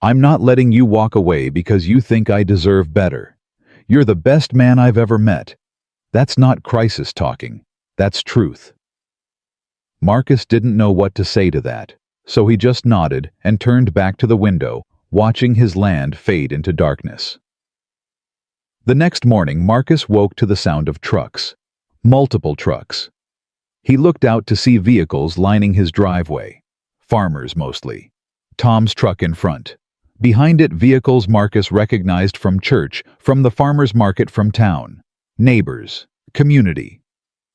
Speaker 1: I'm not letting you walk away because you think I deserve better. You're the best man I've ever met. That's not crisis talking. That's truth. Marcus didn't know what to say to that, so he just nodded and turned back to the window, watching his land fade into darkness. The next morning, Marcus woke to the sound of trucks. Multiple trucks. He looked out to see vehicles lining his driveway. Farmers mostly. Tom's truck in front. Behind it, vehicles Marcus recognized from church, from the farmer's market from town. Neighbors. Community.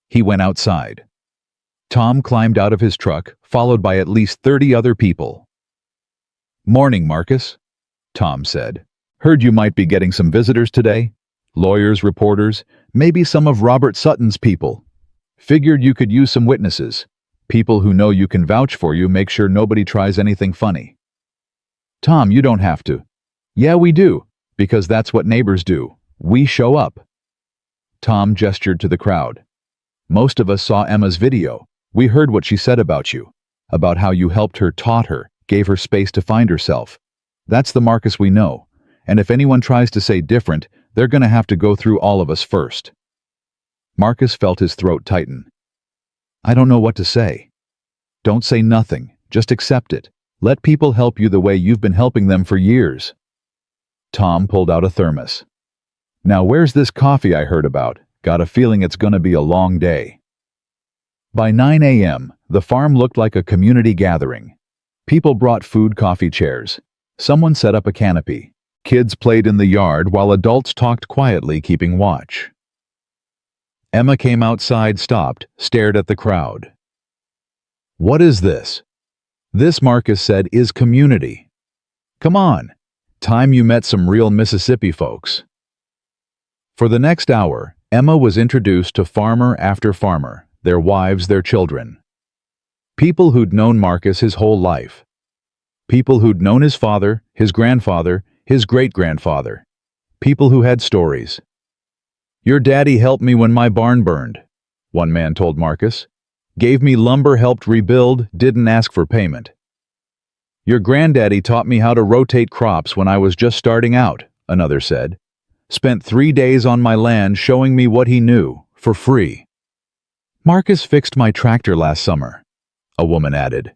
Speaker 1: He went outside. Tom climbed out of his truck, followed by at least 30 other people. "Morning, Marcus," Tom said. "Heard you might be getting some visitors today. Lawyers, reporters, maybe some of Robert Sutton's people. Figured you could use some witnesses. People who know you can vouch for you, make sure nobody tries anything funny." "Tom, you don't have to." "Yeah, we do, because that's what neighbors do. We show up." Tom gestured to the crowd. "Most of us saw Emma's video. We heard what she said about you, about how you helped her, taught her, gave her space to find herself. That's the Marcus we know, and if anyone tries to say different, they're gonna have to go through all of us first." Marcus felt his throat tighten. "I don't know what to say." "Don't say nothing, just accept it. Let people help you the way you've been helping them for years." Tom pulled out a thermos. "Now where's this coffee I heard about? Got a feeling it's gonna be a long day." By 9 a.m., the farm looked like a community gathering. People brought food, coffee chairs. Someone set up a canopy. Kids played in the yard while adults talked quietly, keeping watch. Emma came outside, stopped, stared at the crowd. "What is this?" "This," Marcus said, "is community. Come on. Time you met some real Mississippi folks." For the next hour, Emma was introduced to farmer after farmer, their wives, their children. People who'd known Marcus his whole life. People who'd known his father, his grandfather, his great-grandfather. People who had stories. "Your daddy helped me when my barn burned," one man told Marcus. "Gave me lumber, helped rebuild, didn't ask for payment." "Your granddaddy taught me how to rotate crops when I was just starting out," another said. "Spent 3 days on my land showing me what he knew, for free." "Marcus fixed my tractor last summer," a woman added.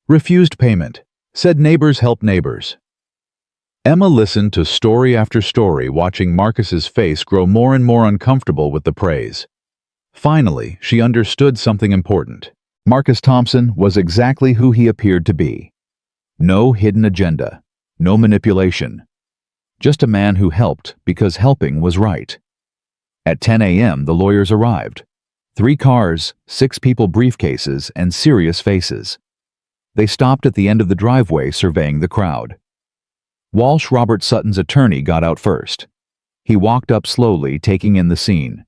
Speaker 1: "Refused payment. Said neighbors help neighbors." Emma listened to story after story, watching Marcus's face grow more and more uncomfortable with the praise. Finally, she understood something important. Marcus Thompson was exactly who he appeared to be. No hidden agenda, no manipulation. Just a man who helped because helping was right. At 10 a.m., the lawyers arrived. 3 cars, 6 people, briefcases, and serious faces. They stopped at the end of the driveway, surveying the crowd. Walsh, Robert Sutton's attorney, got out first. He walked up slowly, taking in the scene.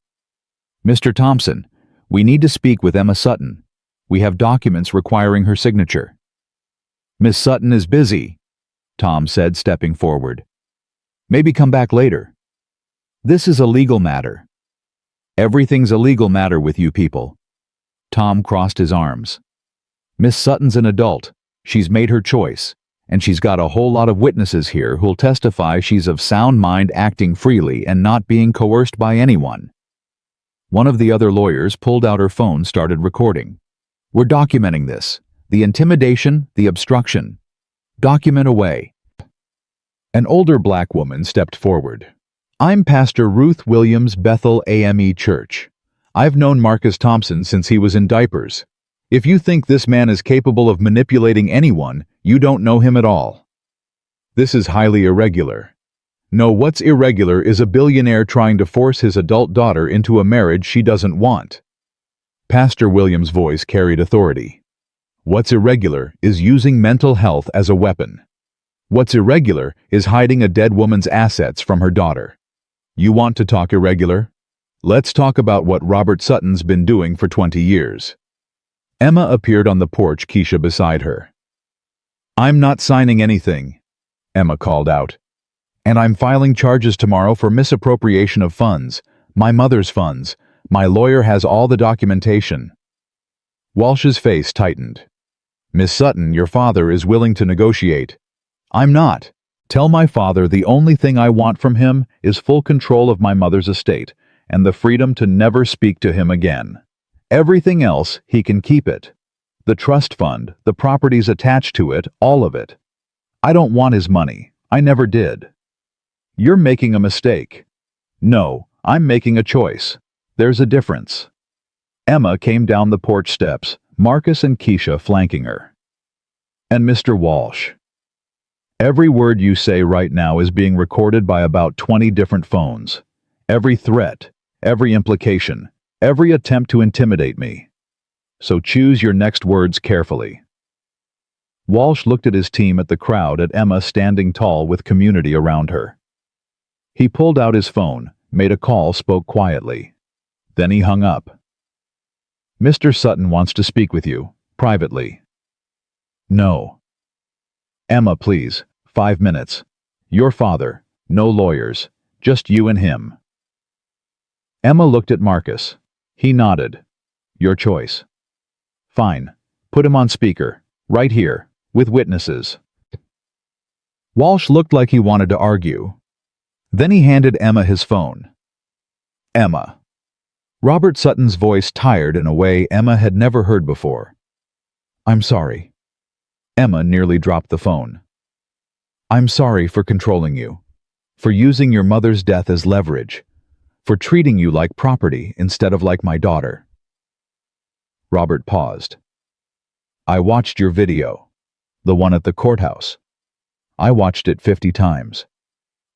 Speaker 1: "Mr. Thompson, we need to speak with Emma Sutton. We have documents requiring her signature." "Miss Sutton is busy," Tom said, stepping forward. "Maybe come back later." "This is a legal matter." "Everything's a legal matter with you people." Tom crossed his arms. "Miss Sutton's an adult. She's made her choice, and she's got a whole lot of witnesses here who'll testify she's of sound mind, acting freely and not being coerced by anyone." One of the other lawyers pulled out her phone, started recording. "We're documenting this. The intimidation, the obstruction. Document away." An older black woman stepped forward. "I'm Pastor Ruth Williams, Bethel AME Church. I've known Marcus Thompson since he was in diapers. If you think this man is capable of manipulating anyone, you don't know him at all. This is highly irregular. No, what's irregular is a billionaire trying to force his adult daughter into a marriage she doesn't want." Pastor Williams' voice carried authority. "What's irregular is using mental health as a weapon. What's irregular is hiding a dead woman's assets from her daughter. You want to talk irregular? Let's talk about what Robert Sutton's been doing for 20 years. Emma appeared on the porch, Keisha beside her. I'm not signing anything, Emma called out. And I'm filing charges tomorrow for misappropriation of funds, my mother's funds. My lawyer has all the documentation. Walsh's face tightened. Miss Sutton, your father is willing to negotiate. I'm not. Tell my father the only thing I want from him is full control of my mother's estate and the freedom to never speak to him again. Everything else, he can keep it. The trust fund, the properties attached to it, all of it. I don't want his money. I never did. You're making a mistake. No, I'm making a choice. There's a difference. Emma came down the porch steps, Marcus and Keisha flanking her. And Mr. Walsh. Every word you say right now is being recorded by about 20 different phones. Every threat, every implication, every attempt to intimidate me. So choose your next words carefully. Walsh looked at his team, at the crowd, at Emma standing tall with community around her. He pulled out his phone, made a call, spoke quietly. Then he hung up. Mr. Sutton wants to speak with you, privately. No. Emma, please, 5 minutes. Your father, no lawyers, just you and him. Emma looked at Marcus. He nodded. Your choice. Fine. Put him on speaker, right here, with witnesses. Walsh looked like he wanted to argue. Then he handed Emma his phone. Emma. Robert Sutton's voice tired in a way Emma had never heard before. I'm sorry. Emma nearly dropped the phone. I'm sorry for controlling you, for using your mother's death as leverage, for treating you like property instead of like my daughter. Robert paused. I watched your video, the one at the courthouse. I watched it 50 times,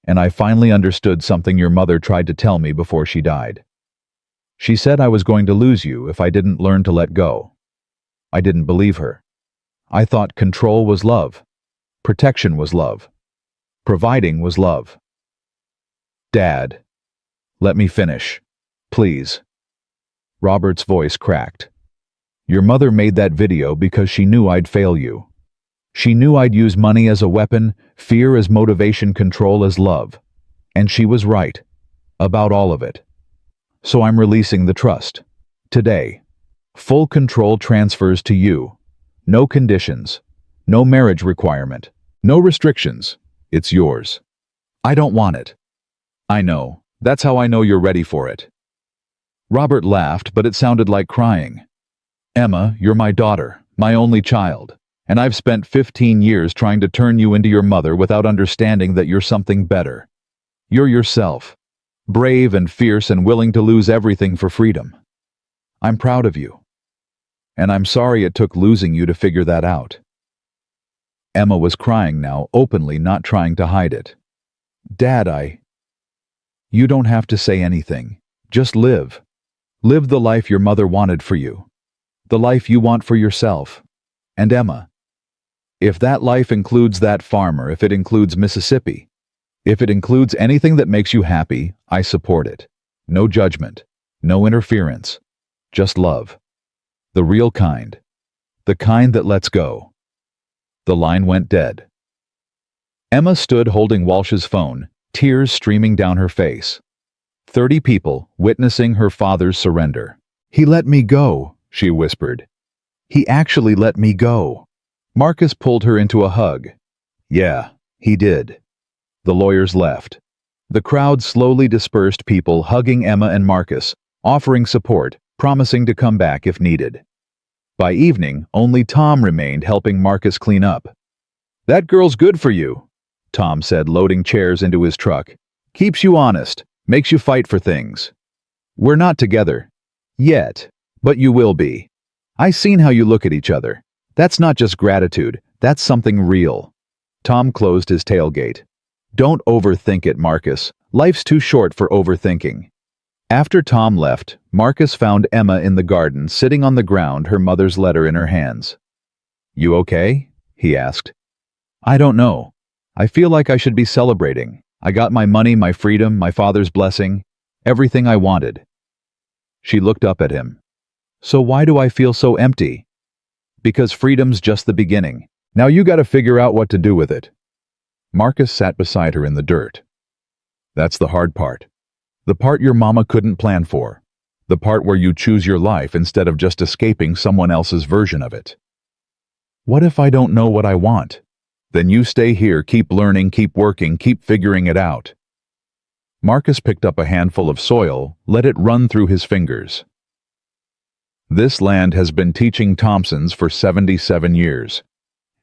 Speaker 1: and I finally understood something your mother tried to tell me before she died. She said I was going to lose you if I didn't learn to let go. I didn't believe her. I thought control was love, protection was love, providing was love. Dad, let me finish, please. Robert's voice cracked. Your mother made that video because she knew I'd fail you. She knew I'd use money as a weapon, fear as motivation, control as love. And she was right, about all of it. So I'm releasing the trust. Today. Full control transfers to you. No conditions. No marriage requirement. No restrictions. It's yours. I don't want it. I know. That's how I know you're ready for it. Robert laughed, but it sounded like crying. Emma, you're my daughter, my only child, and I've spent 15 years trying to turn you into your mother without understanding that you're something better. You're yourself. Brave and fierce and willing to lose everything for freedom. I'm proud of you. And I'm sorry it took losing you to figure that out. Emma was crying now, openly, not trying to hide it. Dad, You don't have to say anything. Just live. Live the life your mother wanted for you. The life you want for yourself. And Emma. If that life includes that farmer, if it includes Mississippi, if it includes anything that makes you happy, I support it. No judgment. No interference. Just love. The real kind. The kind that lets go. The line went dead. Emma stood holding Walsh's phone, tears streaming down her face. 30 people witnessing her father's surrender. He let me go, she whispered. He actually let me go. Marcus pulled her into a hug. Yeah, he did. The lawyers left. The crowd slowly dispersed, people hugging Emma and Marcus, offering support, promising to come back if needed. By evening, only Tom remained, helping Marcus clean up. That girl's good for you, Tom said, loading chairs into his truck. Keeps you honest, makes you fight for things. We're not together. Yet. But you will be. I seen how you look at each other. That's not just gratitude, that's something real. Tom closed his tailgate. Don't overthink it, Marcus. Life's too short for overthinking. After Tom left, Marcus found Emma in the garden, sitting on the ground, her mother's letter in her hands. You okay? He asked. I don't know. I feel like I should be celebrating. I got my money, my freedom, my father's blessing, everything I wanted. She looked up at him. So why do I feel so empty? Because freedom's just the beginning. Now you gotta figure out what to do with it. Marcus sat beside her in the dirt. That's the hard part. The part your mama couldn't plan for. The part where you choose your life instead of just escaping someone else's version of it. What if I don't know what I want? Then you stay here, keep learning, keep working, keep figuring it out. Marcus picked up a handful of soil, let it run through his fingers. This land has been teaching Thompsons for 77 years.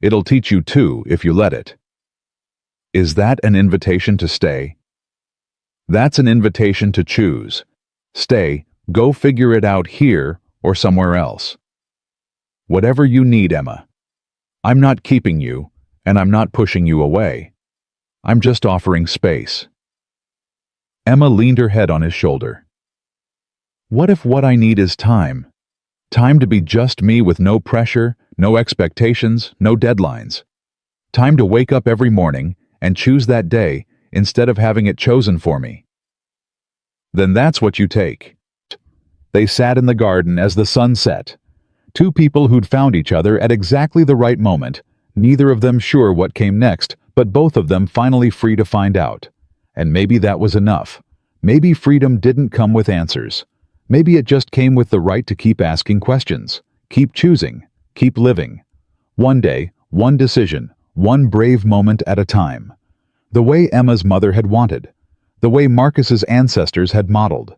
Speaker 1: It'll teach you too if you let it. Is that an invitation to stay? That's an invitation to choose. Stay, go figure it out here or somewhere else. Whatever you need, Emma. I'm not keeping you, and I'm not pushing you away. I'm just offering space. Emma leaned her head on his shoulder. What if what I need is time? Time to be just me with no pressure, no expectations, no deadlines. Time to wake up every morning and choose that day instead of having it chosen for me. Then that's what you take. They sat in the garden as the sun set. Two people who'd found each other at exactly the right moment, neither of them sure what came next, but both of them finally free to find out. And maybe that was enough. Maybe freedom didn't come with answers. Maybe it just came with the right to keep asking questions, keep choosing, keep living. One day, one decision, one brave moment at a time. The way Emma's mother had wanted. The way Marcus's ancestors had modeled.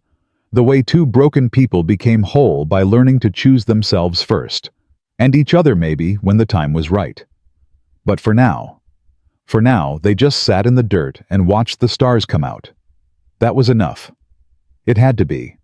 Speaker 1: The way two broken people became whole by learning to choose themselves first. And each other maybe when the time was right. But for now, they just sat in the dirt and watched the stars come out. That was enough. It had to be.